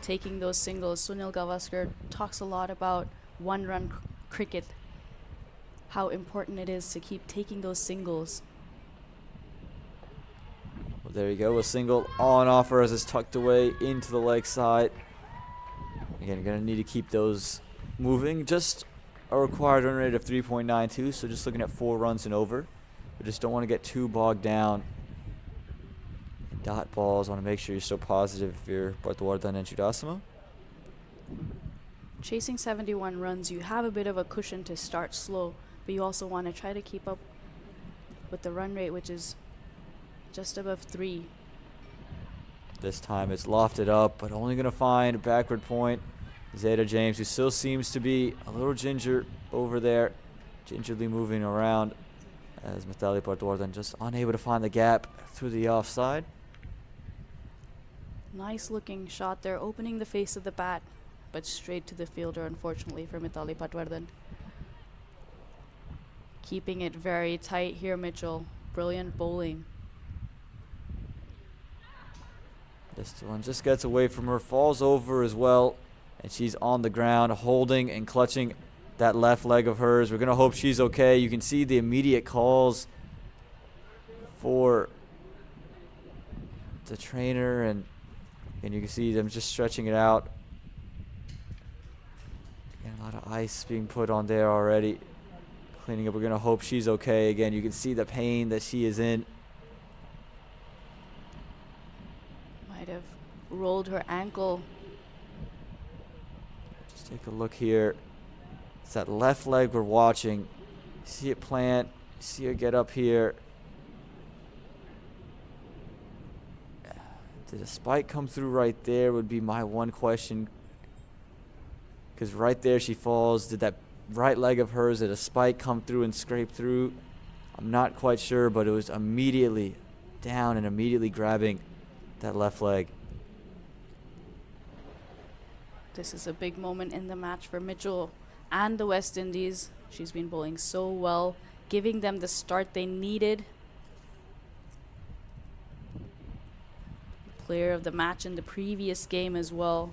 taking those singles. Sunil Gavaskar talks a lot about one-run cricket, how important it is to keep taking those singles. Well, there you go, a single on offer as it's tucked away into the leg side. Again, you're going to need to keep those moving. Just a required run rate of 3.92, so just looking at 4 runs and over. We just don't want to get too bogged down. Dot balls, want to make sure you're still positive if you're Patwardhan and Chudasama. Chasing 71 runs, you have a bit of a cushion to start slow, but you also want to try to keep up with the run rate, which is just above 3. This time it's lofted up, but only going to find a backward point. Zeta James, who still seems to be a little ginger over there. gingerly moving around as Mithali Patwardhan just unable to find the gap through the offside. Nice looking shot there, opening the face of the bat, but straight to the fielder, unfortunately, for Mithali Patwardhan. Keeping it very tight here, Mitchell. Brilliant bowling. This one just gets away from her, falls over as well, and she's on the ground holding and clutching that left leg of hers. We're going to hope she's okay. You can see the immediate calls for the trainer, and you can see them just stretching it out. Again, a lot of ice being put on there already. Cleaning up. We're going to hope she's okay. Again, you can see the pain that she is in. Might have rolled her ankle. Just take a look here. It's that left leg we're watching. See it plant. See her get up here. Did a spike come through right there would be my one question. Because right there she falls. Did that right leg of hers, did a spike come through and scrape through? I'm not quite sure, but it was immediately down and immediately grabbing that left leg. This is a big moment in the match for Mitchell and the West Indies. She's been bowling so well, giving them the start they needed. Player of the match in the previous game as well.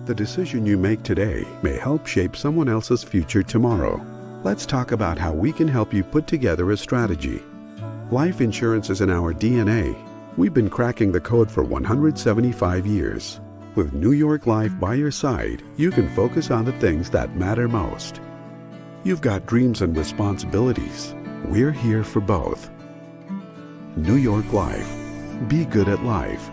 The decision you make today may help shape someone else's future tomorrow. Let's talk about how we can help you put together a strategy. Life insurance is in our DNA. We've been cracking the code for 175 years. With New York Life by your side, you can focus on the things that matter most. You've got dreams and responsibilities. We're here for both. New York Life. Be good at life.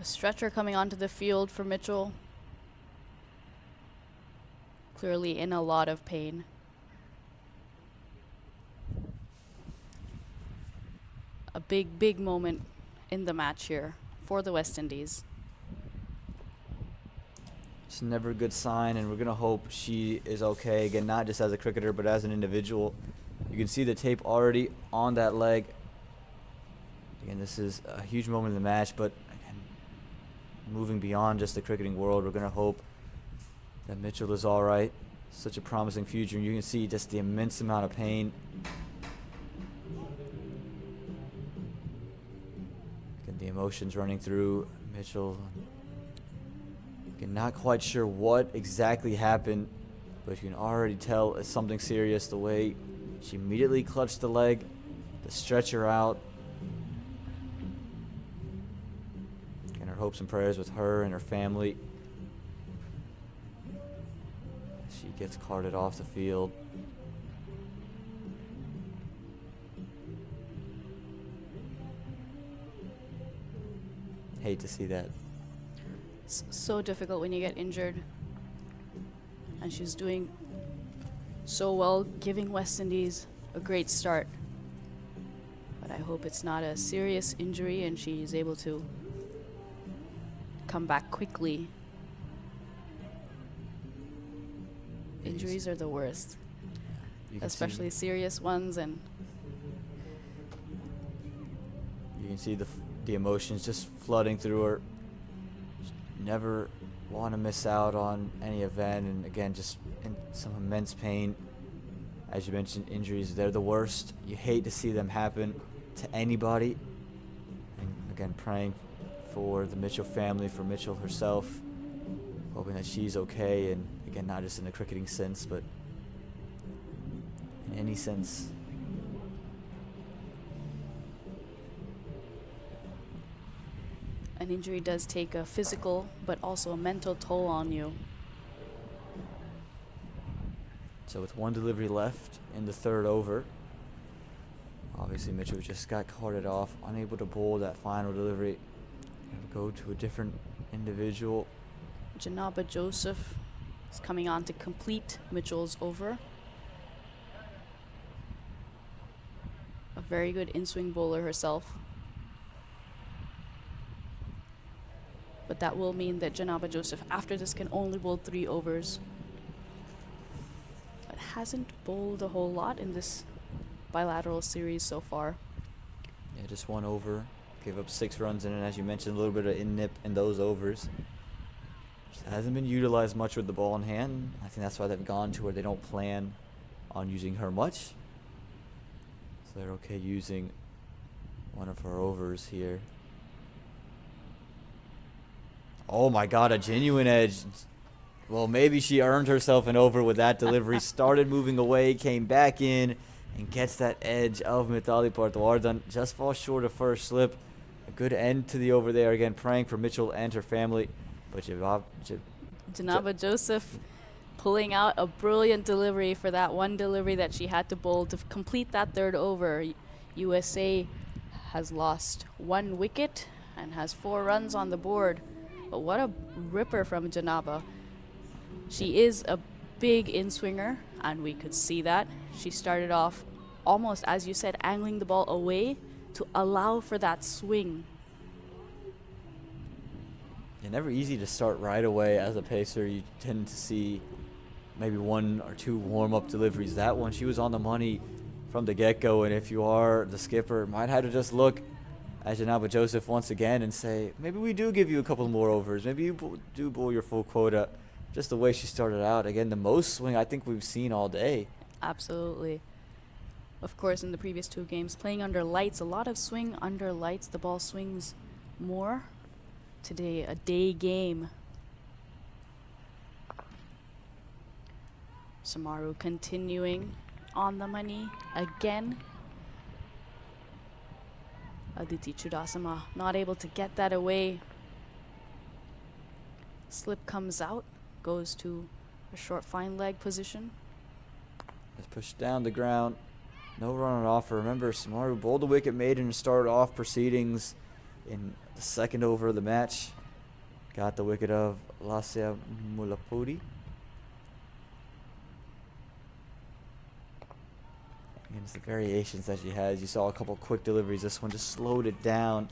A stretcher coming onto the field for Mitchell. Clearly in a lot of pain. A big, big moment in the match here for the West Indies. It's never a good sign, and we're going to hope she is okay. Again, not just as a cricketer, but as an individual. You can see the tape already on that leg. Again, this is a huge moment in the match, but again, moving beyond just the cricketing world, we're going to hope that Mitchell is all right. Such a promising future, and you can see just the immense amount of pain. Again, the emotions running through Mitchell. Again, not quite sure what exactly happened, but you can already tell it's something serious. The way she immediately clutched the leg, the stretcher out. And her hopes and prayers with her and her family. She gets carted off the field. Hate to see that. It's so difficult when you get injured. And she's doing so well, giving West Indies a great start. But I hope it's not a serious injury and she's able to come back quickly. Injuries are the worst, especially serious ones, and you can see the emotions just flooding through her. Never want to miss out on any event, and again, just in some immense pain As you mentioned, injuries, they're the worst. You hate to see them happen to anybody. And again, praying for the Mitchell family, for Mitchell herself, hoping that she's okay, and again, not just in the cricketing sense, but in any sense. An injury does take a physical but also a mental toll on you. So with one delivery left in the third over, obviously Mitchell just got carted off, unable to bowl that final delivery. Go to a different individual. Janaba Joseph is coming on to complete Mitchell's over. A very good in-swing bowler herself. But that will mean that Janaba Joseph after this can only bowl 3 overs. But hasn't bowled a whole lot in this bilateral series so far. Yeah, just 1 over. Gave up 6 runs in it, as you mentioned, a little bit of in-nip in those overs. Just hasn't been utilized much with the ball in hand. I think that's why they've gone to where they don't plan on using her much. So they're okay using one of her overs here. Oh my God, a genuine edge. Well, maybe she earned herself an over with that delivery. Started moving away, came back in, and gets that edge of Mithali Parthawardan. Just falls short of first slip. A good end to the over there. Again, praying for Mitchell and her family. But Janaba Joseph pulling out a brilliant delivery for that one delivery that she had to bowl to complete that third over. USA has lost 1 wicket and has 4 runs on the board. But what a ripper from Janaba. She is a big in-swinger, and we could see that. She started off almost, as you said, angling the ball away to allow for that swing. Yeah, never easy to start right away as a pacer. You tend to see maybe 1 or 2 warm-up deliveries. That one, she was on the money from the get-go, and if you are the skipper, might have to just look at Janaba Joseph once again and say, maybe we do give you a couple more overs. Maybe you do bowl your full quota. Just the way she started out. Again, the most swing I think we've seen all day. Absolutely. Of course, in the previous 2 games, playing under lights, a lot of swing under lights. The ball swings more. Today, a day game. Samaru continuing on the money again. Aditi Chudasama not able to get that away. Slip comes out, goes to a short fine leg position. Just pushed down the ground. No run on offer. Remember, Samaru bowled a wicket maiden and started off proceedings in the second over of the match. Got the wicket of Lasya Mulapudi. And it's the variations that she has. You saw a couple quick deliveries. This one just slowed it down.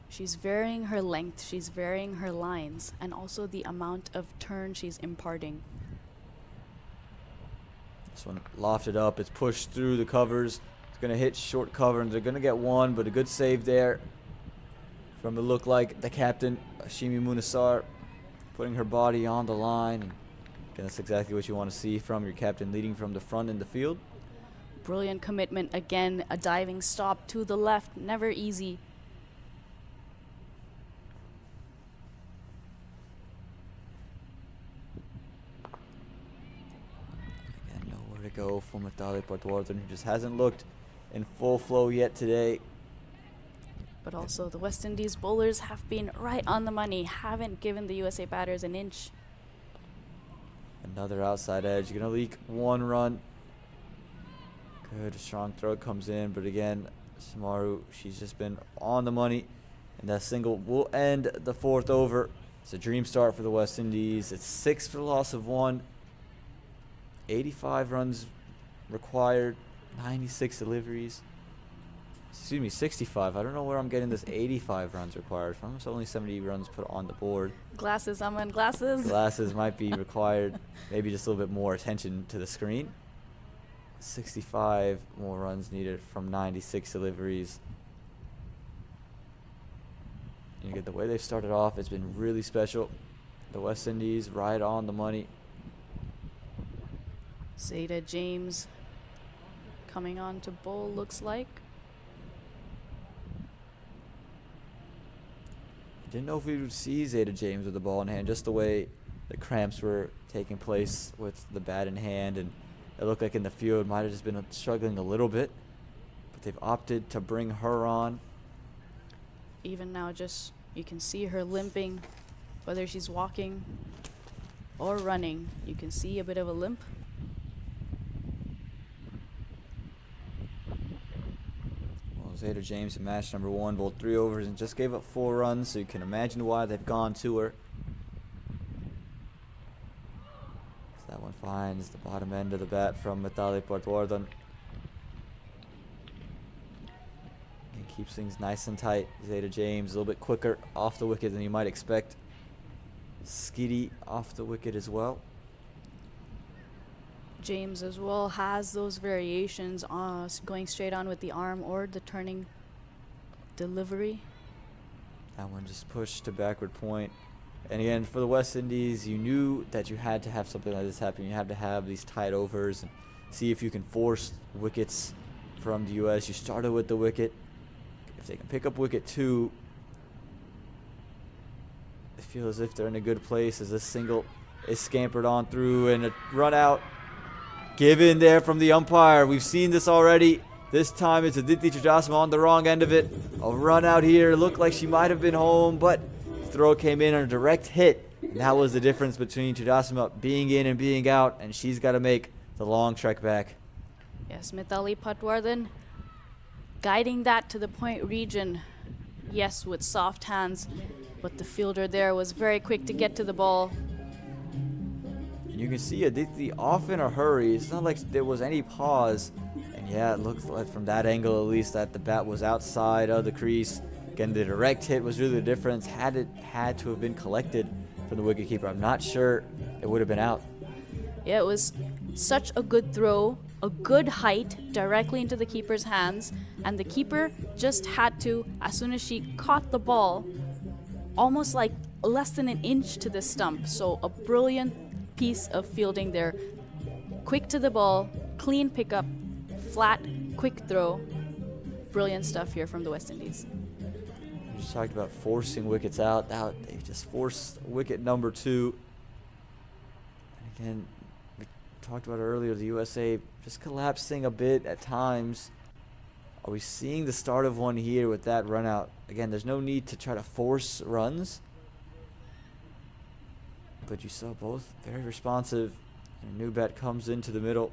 She's varying her length, she's varying her lines, and also the amount of turn she's imparting. This one lofted up. It's pushed through the covers. It's going to hit short cover, and they're going to get 1, but a good save there from it looked like the captain, Ashimi Munasar, putting her body on the line. And again, that's exactly what you want to see from your captain, leading from the front in the field. Brilliant commitment. Again, a diving stop to the left. Never easy. Again, nowhere to go for Mithali Parthawardan, who just hasn't looked in full flow yet today. But also the West Indies bowlers have been right on the money, haven't given the USA batters an inch. Another outside edge. Going to leak 1 run. Good, strong throw comes in. But again, Samaru, she's just been on the money. And that single will end the 4th over. It's a dream start for the West Indies. It's 6 for the loss of 1. 85 runs required. 96 deliveries. Excuse me, 65. I don't know where I'm getting this 85 runs required from. It's only 70 runs put on the board. Glasses, Aman, glasses. Glasses might be required. Maybe just a little bit more attention to the screen. 65 more runs needed from 96 deliveries. And you get the way they've started off. It's been really special. The West Indies right on the money. Zeta James coming on to bowl, looks like. Didn't know if we would see Zeta James with the ball in hand, just the way the cramps were taking place with the bat in hand, and it looked like in the field might have just been struggling a little bit, but they've opted to bring her on. Even now, just you can see her limping, whether she's walking or running. You can see a bit of a limp. Well, Zeta James in match number 1 bowled 3 overs and just gave up 4 runs, so you can imagine why they've gone to her. So that one finds the bottom end of the bat from Mithali Patwardhan. And keeps things nice and tight. Zeta James a little bit quicker off the wicket than you might expect. Skiddy off the wicket as well. James as well has those variations, going straight on with the arm or the turning delivery. That one just pushed to backward point. And again, for the West Indies, you knew that you had to have something like this happen. You had to have these tight overs and see if you can force wickets from the U.S. You started with the wicket. If they can pick up wicket 2, I feel as if they're in a good place as this single is scampered on through and a run out given there from the umpire. We've seen this already. This time it's Aditi Chudasama on the wrong end of it. A run out here. Looked like she might have been home, but the throw came in on a direct hit. And that was the difference between Chudasama being in and being out, and she's got to make the long trek back. Yes, Mithali Patwardhan guiding that to the point region. Yes, with soft hands, but the fielder there was very quick to get to the ball. You can see Aditi off in a hurry. It's not like there was any pause. And yeah, it looks like from that angle at least that the bat was outside of the crease. Again, the direct hit was really the difference. Had it had to have been collected from the wicketkeeper, I'm not sure it would have been out. Yeah, it was such a good throw, a good height directly into the keeper's hands, and the keeper just had to, as soon as she caught the ball, almost like less than an inch to the stump. So a brilliant piece of fielding there. Quick to the ball, clean pickup, flat, quick throw. Brilliant stuff here from the West Indies. We just talked about forcing wickets out. Now they just forced wicket number 2. And again, we talked about earlier, the USA just collapsing a bit at times. Are we seeing the start of one here with that run out? Again, there's no need to try to force runs, but you saw both very responsive. And a new bat comes into the middle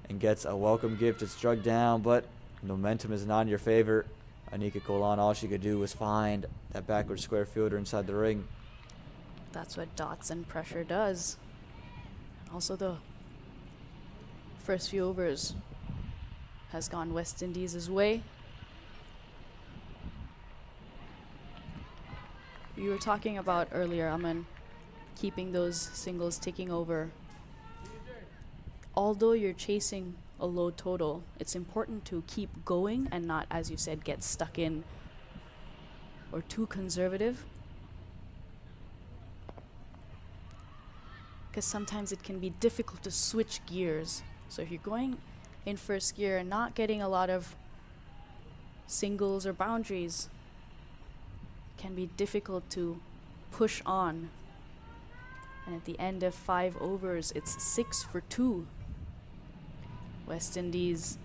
and gets a welcome gift. It's drugged down, but momentum is not in your favor. Anika Golan, all she could do was find that backward square fielder inside the ring. That's what dots and pressure does. Also, the first few overs has gone West Indies' way. You were talking about earlier, Aman, keeping those singles ticking over. Although you're chasing a low total, it's important to keep going and not, as you said, get stuck in or too conservative. Because sometimes it can be difficult to switch gears. So if you're going in first gear and not getting a lot of singles or boundaries, it can be difficult to push on. And at the end of 5 overs, it's 6 for 2. West Indies,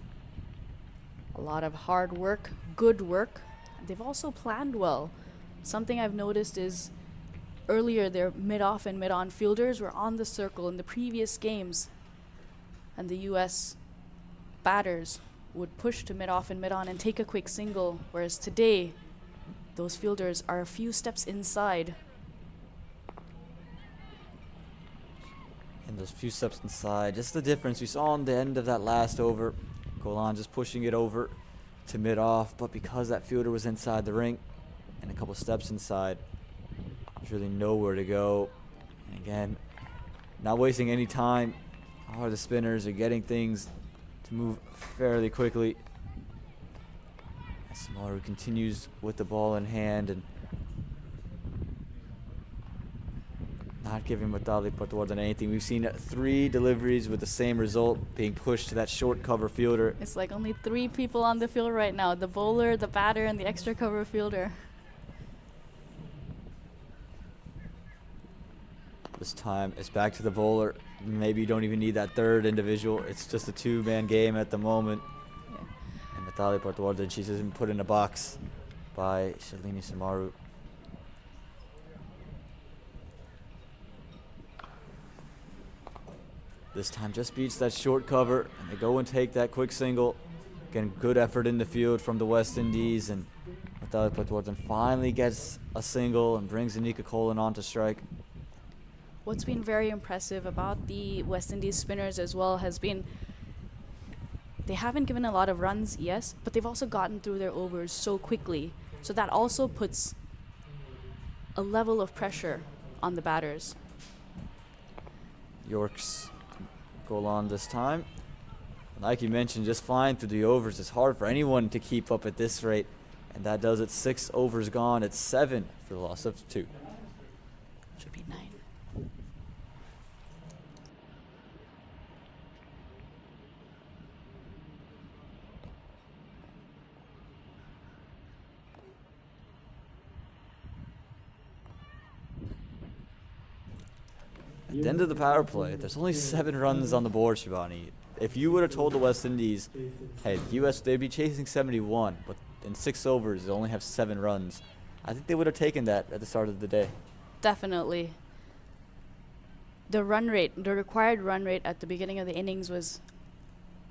a lot of hard work, good work. They've also planned well. Something I've noticed is earlier their mid-off and mid-on fielders were on the circle in the previous games, and the US batters would push to mid-off and mid-on and take a quick single, whereas today those fielders are a few steps inside. And those few steps inside, just the difference we saw on the end of that last over. Golan just pushing it over to mid-off, but because that fielder was inside the ring and a couple steps inside, there's really nowhere to go. And again, not wasting any time. All the spinners are getting things to move fairly quickly. Samaru continues with the ball in hand and not giving Mithali Patwardhan anything. We've seen 3 deliveries with the same result, being pushed to that short cover fielder. It's like only 3 people on the field right now: the bowler, the batter, and the extra cover fielder. This time it's back to the bowler. Maybe you don't even need that third individual. It's just a 2-man game at the moment. Yeah. And Mithali Patwardhan, she's been put in a box by Shalini Samaru. This time just beats that short cover, and they go and take that quick single. Again, good effort in the field from the West Indies, and Mithali Patwardhan finally gets a single and brings Anika Kolan on to strike. What's been very impressive about the West Indies spinners as well has been they haven't given a lot of runs, yes, but they've also gotten through their overs so quickly. So that also puts a level of pressure on the batters. York's goal on this time. Like you mentioned, just flying through the overs is hard for anyone to keep up at this rate, and that does it. 6 overs gone. It's 7 for the loss of 2. Should be 9. At the end of the power play, there's only 7 runs on the board, Shivani. If you would have told the West Indies, hey, the U.S., they'd be chasing 71, but in 6 overs, they only have 7 runs, I think they would have taken that at the start of the day. Definitely. The run rate, the required run rate at the beginning of the innings was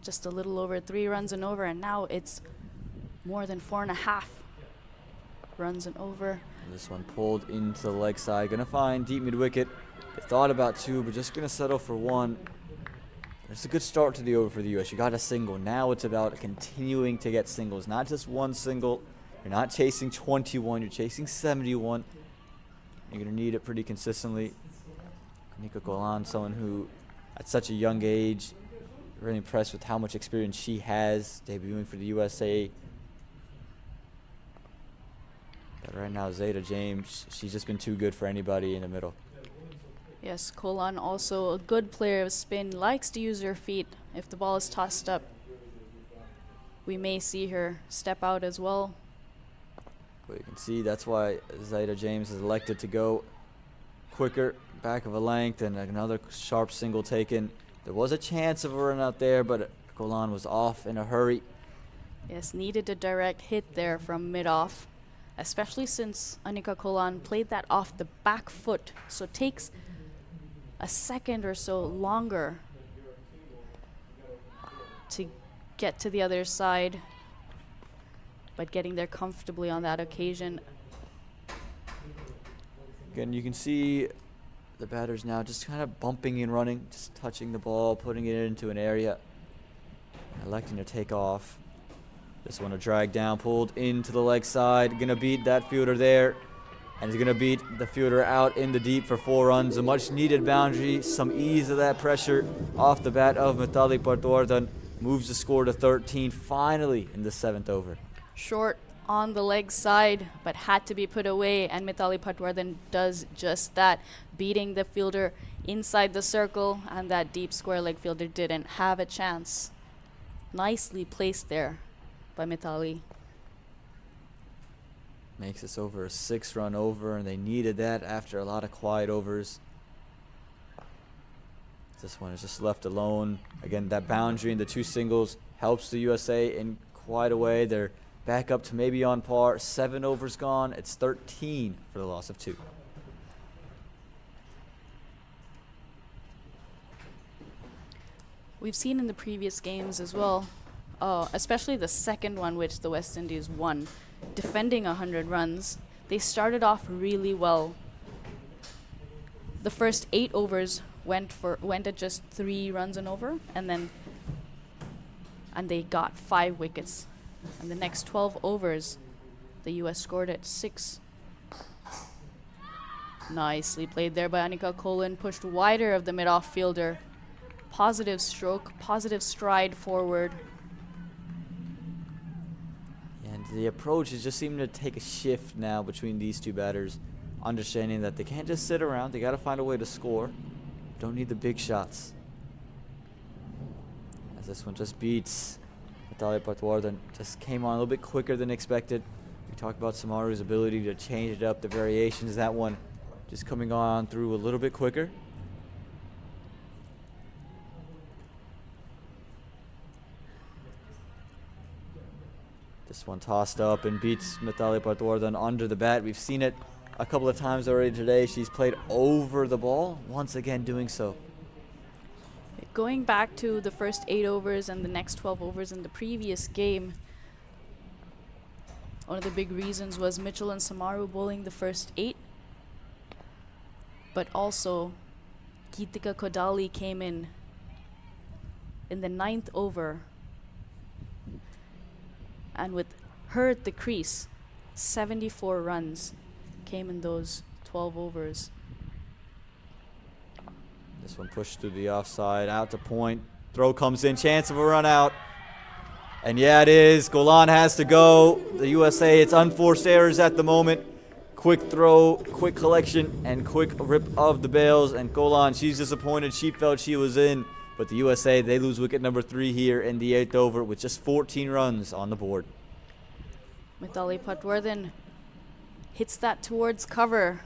just a little over 3 runs and over, and now it's more than 4.5 runs and over. This one pulled into the leg side. Gonna find deep mid-wicket. They thought about 2, but just gonna settle for 1. It's a good start to the over for the U.S. You got a single. Now it's about continuing to get singles. Not just 1 single. You're not chasing 21. You're chasing 71. You're gonna need it pretty consistently. Anika Kolan, someone who, at such a young age, really impressed with how much experience she has debuting for the USA. But right now, Zeta James, she's just been too good for anybody in the middle. Yes, Kolan, also a good player of spin, likes to use her feet. If the ball is tossed up, we may see her step out as well. But you can see that's why Zeta James has elected to go quicker, back of a length, and another sharp single taken. There was a chance of a run out there, but Kolan was off in a hurry. Yes, needed a direct hit there from mid-off, especially since Anika Kolan played that off the back foot, so it takes a second or so longer to get to the other side, but getting there comfortably on that occasion. Again, you can see the batters now just kind of bumping and running, just touching the ball, putting it into an area, electing to take off. This one a drag down, pulled into the leg side, gonna beat that fielder there, and he's gonna beat the fielder out in the deep for 4 runs. A much needed boundary, some ease of that pressure off the bat of Mithali Patwardhan, moves the score to 13 finally in the 7th over. Short on the leg side, but had to be put away, and Mithali Patwardhan does just that, beating the fielder inside the circle, and that deep square leg fielder didn't have a chance. Nicely placed there by Mithali. Makes this over a 6-run over, and they needed that after a lot of quiet overs. This one is just left alone. Again, that boundary and the 2 singles helps the USA in quite a way. They're back up to maybe on par. 7 overs gone. It's 13 for the loss of 2. We've seen in the previous games as well, especially the second one, which the West Indies won, defending 100 runs. They started off really well. The first 8 overs went at just 3 runs and over, and they got 5 wickets. And the next 12 overs, the US scored at 6. Nicely played there by Anika Kolan, pushed wider of the mid-off fielder. Positive stroke, positive stride forward. And the approach is just seeming to take a shift now between these 2 batters. understanding that they can't just sit around. They got to find a way to score. Don't need the big shots. As this one just beats Natalia Patwardhan. Just came on a little bit quicker than expected. We talked about Samaru's ability to change it up, the variations. That one just coming on through a little bit quicker. This one tossed up and beats Natalia Patwardhan under the bat. We've seen it a couple of times already today. She's played over the ball, once again doing so. Going back to the first 8 overs and the next 12 overs in the previous game, one of the big reasons was Mitchell and Samaru bowling the first 8, but also Geetika Kodali came in the 9th over, and with her at the crease, 74 runs came in those 12 overs. This one pushed through the offside, out to point. Throw comes in, chance of a run out. And yeah, it is. Golan has to go. The USA, it's unforced errors at the moment. Quick throw, quick collection, and quick rip of the bails. And Golan, she's disappointed. She felt she was in. But the USA, they lose wicket number 3 here in the 8th over with just 14 runs on the board. Mithali Patwardhan hits that towards cover.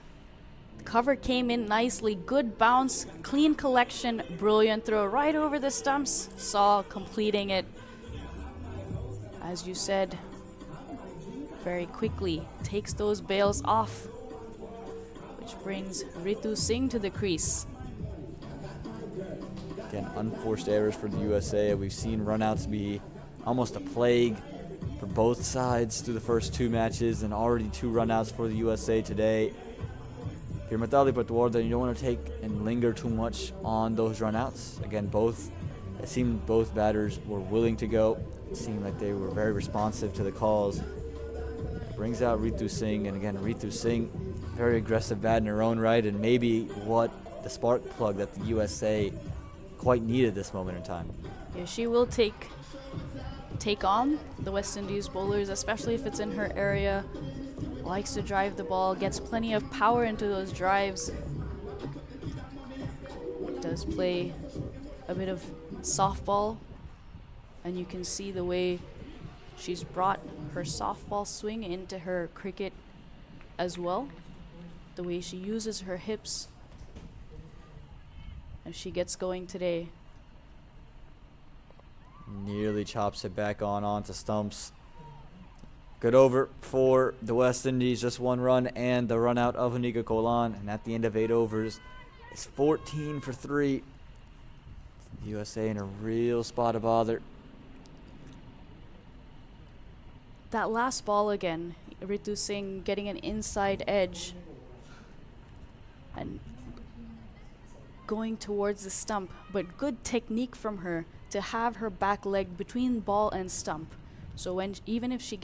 The cover came in nicely. Good bounce, clean collection, brilliant throw right over the stumps. Saw completing it, as you said, very quickly. Takes those bails off, which brings Ritu Singh to the crease. Again, unforced errors for the USA. We've seen runouts be almost a plague for both sides through the first 2 matches, and already 2 runouts for the USA today. If you're Mithali Patwardhan, you don't want to take and linger too much on those runouts. Again, it seemed both batters were willing to go. It seemed like they were very responsive to the calls. Brings out Ritu Singh, and again, Ritu Singh, very aggressive bat in her own right, and maybe what the spark plug that the USA quite needed this moment in time. Yeah, she will take on the West Indies bowlers, especially if it's in her area. Likes to drive the ball, gets plenty of power into those drives. Does play a bit of softball, and you can see the way she's brought her softball swing into her cricket as well. The way she uses her hips as she gets going today. Nearly chops it back onto stumps. Good over for the West Indies, just 1 run and the run out of Anika Golan. And at the end of 8 overs, it's 14 for 3. The USA in a real spot of bother. That last ball again, Ritu Singh getting an inside edge and going towards the stump, but good technique from her to have her back leg between ball and stump. So when even if she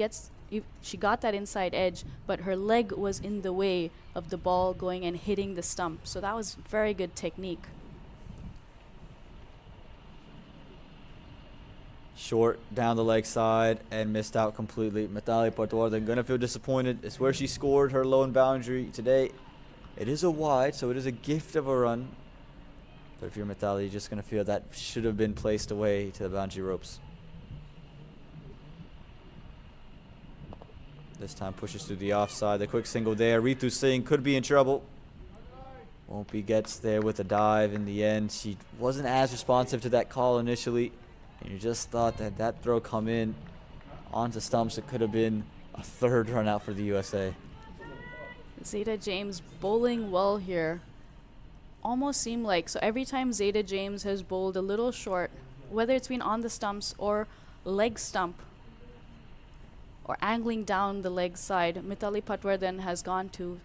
got that inside edge, but her leg was in the way of the ball going and hitting the stump. So that was very good technique. Short down the leg side and missed out completely. Mithali Patwardhan gonna feel disappointed. It's where she scored her lone boundary today. It is a wide, so it is a gift of a run. But if you're Mithali, you're just gonna feel that should have been placed away to the boundary ropes. This time pushes through the offside. The quick single there. Ritu Singh could be in trouble. Won't gets there with a dive in the end. She wasn't as responsive to that call initially. And you just thought that that throw come in onto stumps. It could have been a 3rd run out for the USA. Zeta James bowling well here. Almost seemed like, so every time Zeta James has bowled a little short, whether it's been on the stumps or leg stump or angling down the leg side, Mithali Patwardhan has gone to.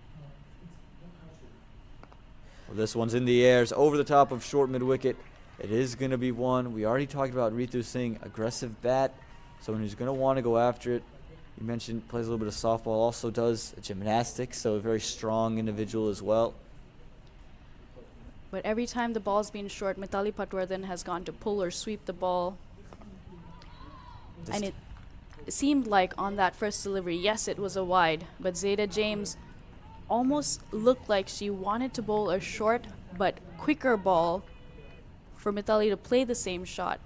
Well, this one's in the air. It's over the top of short mid-wicket. It is going to be one. We already talked about Ritu Singh, aggressive bat, someone who's going to want to go after it. You mentioned plays a little bit of softball, also does gymnastics, so a very strong individual as well. But every time the ball's been short, Mithali Patwardhan has gone to pull or sweep the ball. And it seemed like on that first delivery, yes, it was a wide, but Zeta James almost looked like she wanted to bowl a short but quicker ball for Mithali to play the same shot.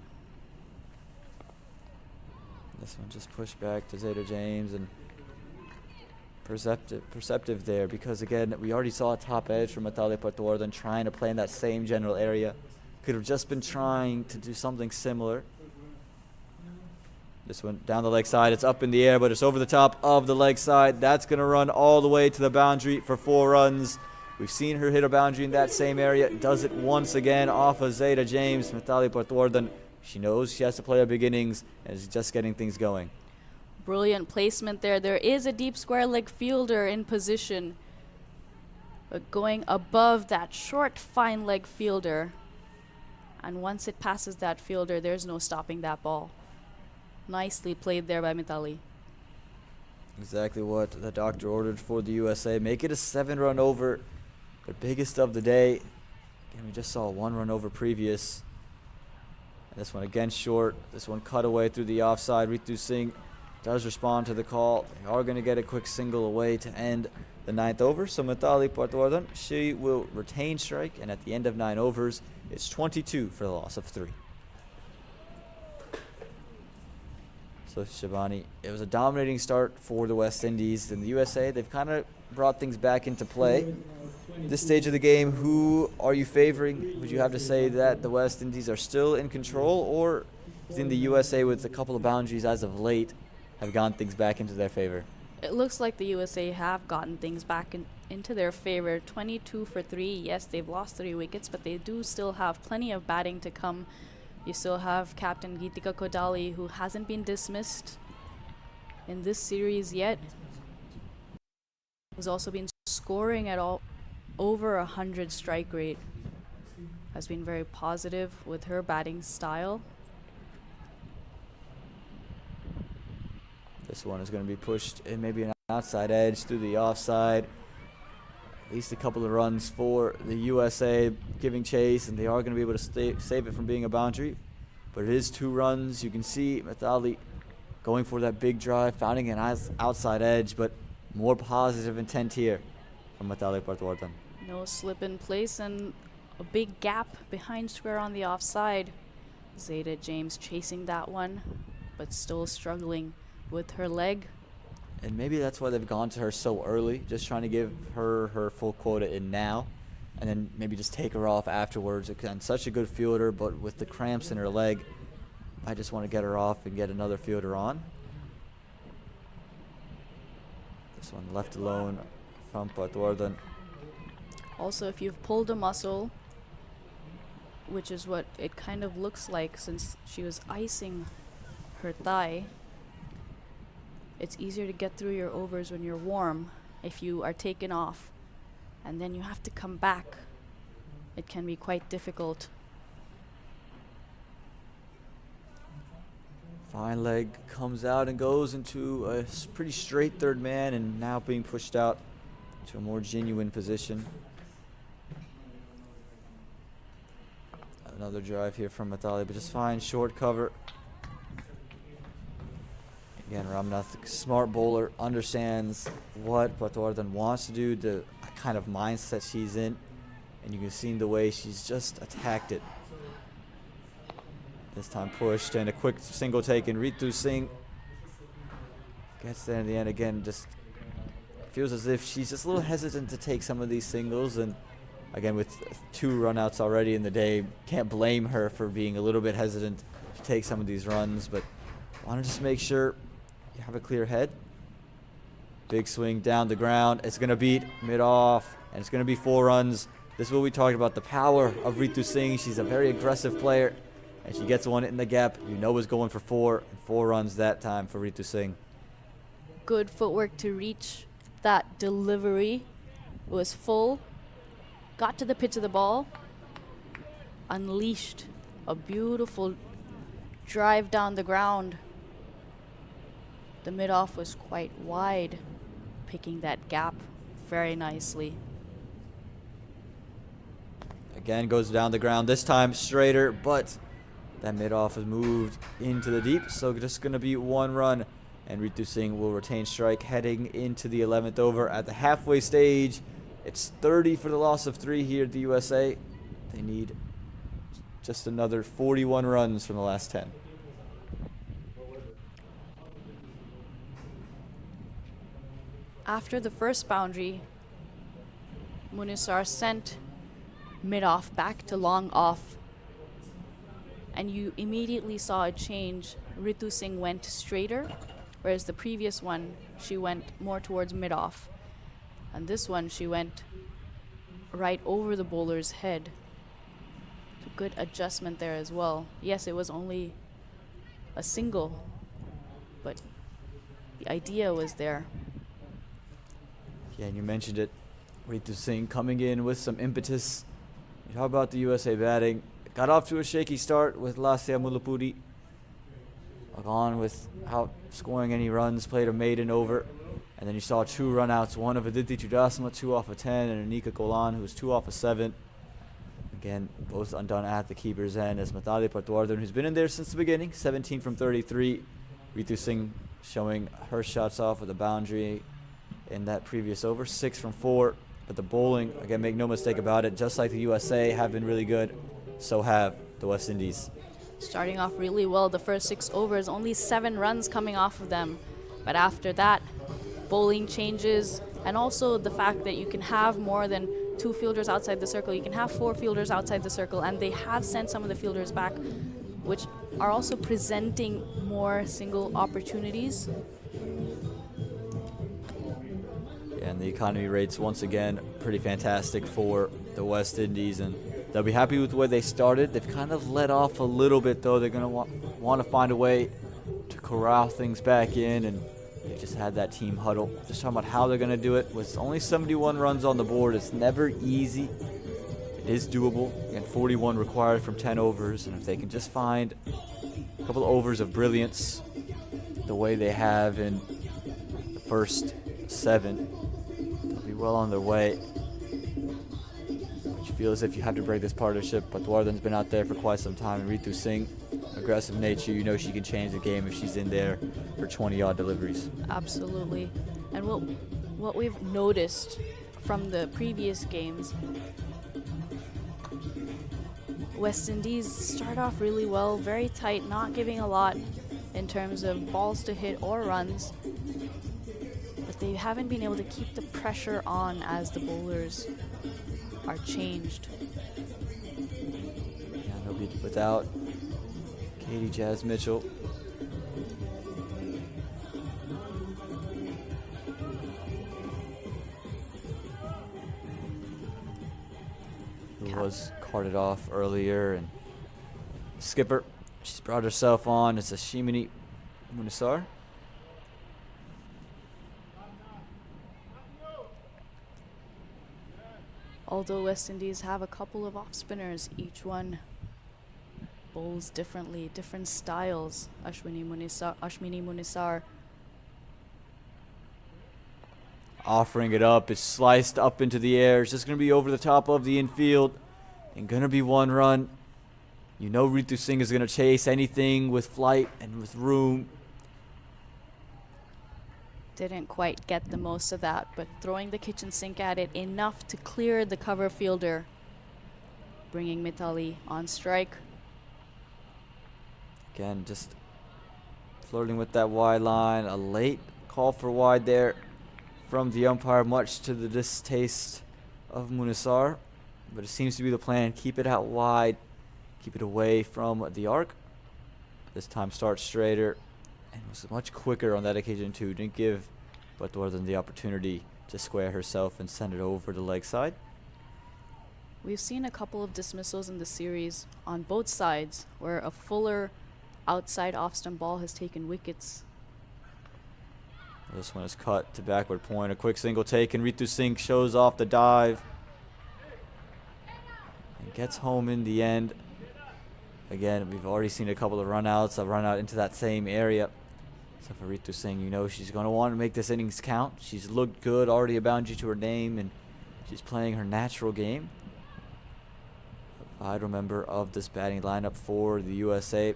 This one just pushed back to Zeta James, and perceptive there, because again, we already saw a top edge from Mithali Patwardhan trying to play in that same general area. Could have just been trying to do something similar. This one down the leg side, it's up in the air, but it's over the top of the leg side. That's going to run all the way to the boundary for 4 runs. We've seen her hit a boundary in that same area. Does it once again off of Zeta James. Mithali Patwardhan, she knows she has to play her beginnings and is just getting things going. Brilliant placement there. There is a deep square leg fielder in position, but going above that short fine leg fielder, and once it passes that fielder, there's no stopping that ball. Nicely played there by Mithali. Exactly what the doctor ordered for the USA. Make it a 7-run over, the biggest of the day. Again, we just saw a 1-run over previous. And this one again short. This one cut away through the offside. Ritu Singh does respond to the call. They are going to get a quick single away to end the 9th over. So Mithali Patwardhan, she will retain strike, and at the end of 9 overs, it's 22 for the loss of 3. So Shivani, it was a dominating start for the West Indies. In the USA, they've kind of brought things back into play. This stage of the game, who are you favoring? Would you have to say that the West Indies are still in control, or in the USA with a couple of boundaries as of late have gotten things back into their favor? It looks like the USA have gotten things back into their favor. 22 for 3. Yes, they've lost 3 wickets, but they do still have plenty of batting to come. You still have Captain Geetika Kodali, who hasn't been dismissed in this series yet. Who's also been scoring at all over 100 strike rate. Has been very positive with her batting style. This one is going to be pushed in, maybe an outside edge through the offside. At least a couple of runs for the USA giving chase, and they are going to be able to save it from being a boundary. But it is 2 runs. You can see Mithali going for that big drive, finding an outside edge, but more positive intent here from Mithali Patwardhan. No slip in place and a big gap behind square on the offside. Zeta James chasing that one, but still struggling with her leg. And maybe that's why they've gone to her so early, just trying to give her her full quota in now, and then maybe just take her off afterwards. Again, such a good fielder, but with the cramps in her leg, I just want to get her off and get another fielder on. This one left alone from Patwardhan. Also, if you've pulled a muscle, which is what it kind of looks like since she was icing her thigh, it's easier to get through your overs when you're warm. If you are taken off and then you have to come back, it can be quite difficult. Fine leg comes out and goes into a pretty straight third man, and now being pushed out to a more genuine position. Another drive here from Mithali, but just fine, short cover. Again, Ramnath, smart bowler, understands what Patwardhan wants to do, the kind of mindset she's in, and you can see the way she's just attacked it. This time pushed, and a quick single taken. Ritu Singh gets there in the end. Again, just feels as if she's just a little hesitant to take some of these singles, and again, with 2 runouts already in the day, can't blame her for being a little bit hesitant to take some of these runs, but want to just make sure you have a clear head. Big swing down the ground. It's going to beat mid-off, and it's going to be 4 runs. This is what we talked about, the power of Ritu Singh. She's a very aggressive player, and she gets one in the gap. You know it's going for 4 runs that time for Ritu Singh. Good footwork to reach that delivery. It was full. Got to the pitch of the ball. Unleashed a beautiful drive down the ground. The mid-off was quite wide, picking that gap very nicely. Again, goes down the ground, this time straighter, but that mid-off is moved into the deep, so just going to be 1 run. And Ritu Singh will retain strike heading into the 11th over. At the halfway stage, it's 30 for the loss of 3 here at the USA. They need just another 41 runs from the last 10. After the first boundary, Munisar sent mid-off back to long off. And you immediately saw a change. Ritu Singh went straighter, whereas the previous one, she went more towards mid-off. And this one, she went right over the bowler's head. So good adjustment there as well. Yes, it was only a single, but the idea was there. Yeah, and you mentioned it. Ritu Singh coming in with some impetus. You talk about the USA batting. Got off to a shaky start with Lasya Mullapudi. On without scoring any runs, played a maiden over. And then you saw 2 run-outs, one of Aditi Chudasama, 2 off of 10, and Anika Golan, who was 2 off of 7. Again, both undone at the keeper's end as Mithali Patwardhan, who's been in there since the beginning, 17 from 33. Ritu Singh showing her shots off with a boundary in that previous over, 6 from 4. But the bowling, again, make no mistake about it, just like the USA have been really good, so have the West Indies. Starting off really well, the first 6 overs, only 7 runs coming off of them. But after that, bowling changes, and also the fact that you can have more than 2 fielders outside the circle. You can have 4 fielders outside the circle, and they have sent some of the fielders back, which are also presenting more single opportunities. And the economy rates, once again, pretty fantastic for the West Indies, and they'll be happy with the way they started. They've kind of let off a little bit, though. They're going to want to find a way to corral things back in, and they just had that team huddle. Just talking about how they're going to do it. With only 71 runs on the board, it's never easy. It is doable, and 41 required from 10 overs, and if they can just find a couple of overs of brilliance the way they have in the first 7, they'll be well on their way. But you feel as if you have to break this partnership, but Dwardhan's been out there for quite some time, and Ritu Singh, aggressive nature, you know she can change the game if she's in there for 20-odd deliveries. Absolutely. And what we've noticed from the previous games, West Indies start off really well, very tight, not giving a lot in terms of balls to hit or runs, but they haven't been able to keep the pressure on as the bowlers are changed. Yeah, they'll be without Katie Jazz Mitchell. Who was carted off earlier, and skipper, she's brought herself on. It's a Shimini Munisar. Although West Indies have a couple of off spinners, each one bowls differently, different styles. Ashwini Munisar Offering it up, it's sliced up into the air. It's just going to be over the top of the infield and going to be 1 run. You know Ritu Singh is going to chase anything with flight and with room. didn't quite get the most of that, but throwing the kitchen sink at it enough to clear the cover fielder, bringing Mithali on strike. Again, just flirting with that wide line. A late call for wide there from the umpire, much to the distaste of Munisar. But it seems to be the plan. Keep it out wide. Keep it away from the arc. This time start straighter. And was much quicker on that occasion too. Didn't give Butwardhan the opportunity to square herself and send it over the leg side. We've seen a couple of dismissals in the series on both sides where a fuller outside off-stump ball has taken wickets. This one is cut to backward point. A quick single take, and Ritu Singh shows off the dive and gets home in the end. Again, we've already seen a couple of run-outs. A run-out into that same area. So for Ritu Singh, you know she's going to want to make this innings count. She's looked good, already a boundary to her name, and she's playing her natural game. A vital member of this batting lineup for the USA.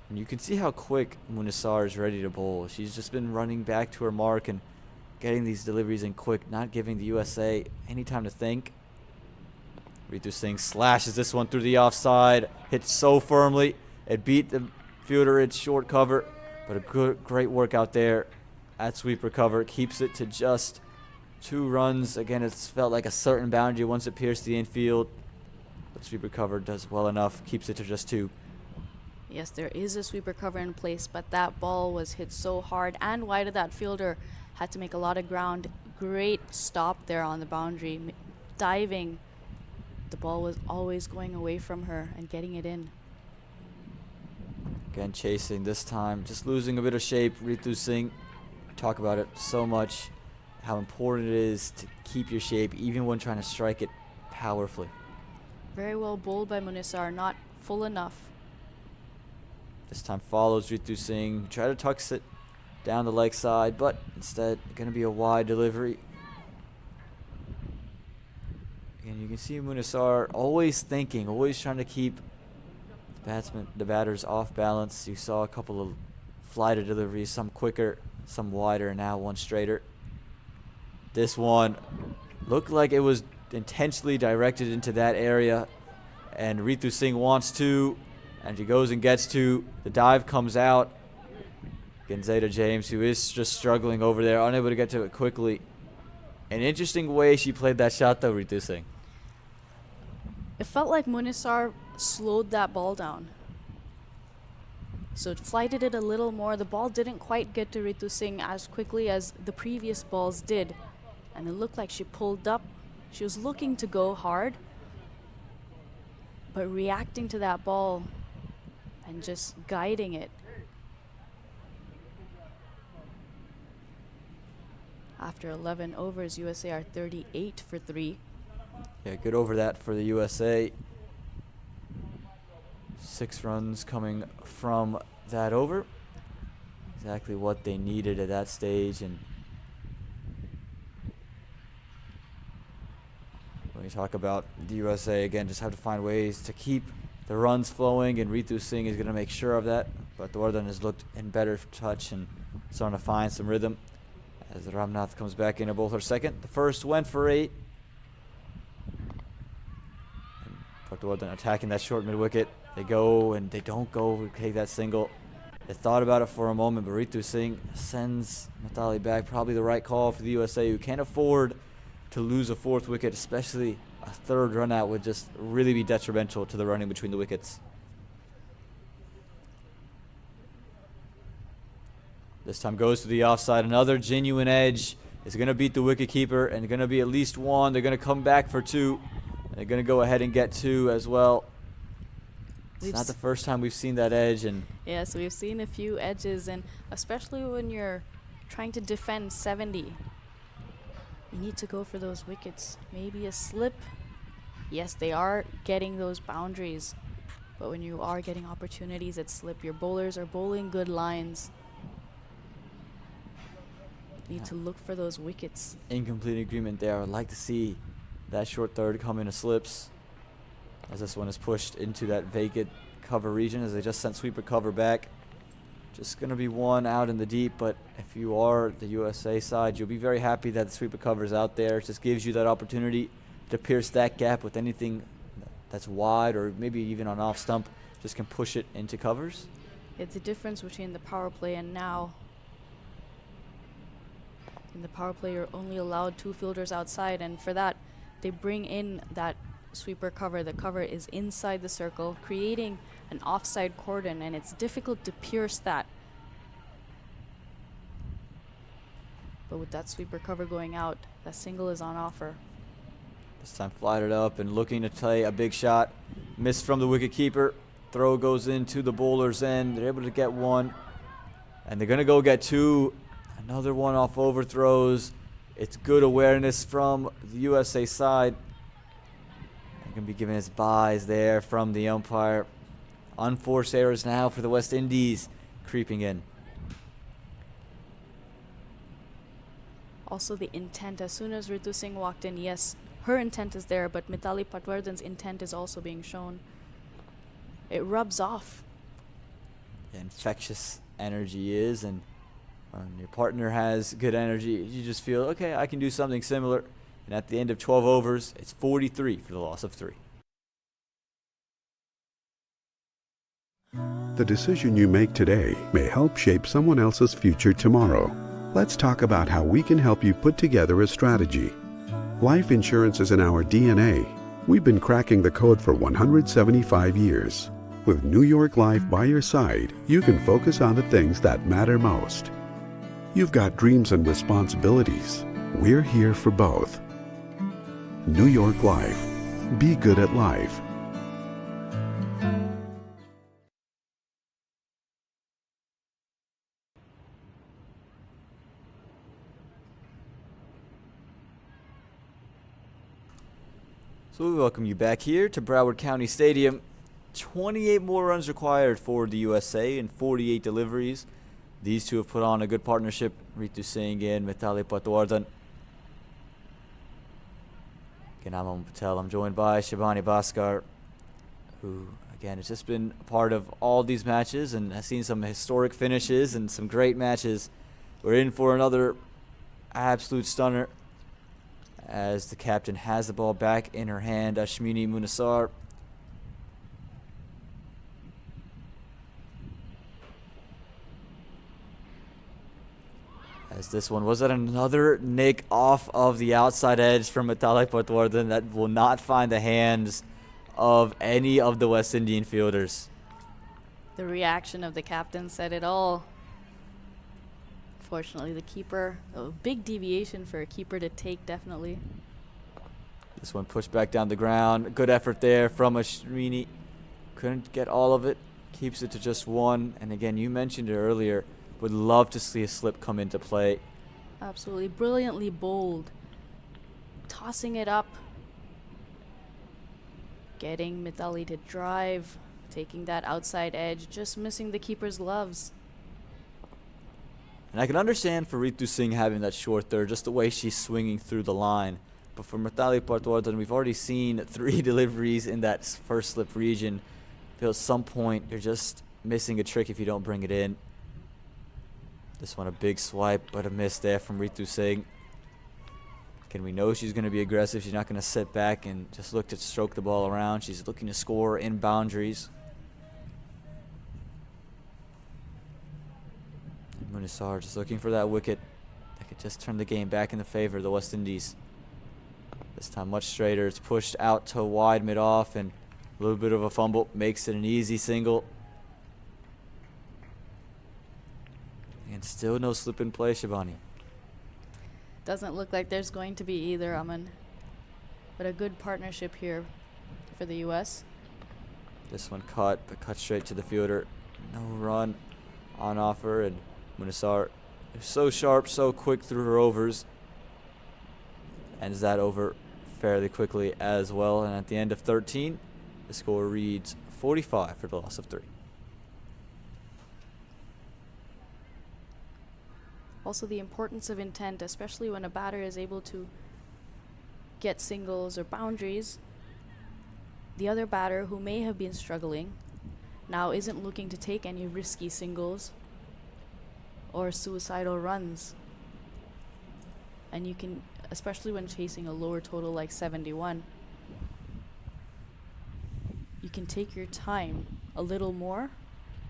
And you can see how quick Munisar is ready to bowl. She's just been running back to her mark and getting these deliveries in quick, not giving the USA any time to think. Ritu Singh slashes this one through the offside, hits so firmly. It beat the fielder in short cover, but a great work out there at sweeper cover. Keeps it to just 2 runs. Again, it's felt like a certain boundary once it pierced the infield, but sweeper cover does well enough, keeps it to just 2. Yes, there is a sweeper cover in place, but that ball was hit so hard and wide of that fielder. Had to make a lot of ground. Great stop there on the boundary. Diving. The ball was always going away from her and getting it in. Again, chasing this time, just losing a bit of shape. Ritu Singh, we talk about it so much, how important it is to keep your shape even when trying to strike it powerfully. Very well bowled by Munisar, not full enough. This time follows Ritu Singh. Try to tucks it down the leg side, but instead going to be a wide delivery. And you can see Munisar always thinking, always trying to keep the batters off balance. You saw a couple of flighted deliveries, some quicker, some wider, and now one straighter. This one looked like it was intentionally directed into that area, and Ritu Singh wants to, and she goes and gets to. The dive comes out. Gonzeta James, who is just struggling over there, unable to get to it quickly. An interesting way she played that shot, though, Ritu Singh. It felt like Munisar slowed that ball down. So it flighted it a little more. The ball didn't quite get to Ritu Singh as quickly as the previous balls did. And it looked like she pulled up. She was looking to go hard, but reacting to that ball and just guiding it. After 11 overs, USA are 38 for 3. Yeah, good over that for the USA. 6 runs coming from that over. Exactly what they needed at that stage. And when we talk about the USA, again, just have to find ways to keep the runs flowing, and Ritu Singh is going to make sure of that. But Dwardan has looked in better touch and starting to find some rhythm as Ramnath comes back in to bowl her second. The first went for 8. Dwardan attacking that short mid-wicket. They go and they don't go take that single. They thought about it for a moment, but Ritu Singh sends Mithali back. Probably the right call for the USA, who can't afford to lose a 4th wicket, especially a 3rd run out would just really be detrimental to the running between the wickets. This time goes to the offside. Another genuine edge is going to beat the wicketkeeper, and going to be at least 1. They're going to come back for 2. And they're going to go ahead and get 2 as well. It's not the first time we've seen that edge. And yes, we've seen a few edges, and especially when you're trying to defend 70, you need to go for those wickets. Maybe a slip. Yes, they are getting those boundaries, but when you are getting opportunities at slip, your bowlers are bowling good lines. Need to look for those wickets. Incomplete agreement there. I'd like to see that short third come into slips, as this one is pushed into that vacant cover region, as they just sent sweeper cover back. Just going to be 1 out in the deep, but if you are the USA side, you'll be very happy that the sweeper cover is out there. It just gives you that opportunity to pierce that gap with anything that's wide or maybe even on off stump. Just can push it into covers. It's the difference between the power play and now. In the power play, you're only allowed 2 fielders outside, and for that, they bring in that sweeper cover. The cover is inside the circle, creating an offside cordon, and it's difficult to pierce that. But with that sweeper cover going out, that single is on offer. This time flighted up and looking to play a big shot. Missed from the wicketkeeper. Throw goes into the bowler's end. They're able to get 1. And they're going to go get 2. Another one off overthrows. It's good awareness from the USA side. They're going to be giving us byes there from the umpire. Unforced errors now for the West Indies creeping in. Also the intent, as soon as Ritu Singh walked in, yes, her intent is there, but Mithali Patwardhan's intent is also being shown. It rubs off. infectious energy is, and when your partner has good energy, you just feel, okay, I can do something similar. And at the end of 12 overs, it's 43 for the loss of 3. The decision you make today may help shape someone else's future tomorrow. Let's talk about how we can help you put together a strategy. Life insurance is in our DNA. We've been cracking the code for 175 years. With New York Life by your side, you can focus on the things that matter most. You've got dreams and responsibilities. We're here for both. New York Life. Be good at life. So we welcome you back here to Broward County Stadium. 28 more runs required for the USA and 48 deliveries. These two have put on a good partnership, Ritu Singh and Mithali Patwardhan. Again, I'm Aman Patel. I'm joined by Shivani Bhaskar, who, again, has just been a part of all these matches and has seen some historic finishes and some great matches. We're in for another absolute stunner as the captain has the ball back in her hand. Ashmini Munasar. As this one was another nick off of the outside edge from Mithali Patwardhan that will not find the hands of any of the West Indian fielders. The reaction of the captain said it all. Fortunately, the keeper, a big deviation for a keeper to take, definitely. This one pushed back down the ground. Good effort there from Ashmini. Couldn't get all of it. Keeps it to just 1. And again, you mentioned it earlier. Would love to see a slip come into play. Absolutely brilliantly bowled. Tossing it up. Getting Mithali to drive. Taking that outside edge. Just missing the keeper's gloves. And I can understand for Ritu Singh having that short third, just the way she's swinging through the line. But for Mithali Patwardhan, we've already seen 3 deliveries in that first slip region. I feel at some point you're just missing a trick if you don't bring it in. This one a big swipe, but a miss there from Ritu Singh. Can we know she's going to be aggressive? She's not going to sit back and just look to stroke the ball around. She's looking to score in boundaries. Munasar just looking for that wicket that could just turn the game back in the favor of the West Indies. This time much straighter. It's pushed out to wide mid-off, and a little bit of a fumble makes it an easy single. And still no slip in play, Shivani. Doesn't look like there's going to be either, Aman. But a good partnership here for the U.S. This one cut, but cut straight to the fielder. No run on offer, and Munasar is so sharp, so quick through her overs. Ends that over fairly quickly as well. And at the end of 13, the score reads 45 for the loss of 3. Also the importance of intent, especially when a batter is able to get singles or boundaries. The other batter, who may have been struggling, now isn't looking to take any risky singles or suicidal runs. And you can, especially when chasing a lower total like 71, you can take your time a little more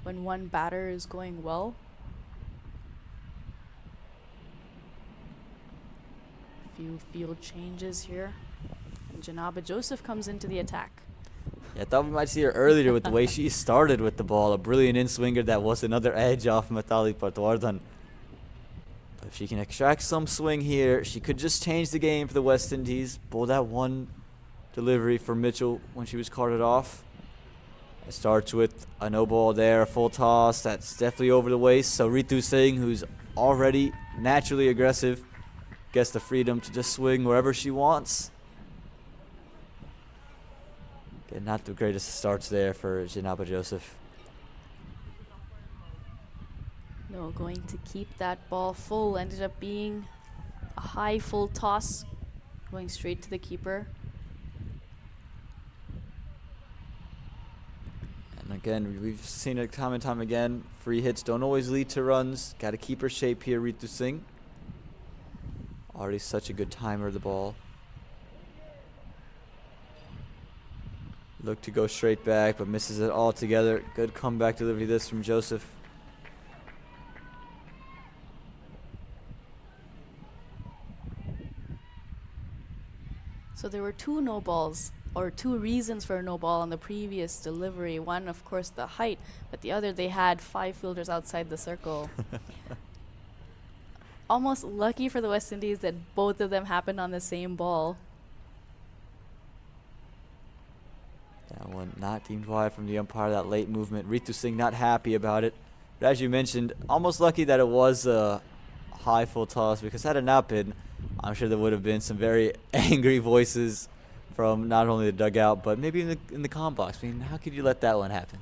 when one batter is going well. Few field changes here, and Janaba Joseph comes into the attack. Yeah, I thought we might see her earlier with the way she started with the ball. A brilliant in-swinger that was another edge off Mithali Patwardhan. But if she can extract some swing here, she could just change the game for the West Indies. Bowl that one delivery for Mitchell when she was carted off. It starts with a no ball there, a full toss. That's definitely over the waist. So Ritu Singh, who's already naturally aggressive, gets the freedom to just swing wherever she wants. Again, not the greatest of starts there for Janaba Joseph. No, going to keep that ball full. Ended up being a high full toss, going straight to the keeper. And Again, we've seen it time and time again. Free hits don't always lead to runs. Got to keep her shape here, Ritu Singh. Already such a good timer of the ball. Look to go straight back, but misses it altogether. Good comeback delivery this from Joseph. So there were 2 no balls, or 2 reasons for a no ball on the previous delivery. One, of course, the height, but the other, they had 5 fielders outside the circle. Almost lucky for the West Indies that both of them happened on the same ball. That one not deemed wide from the umpire, that late movement. Ritu Singh not happy about it. But as you mentioned, almost lucky that it was a high full toss, because had it not been, I'm sure there would have been some very angry voices from not only the dugout, but maybe in the comm box. I mean, how could you let that one happen?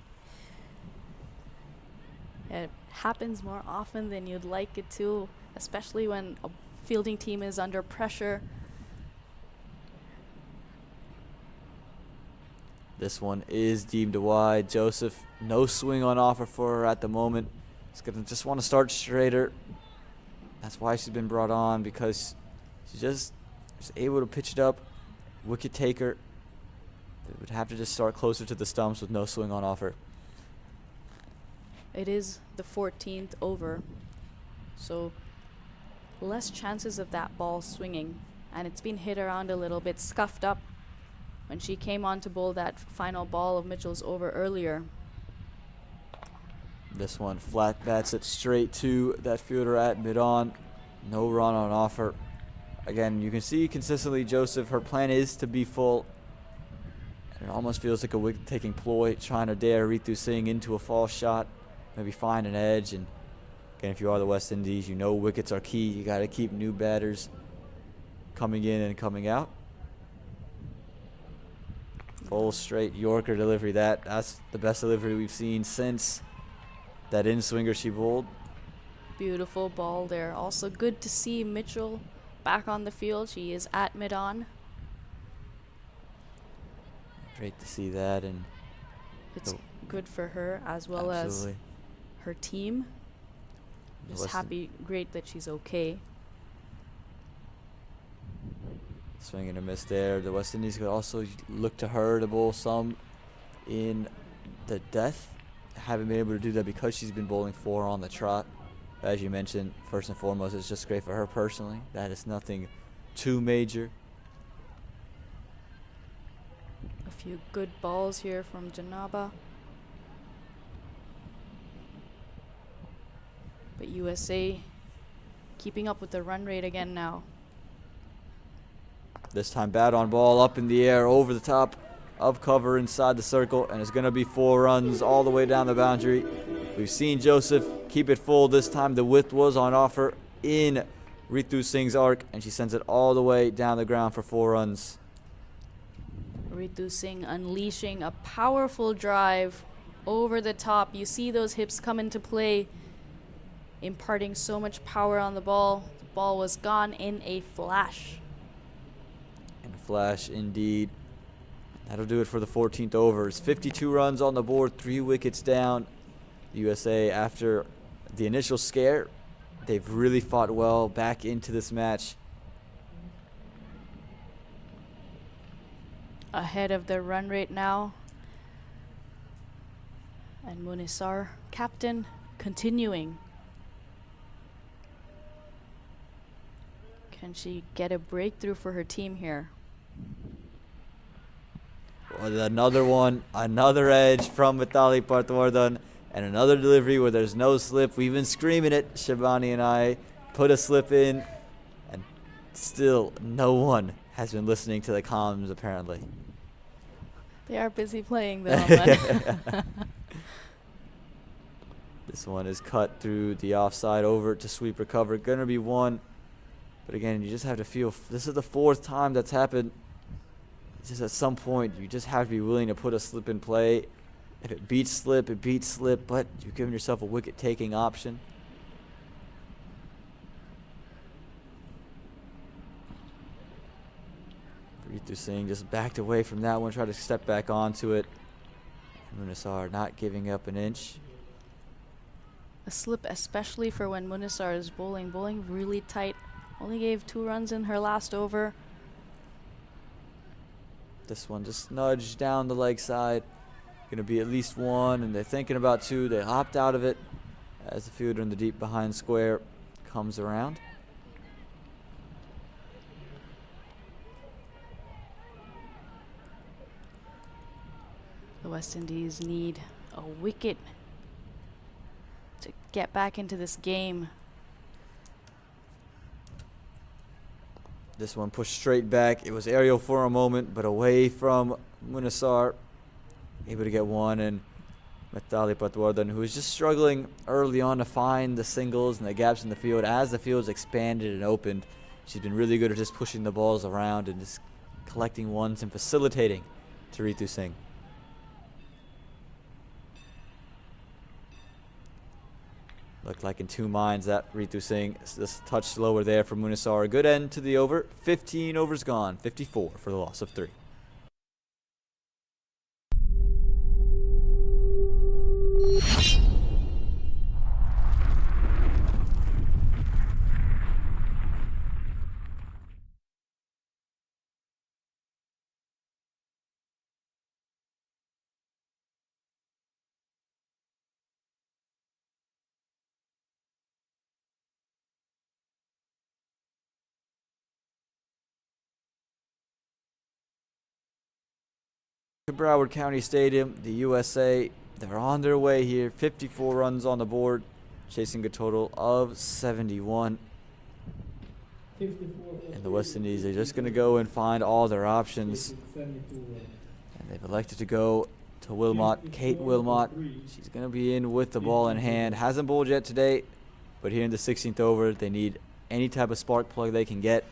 It happens more often than you'd like it to, especially when a fielding team is under pressure. This one is deemed wide. Joseph, no swing on offer for her at the moment. She's going to just want to start straighter. That's why she's been brought on, because she just is able to pitch it up. Wicket taker. They would have to just start closer to the stumps with no swing on offer. It is the 14th over, so less chances of that ball swinging, and it's been hit around a little bit, scuffed up when she came on to bowl that final ball of Mitchell's over earlier. This one flat bats it straight to that fielder at mid-on. No run on offer. Again, you can see consistently Joseph, her plan is to be full. It almost feels like a wicket-taking ploy, trying to dare Ritu Singh into a false shot, maybe find an edge. And again, if you are the West Indies, you know wickets are key. You got to keep new batters coming in and coming out. Full straight Yorker delivery. That's the best delivery we've seen since that in-swinger she bowled. Beautiful ball there. Also good to see Mitchell back on the field. She is at mid-on. Great to see that, and It's good for her as well as her team. Just happy, great that she's okay. Swing and a miss there. The West Indies could also look to her to bowl some in the death. Haven't been able to do that because she's been bowling 4 on the trot. As you mentioned, first and foremost, it's just great for her personally. That is nothing too major. A few good balls here from Janaba. But USA keeping up with the run rate again now. This time bat on ball up in the air over the top of cover inside the circle, and it's going to be 4 runs all the way down the boundary. We've seen Joseph keep it full. This time the width was on offer in Ritu Singh's arc, and she sends it all the way down the ground for 4 runs. Ritu Singh unleashing a powerful drive over the top. You see those hips come into play, imparting so much power on the ball. The ball was gone in a flash. In a flash, indeed. That'll do it for the 14th over. It's 52 runs on the board, 3 wickets down. USA, after the initial scare, they've really fought well back into this match. Ahead of the run rate now. And Munisar, captain, continuing. Can she get a breakthrough for her team here? Well, another one, another edge from Vitali Partwardhan, and another delivery where there's no slip. We've been screaming it, Shabani and I. Put a slip in, and still no one has been listening to the comms, apparently. They are busy playing, though. But This one is cut through the offside over to sweep recover. Gonna be 1. But again, you just have to feel, this is the 4th time that's happened. It's just at some point, you just have to be willing to put a slip in play. If it beats slip, it beats slip, but you're giving yourself a wicket-taking option. Ritu Singh just backed away from that one, tried to step back onto it. Munasar not giving up an inch. A slip, especially for when Munasar is bowling. Bowling really tight. Only gave 2 runs in her last over. This one just nudged down the leg side. Gonna be at least 1, and they're thinking about 2. They hopped out of it as the fielder in the deep behind square comes around. The West Indies need a wicket to get back into this game. This one pushed straight back. It was aerial for a moment, but away from Munasar. Able to get 1, and Mithali Patwardhan, who was just struggling early on to find the singles and the gaps in the field. As the field's expanded and opened, she's been really good at just pushing the balls around and just collecting ones and facilitating to Ritu Singh. Looked like in 2 minds that Ritu Singh. Just a touch slower there for Munasar. A good end to the over. 15 overs gone. 54 for the loss of 3. Broward County Stadium, the USA, they're on their way here. 54 runs on the board, chasing a total of 71. 54. And the West Indies are just going to go and find all their options. 74. And they've elected to go to Wilmot. Kate Wilmot, she's going to be in with the ball in hand. Hasn't bowled yet today, but here in the 16th over, they need any type of spark plug they can get,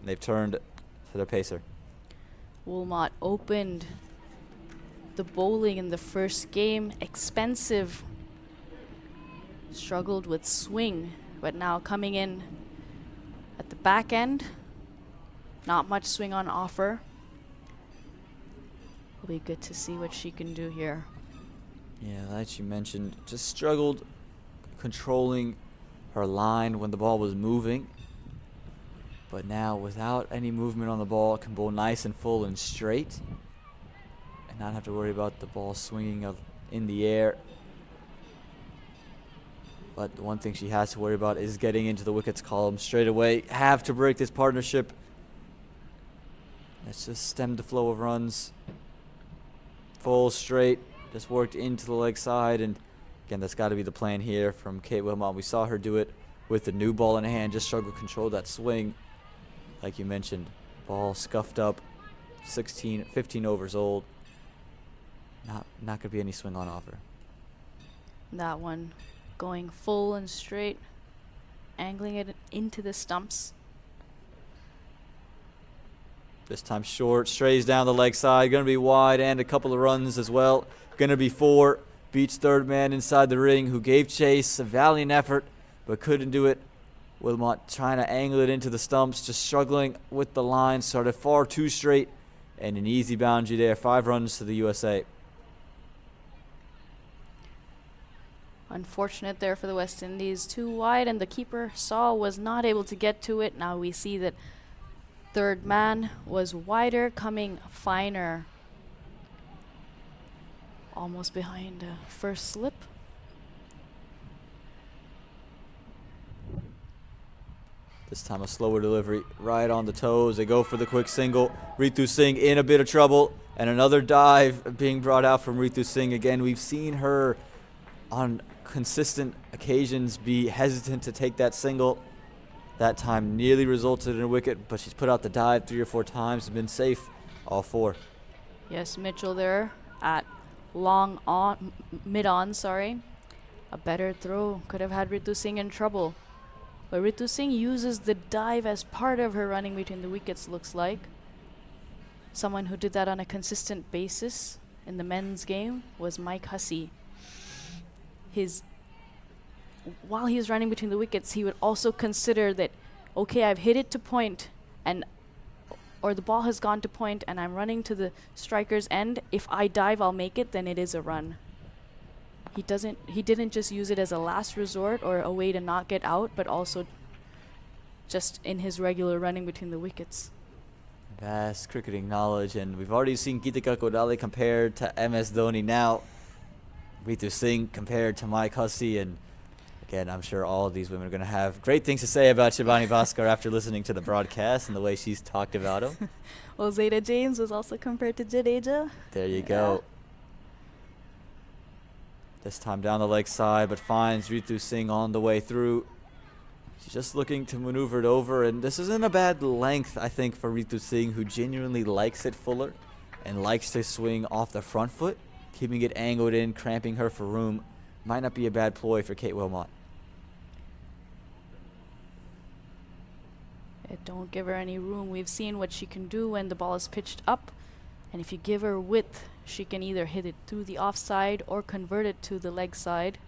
and they've turned to their pacer. Wilmot opened the bowling in the first game. Expensive. Struggled with swing, but now coming in at the back end. Not much swing on offer. It'll be good to see what she can do here. Yeah, like you mentioned, just struggled controlling her line when the ball was moving. But now, without any movement on the ball, can bowl nice and full and straight. And not have to worry about the ball swinging in the air. But the one thing she has to worry about is getting into the wickets column straight away. Have to break this partnership. Let's just stem the flow of runs. Full straight. Just worked into the leg side. And again, that's got to be the plan here from Kate Wilmot. We saw her do it with the new ball in hand. Just struggle to control that swing. Like you mentioned, ball scuffed up. 15 overs old. Not going to be any swing on offer. That one going full and straight, angling it into the stumps. This time short, strays down the leg side, going to be wide, and a couple of runs as well. Going to be 4. Beats third man inside the ring, who gave chase, a valiant effort, but couldn't do it. Wilmot trying to angle it into the stumps, just struggling with the line, started far too straight, and an easy boundary there. 5 runs to the USA. Unfortunate there for the West Indies. Too wide, and the keeper was not able to get to it. Now we see that third man was wider, coming finer. Almost behind first slip. This time a slower delivery, right on the toes. They go for the quick single. Ritu Singh in a bit of trouble, and another dive being brought out from Ritu Singh. Again, we've seen her on consistent occasions be hesitant to take that single. That time nearly resulted in a wicket, but she's put out the dive 3 or 4 times and been safe all 4. Yes, Mitchell there at mid-on, sorry. A better throw could have had Ritu Singh in trouble. But Ritu Singh uses the dive as part of her running between the wickets, looks like. Someone who did that on a consistent basis in the men's game was Mike Hussey. While he was running between the wickets, he would also consider that, okay, I've hit it to point, and or the ball has gone to point and I'm running to the striker's end, if I dive, I'll make it, then it is a run. He didn't just use it as a last resort or a way to not get out, but also just in his regular running between the wickets. Vast cricketing knowledge, and we've already seen Geetika Kodali compared to MS Dhoni. Now Ritu Singh compared to Mike Hussey, and again, I'm sure all of these women are going to have great things to say about Shivani Bhaskar after listening to the broadcast and the way she's talked about him. Well, Zeta James was also compared to Jadeja. There you go. This time down the leg side, but finds Ritu Singh on the way through. She's just looking to maneuver it over, and this isn't a bad length, I think, for Ritu Singh, who genuinely likes it fuller and likes to swing off the front foot. Keeping it angled in, cramping her for room, might not be a bad ploy for Kate Wilmot. Don't give her any room. We've seen what she can do when the ball is pitched up, and if you give her width, she can either hit it through the offside or convert it to the leg side.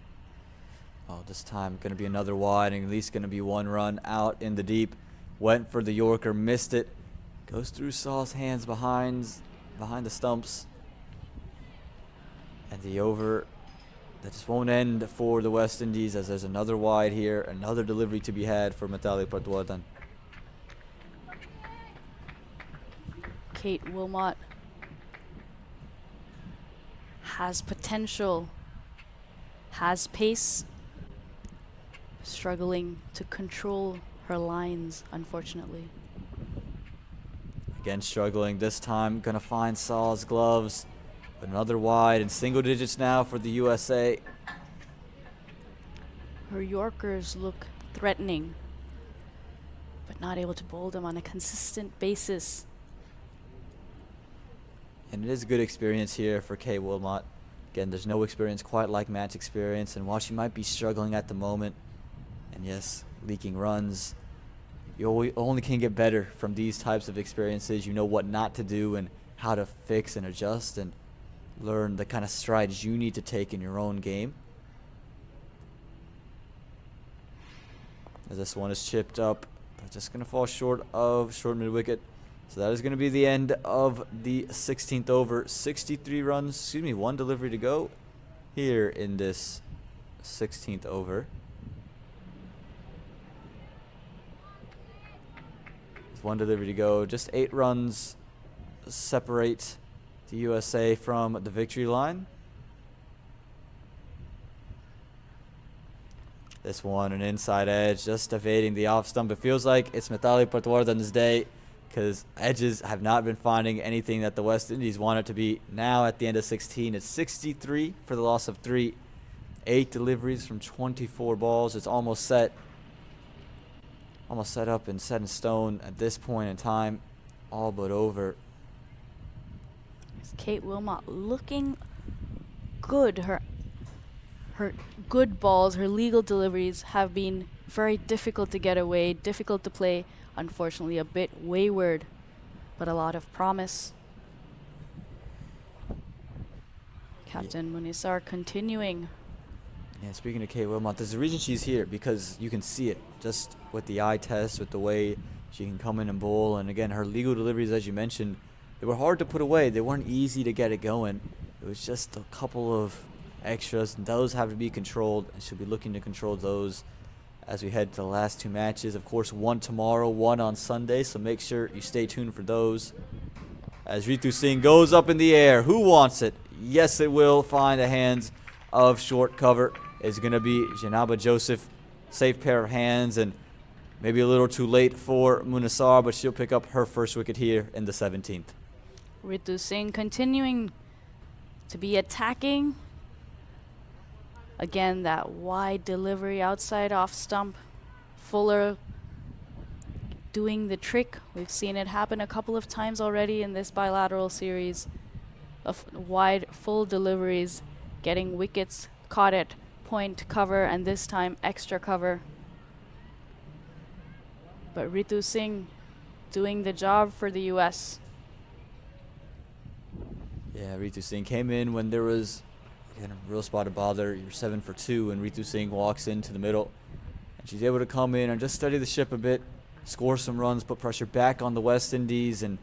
Oh, this time going to be another wide, and at least going to be one run out in the deep. Went for the Yorker, missed it. Goes through Saw's hands behind the stumps. And the over that just won't end for the West Indies, as there's another wide here, another delivery to be had for Mitali Patwardhan. Kate Wilmot has potential, has pace, struggling to control her lines, unfortunately. Again struggling, this time gonna find Saw's gloves. But another wide, in single digits now for the USA. Her Yorkers look threatening, but not able to bowl them on a consistent basis. And it is a good experience here for Kate Wilmot. Again, there's no experience quite like match experience, and while she might be struggling at the moment, and yes, leaking runs, you only can get better from these types of experiences. You know what not to do and how to fix and adjust and learn the kind of strides you need to take in your own game. As this one is chipped up, but just going to fall short of short mid-wicket. So that is going to be the end of the 16th over. 63 runs, one delivery to go here in this 16th over. With one delivery to go, just 8 runs separate the USA from the victory line. This one, an inside edge, just evading the off stump. It feels like it's Mitali Patwardhan's day, because edges have not been finding anything that the West Indies want it to be. Now at the end of 16, it's 63 for the loss of 3. 8 deliveries from 24 balls. It's almost set up and set in stone at this point in time. All but over. Kate Wilmot looking good. Her good balls, her legal deliveries have been very difficult to get away, difficult to play. Unfortunately, a bit wayward, but a lot of promise. Captain Munisar continuing. Yeah, speaking of Kate Wilmot, there's a reason she's here, because you can see it just with the eye test, with the way she can come in and bowl. And again, her legal deliveries, as you mentioned, they were hard to put away. They weren't easy to get it going. It was just a couple of extras, and those have to be controlled, and she'll be looking to control those as we head to the last 2 matches. Of course, one tomorrow, one on Sunday, so make sure you stay tuned for those. As Ritu Singh goes up in the air, who wants it? Yes, it will find the hands of short cover. It's going to be Janaba Joseph. Safe pair of hands, and maybe a little too late for Munisar, but she'll pick up her first wicket here in the 17th. Ritu Singh continuing to be attacking. Again, that wide delivery outside off stump. Fuller doing the trick. We've seen it happen a couple of times already in this bilateral series of wide full deliveries, getting wickets, caught at point cover, and this time extra cover. But Ritu Singh doing the job for the US. Yeah, Ritu Singh came in when there was again a real spot of bother. You're 7 for 2, and Ritu Singh walks into the middle, and she's able to come in and just steady the ship a bit, score some runs, put pressure back on the West Indies, and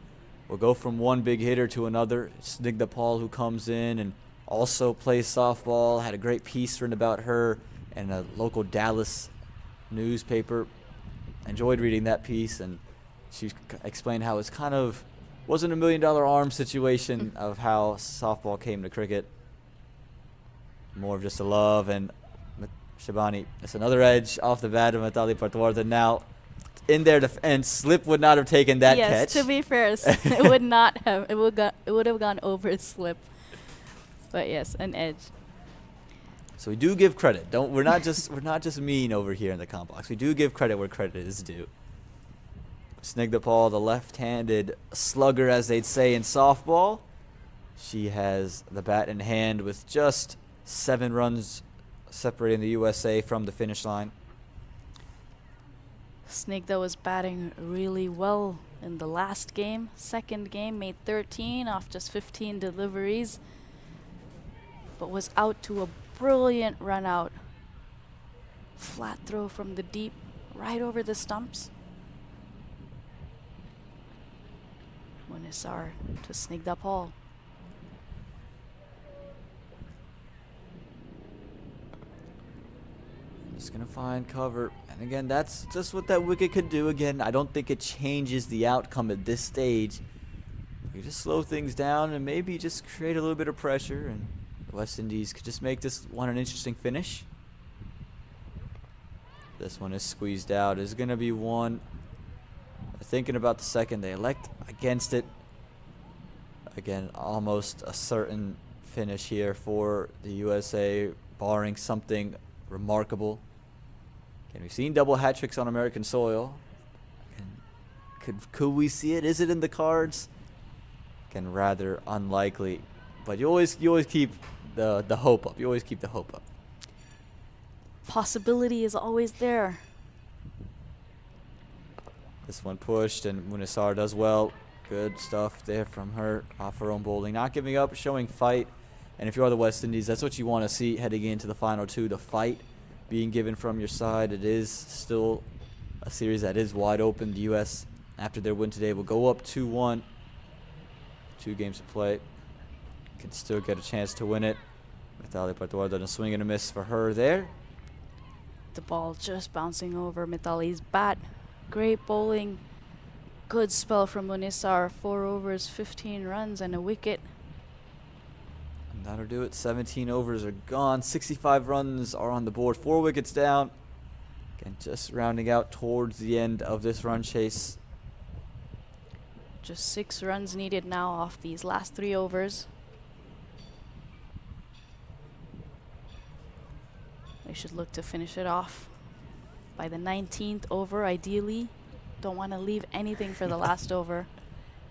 we'll go from one big hitter to another. Snigdha Paul, who comes in and also plays softball, had a great piece written about her in a local Dallas newspaper. Enjoyed reading that piece, and she explained how it's kind of wasn't a $1 million arm situation of how softball came to cricket. More of just a love. And Shabani, it's another edge off the bat of Mithali Patwardhan now in there, and Slip would not have taken that catch. Yes, to be fair, it would not have. It would have gone over Slip. But yes, an edge. So we do give credit. We're not just mean over here in the comp box. We do give credit where credit is due. Snigdha Paul, the left-handed slugger, as they'd say in softball. She has the bat in hand with just 7 runs separating the USA from the finish line. Snigdha was batting really well in the last game. Second game, made 13 off just 15 deliveries, but was out to a brilliant run out. Flat throw from the deep, right over the stumps. Munisar to Snigdha Paul. Just going to find cover. And again, that's just what that wicket could do. Again, I don't think it changes the outcome at this stage. You just slow things down and maybe just create a little bit of pressure, and the West Indies could just make this one an interesting finish. This one is squeezed out. Is going to be one. Thinking about the second, they elect against it. Again, almost a certain finish here for the USA, barring something remarkable. Again, we've seen double hat tricks on American soil. And could we see it? Is it in the cards? Again, rather unlikely. But you always keep the hope up. You always keep the hope up. Possibility is always there. This one pushed, and Munisar does well. Good stuff there from her off her own bowling. Not giving up, showing fight. And if you are the West Indies, that's what you want to see heading into the final 2, the fight being given from your side. It is still a series that is wide open. The U.S., after their win today, will go up 2-1. 2 games to play. Can still get a chance to win it. Mithali Patwardhan, a swing and a miss for her there. The ball just bouncing over Mithali's bat. Great bowling. Good spell from Munisar. 4 overs, 15 runs, and a wicket. And that'll do it. 17 overs are gone. 65 runs are on the board. 4 wickets down. Again, just rounding out towards the end of this run chase. Just 6 runs needed now off these last 3 overs. They should look to finish it off by the 19th over, ideally. Don't want to leave anything for the last over.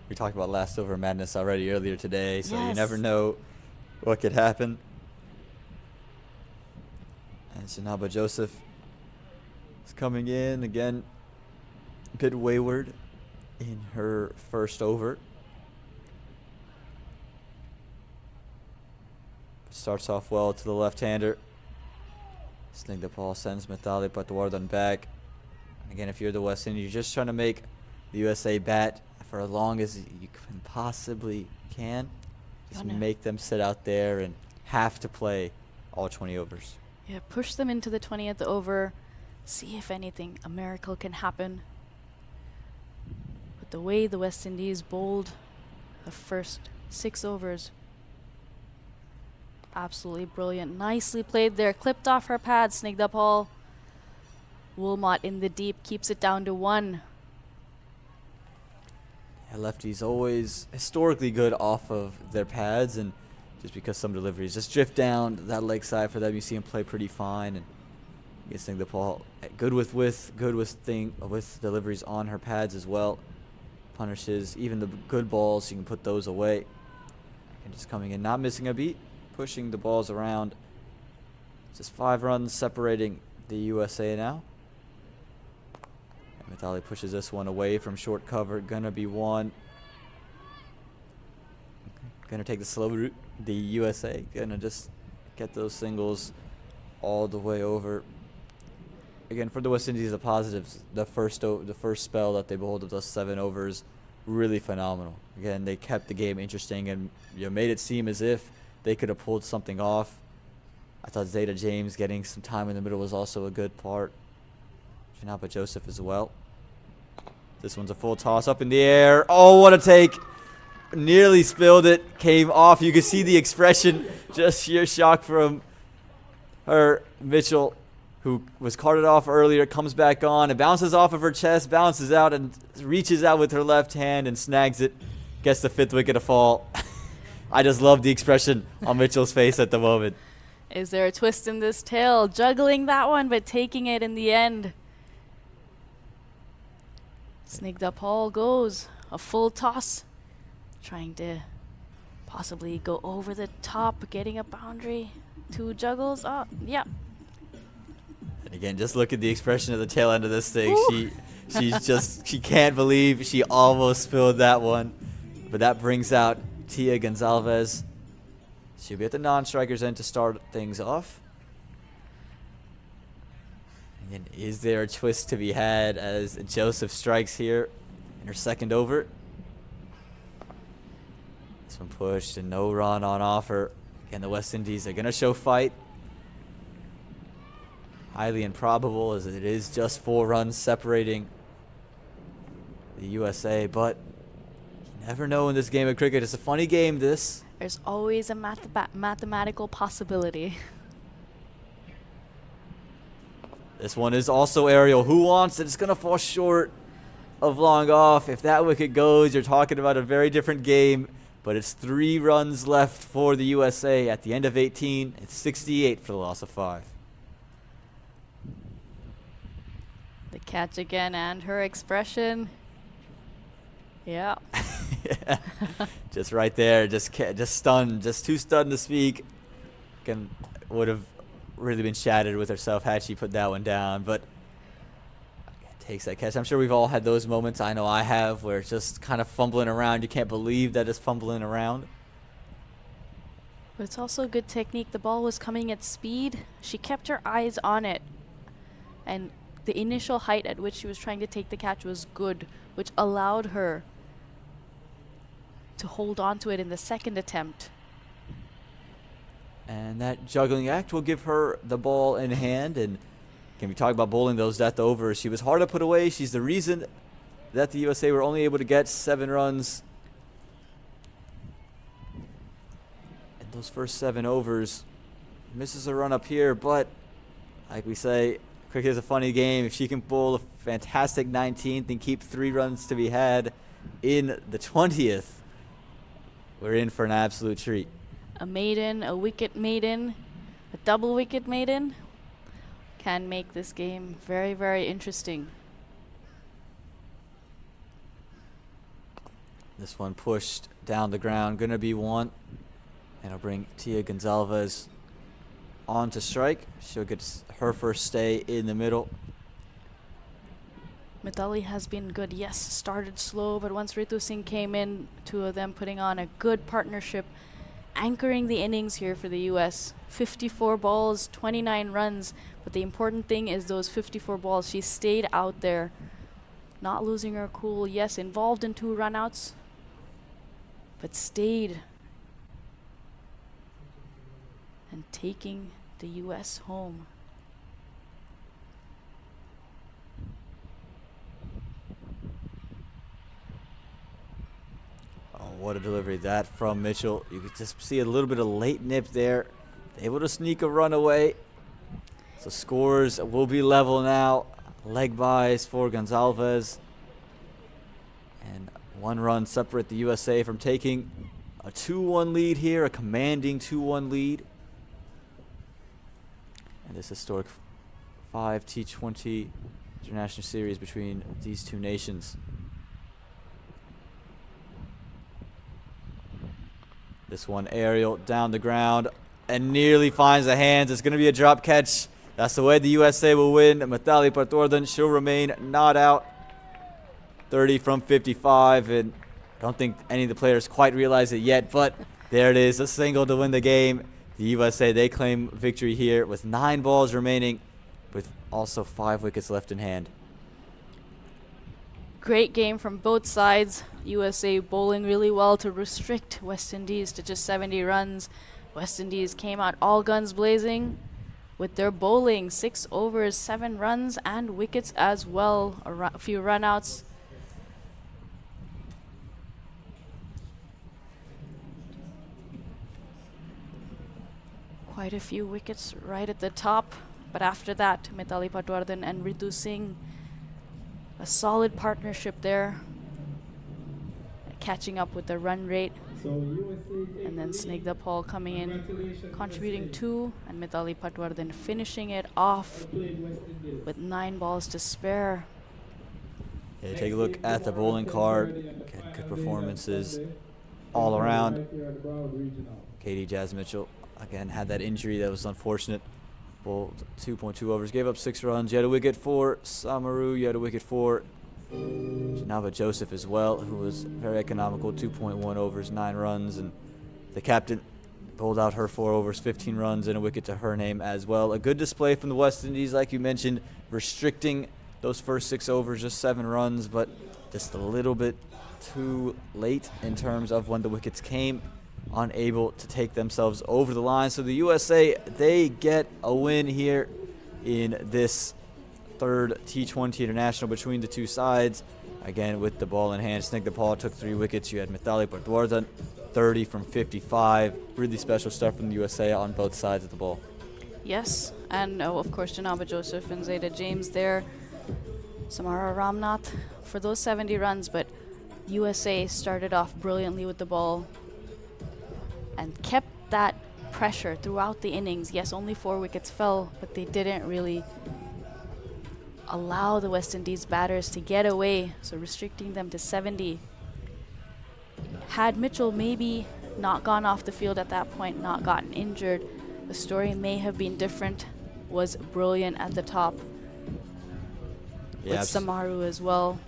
We talked about last over madness already earlier today, so you Yes. never know what could happen. And Shanaba Joseph is coming in again, a bit wayward in her first over. Starts off well to the left-hander. Snigdha Paul sends Mithali Patwardhan back. Again, if you're the West Indies, you're just trying to make the USA bat for as long as you can possibly can. Just make them sit out there and have to play all 20 overs. Yeah, push them into the 20th over. See if anything, a miracle can happen. But the way the West Indies bowled the first 6 overs, absolutely brilliant. Nicely played there. Clipped off her pad, Snigdha Paul. Wilmot in the deep keeps it down to 1. Yeah, lefties always historically good off of their pads, and just because some deliveries just drift down that leg side for them, you see them play pretty fine. And you think the Paul good with deliveries on her pads as well. Punishes even the good balls. You can put those away. And just coming in, not missing a beat, pushing the balls around. Just 5 runs separating the USA now. Mithali pushes this one away from short cover. Gonna be 1. Gonna take the slow route. The USA gonna just get those singles all the way over. again, for the West Indies, the positives, the first spell that they bowled with those 7 overs, really phenomenal. Again, they kept the game interesting and made it seem as if they could have pulled something off. I thought Zeta James getting some time in the middle was also a good part. Janapa Joseph as well. This one's a full toss up in the air. Oh, what a take. Nearly spilled it. Came off. You can see the expression. Just sheer shock from her. Mitchell, who was carted off earlier, comes back on. It bounces off of her chest, bounces out, and reaches out with her left hand and snags it. Gets the 5th wicket to fall. I just love the expression on Mitchell's face at the moment. Is there a twist in this tale? Juggling that one, but taking it in the end. Sneaked up Hall goes. A full toss. Trying to possibly go over the top, getting a boundary. 2 juggles. Oh, yeah. And again, just look at the expression at the tail end of this thing. She can't believe she almost spilled that one. But that brings out Tia Gonzalez. She'll be at the non-strikers end to start things off. And then is there a twist to be had as Joseph strikes here in her 2nd over? This one pushed and no run on offer. Again, the West Indies are going to show fight. Highly improbable as it is just 4 runs separating the USA, but you never know in this game of cricket. It's a funny game, this. There's always a mathematical possibility. This one is also aerial. Who wants it? It's going to fall short of long off. If that wicket goes, you're talking about a very different game. But it's 3 runs left for the USA at the end of 18. It's 68 for the loss of 5. The catch again and her expression. Yeah. Yeah. Just right there. Just stunned. Just too stunned to speak. Would have really been shattered with herself had she put that one down. But takes that catch. I'm sure we've all had those moments. I know I have, where it's just kind of fumbling around. You can't believe that it's fumbling around. But it's also good technique. The ball was coming at speed. She kept her eyes on it. And the initial height at which she was trying to take the catch was good, which allowed her to hold on to it in the 2nd attempt. And that juggling act will give her the ball in hand. And can we talk about bowling those death overs? She was hard to put away. She's the reason that the USA were only able to get 7 runs in those first 7 overs. Misses a run up here, but like we say, cricket is a funny game. If she can bowl a fantastic 19th and keep 3 runs to be had in the 20th, we're in for an absolute treat. A maiden, a wicket maiden, a double wicket maiden can make this game very, very interesting. This one pushed down the ground, gonna be 1. And it'll bring Tia Gonzalez on to strike. She'll get her first stay in the middle. Mitali has been good. Yes, started slow, but once Ritu Singh came in, 2 of them putting on a good partnership, anchoring the innings here for the US. 54 balls, 29 runs. But the important thing is those 54 balls. She stayed out there, not losing her cool. Yes, involved in 2 runouts, but stayed and taking the US home. Oh, what a delivery that from Mitchell. You could just see a little bit of late nip there. Able to sneak a run away. So scores will be level now. Leg buys for Gonzalez. And 1 run separate the USA from taking a 2-1 lead here, a commanding 2-1 lead. And this historic 5 T20 International Series between these 2 nations. This one aerial down the ground and nearly finds the hands. It's going to be a drop catch. That's the way the USA will win. Mitali Patwardhan, she'll remain not out. 30 from 55, and I don't think any of the players quite realize it yet, but there it is, a single to win the game. The USA, they claim victory here with 9 balls remaining with Also 5 wickets left in hand. Great game from both sides. USA bowling really well to restrict West Indies to just 70 runs. West Indies came out all guns blazing with their bowling. 6 overs, 7 runs, and wickets as well. A few runouts. Quite a few wickets right at the top. But after that, Mithali Patwardhan and Ritu Singh, a solid partnership there, catching up with the run rate. So USA And then Snigdha Paul coming in, Congratulations, contributing USA. 2, and Mithali Patwardhan finishing it off Played West Indies. with 9 balls to spare. Yeah, take a look at the bowling card. Again, good performances all around. Right here at the Broward Regional. Katie Jazz Mitchell, again, had that injury that was unfortunate. Bowled 2.2 overs, gave up 6 runs. You had a wicket for Samaru, you had a wicket for Janava Joseph as well, who was very economical, 2.1 overs, 9 runs. And the captain bowled out her 4 overs, 15 runs, and a wicket to her name as well. A good display from the West Indies, like you mentioned, restricting those first 6 overs, just 7 runs, but just a little bit too late in terms of when the wickets came, unable to take themselves over the line. So the USA, they get a win here in this third T20 International between the two sides. Again, with the ball in hand, Snigdha Paul took 3 wickets. You had Mithali Patwardhan, 30 from 55. Really special stuff from the USA on both sides of the ball. Yes, and of course Janava Joseph and Zayda James there. Samara Ramnath for those 70 runs, but USA started off brilliantly with the ball and kept that pressure throughout the innings. Yes, only 4 wickets fell, but they didn't really allow the West Indies batters to get away, so restricting them to 70. Had Mitchell maybe not gone off the field at that point, not gotten injured, the story may have been different. Was brilliant at the top with Samaru as well.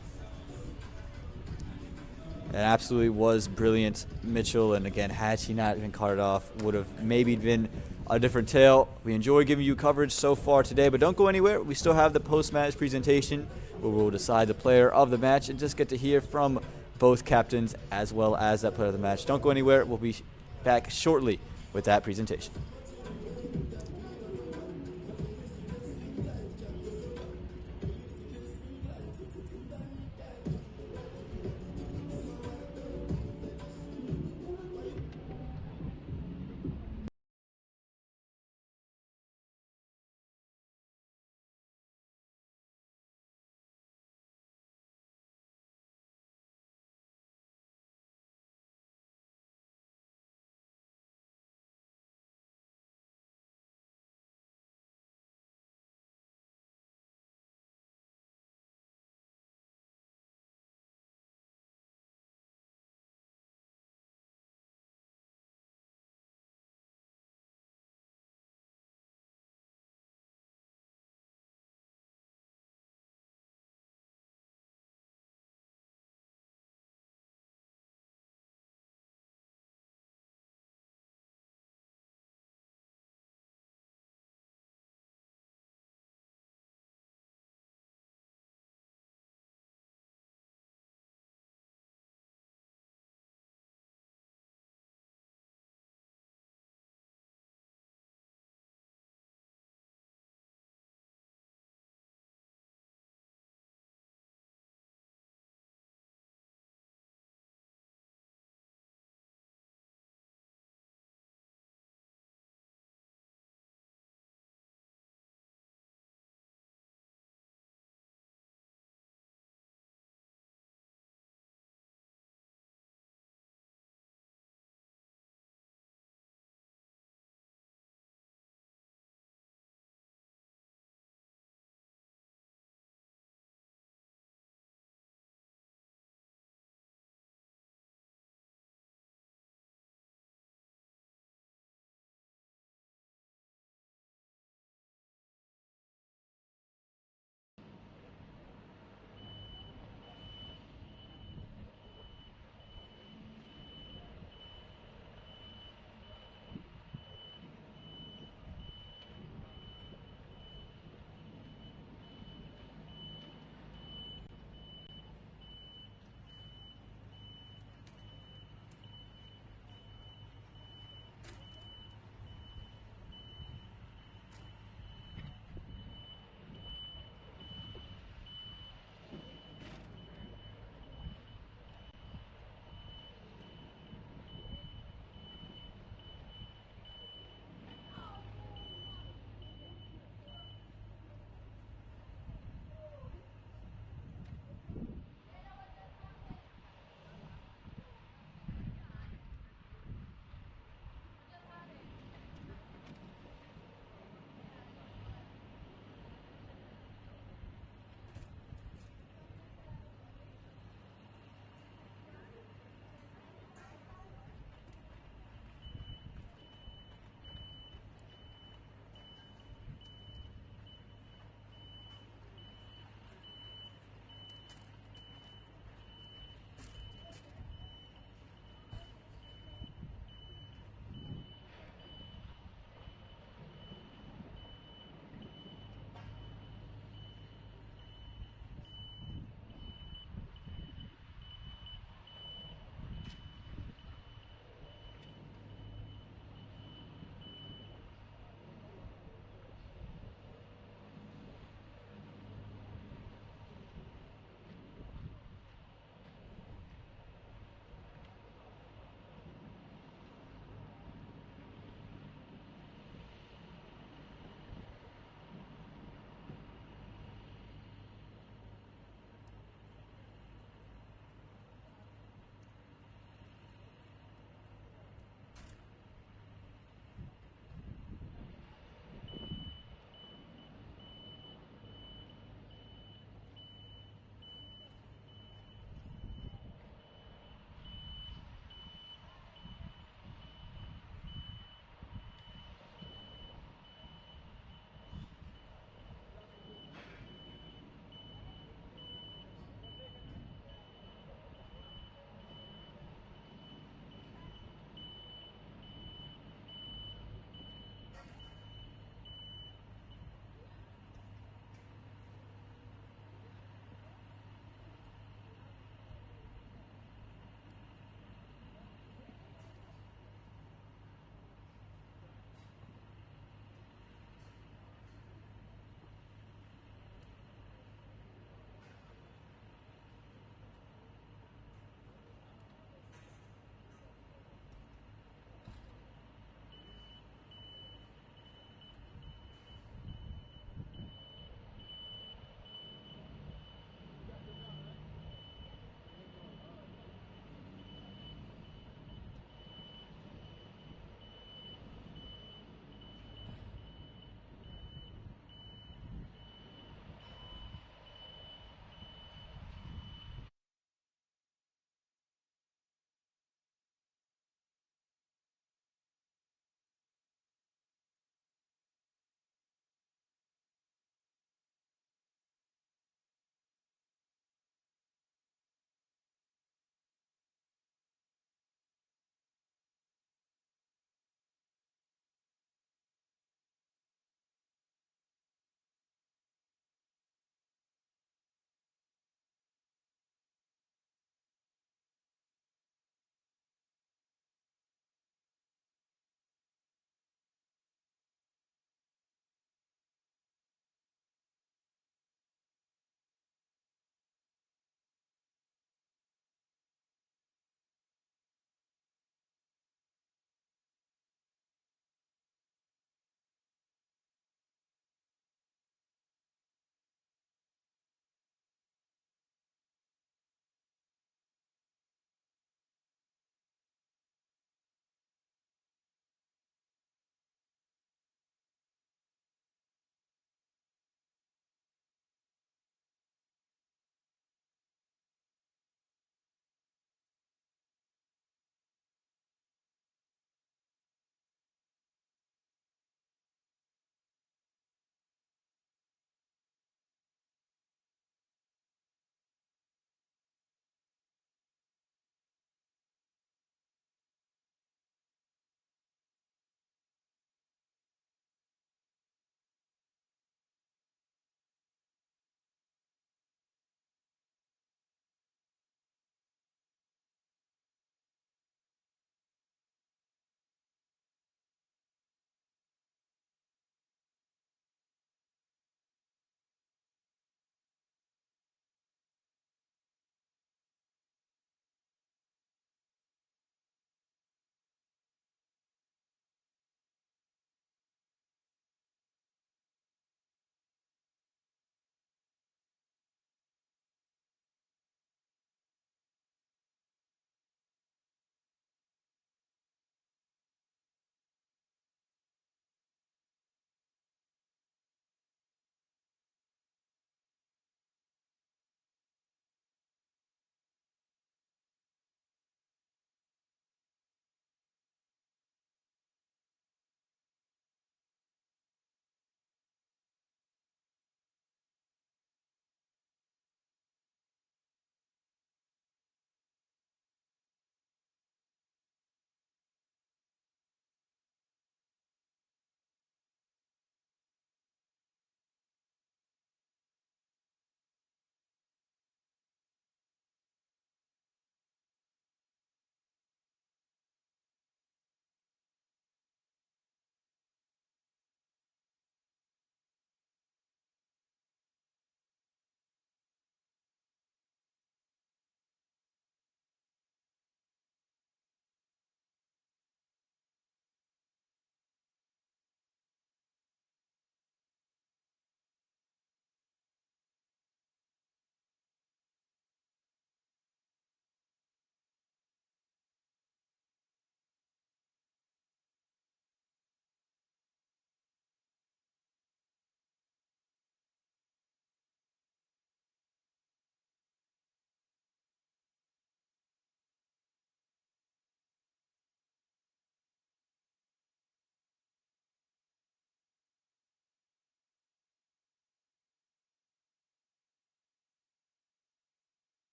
It absolutely was brilliant, Mitchell, and again, had she not been carted off, would have maybe been a different tale. We enjoy giving you coverage so far today, but don't go anywhere. We still have the post-match presentation where we'll decide the player of the match and just get to hear from both captains as well as that player of the match. Don't go anywhere. We'll be back shortly with that presentation.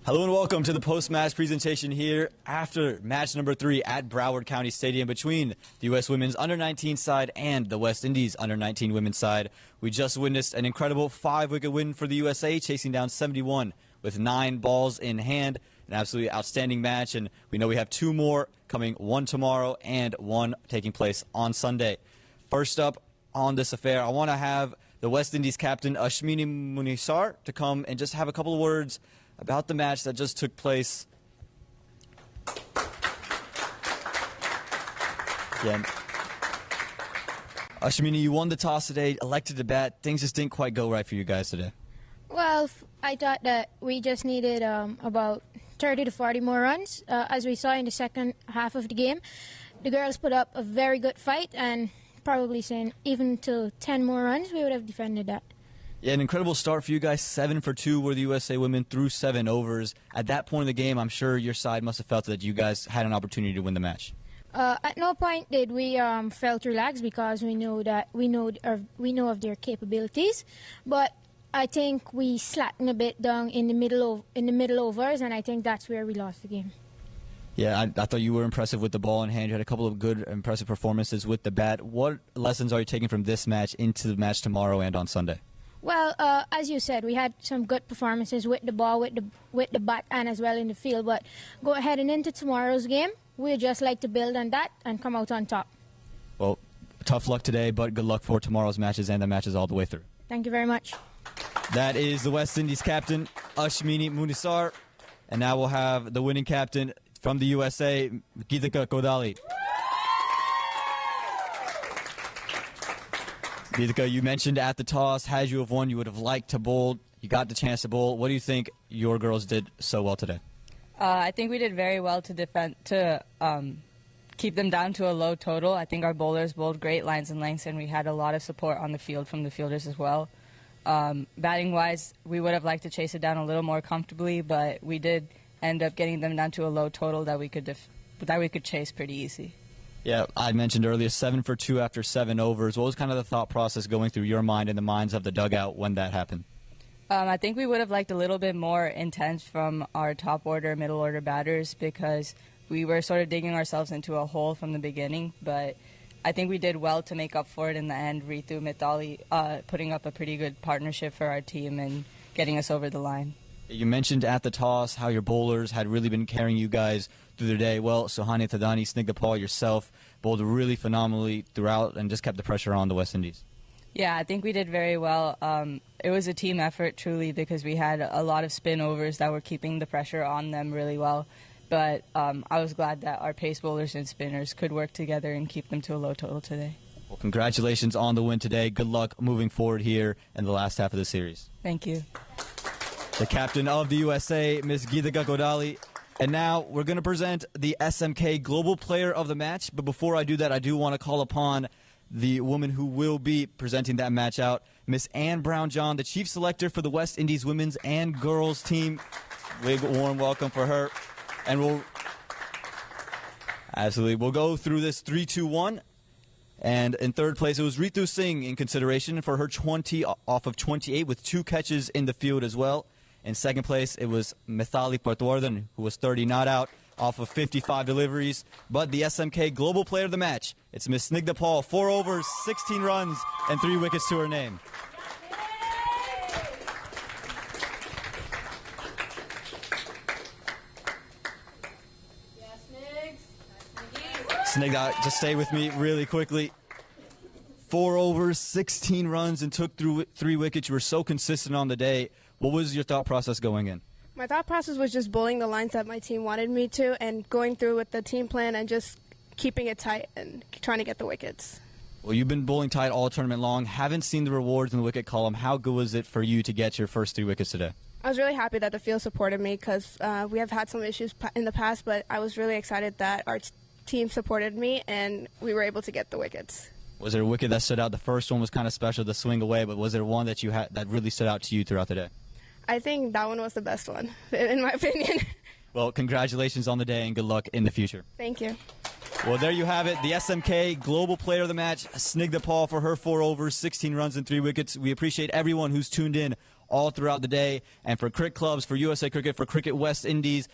Hello and welcome to the post-match presentation here after match number 3 at Broward County Stadium between the U.S. women's under-19 side and the West Indies under-19 women's side. We just witnessed an incredible 5-wicket win for the USA, chasing down 71 with 9 balls in hand. An absolutely outstanding match, and we know we have 2 more coming, 1 tomorrow and 1 taking place on Sunday. First up on this affair, I want to have the West Indies captain Ashmini Munisar to come and just have a couple of words about the match that just took place. Again, Ashmini, you won the toss today, elected to bat. Things just didn't quite go right for you guys today. Well, I thought that we just needed about 30 to 40 more runs. As we saw in the second half of the game, the girls put up a very good fight, and probably saying even to 10 more runs, we would have defended that. Yeah, an incredible start for you guys. 7 for 2 were the USA women through 7 overs. At that point in the game, I'm sure your side must have felt that you guys had an opportunity to win the match. At no point did we felt relaxed, because we know of their capabilities, but I think we slackened a bit down in the middle overs, and I think that's where we lost the game. Yeah, I thought you were impressive with the ball in hand. You had a couple of good, impressive performances with the bat. What lessons are you taking from this match into the match tomorrow and on Sunday? Well, as you said, we had some good performances with the ball, with the bat, and as well in the field. But go ahead and into tomorrow's game, we'd just like to build on that and come out on top. Well, tough luck today, but good luck for tomorrow's matches and the matches all the way through. Thank you very much. That is the West Indies captain, Ashmini Munisar. And now we'll have the winning captain from the USA, Geetika Kodali. Geetika, you mentioned at the toss, had you have won, you would have liked to bowl. You got the chance to bowl. What do you think your girls did so well today? I think we did very well to defend, to keep them down to a low total. I think our bowlers bowled great lines and lengths, and we had a lot of support on the field from the fielders as well. Batting-wise, we would have liked to chase it down a little more comfortably, but we did end up getting them down to a low total that we could chase pretty easy. Yeah, I mentioned earlier 7 for 2 after 7 overs. What was kind of the thought process going through your mind and the minds of the dugout when that happened? I think we would have liked a little bit more intense from our top order, middle order batters, because we were sort of digging ourselves into a hole from the beginning. But I think we did well to make up for it in the end. Ritu, Mithali putting up a pretty good partnership for our team and getting us over the line. You mentioned at the toss how your bowlers had really been carrying you guys through the day. Well, Sohani Tadani, Snigdha Paul, yourself, bowled really phenomenally throughout and just kept the pressure on the West Indies. Yeah, I think we did very well. It was a team effort, truly, because we had a lot of spin overs that were keeping the pressure on them really well. But I was glad that our pace bowlers and spinners could work together and keep them to a low total today. Well, congratulations on the win today. Good luck moving forward here in the last half of the series. Thank you. The captain of the USA, Ms. Geetika Kodali. And now we're going to present the SMK Global Player of the Match. But before I do that, I do want to call upon the woman who will be presenting that match out, Miss Ann Brown-John, the chief selector for the West Indies women's and girls team. Big warm welcome for her. And we'll go through this 3-2-1. And in third place, it was Ritu Singh in consideration for her 20 off of 28 with 2 catches in the field as well. In second place, it was Mithali Patwardhan, who was 30 not out off of 55 deliveries. But the SMK Global Player of the Match, it's Miss Snigdha Paul, 4 overs, 16 runs, and 3 wickets to her name. Snigdha, just stay with me really quickly. 4 overs, 16 runs, and took through 3 wickets. You were so consistent on the day. What was your thought process going in? My thought process was just bowling the lines that my team wanted me to and going through with the team plan and just keeping it tight and trying to get the wickets. Well, you've been bowling tight all tournament long. Haven't seen the rewards in the wicket column. How good was it for you to get your first 3 wickets today? I was really happy that the field supported me because we have had some issues in the past, but I was really excited that our team supported me and we were able to get the wickets. Was there a wicket that stood out? The first one was kind of special, the swing away, but was there one that you had that really stood out to you throughout the day? I think that one was the best one, in my opinion. Well, congratulations on the day and good luck in the future. Thank you. Well, there you have it. The SMK Global Player of the Match, Snigdha Paul, for her 4 overs, 16 runs, and 3 wickets. We appreciate everyone who's tuned in all throughout the day. And for cricket clubs, for USA Cricket, for Cricket West Indies,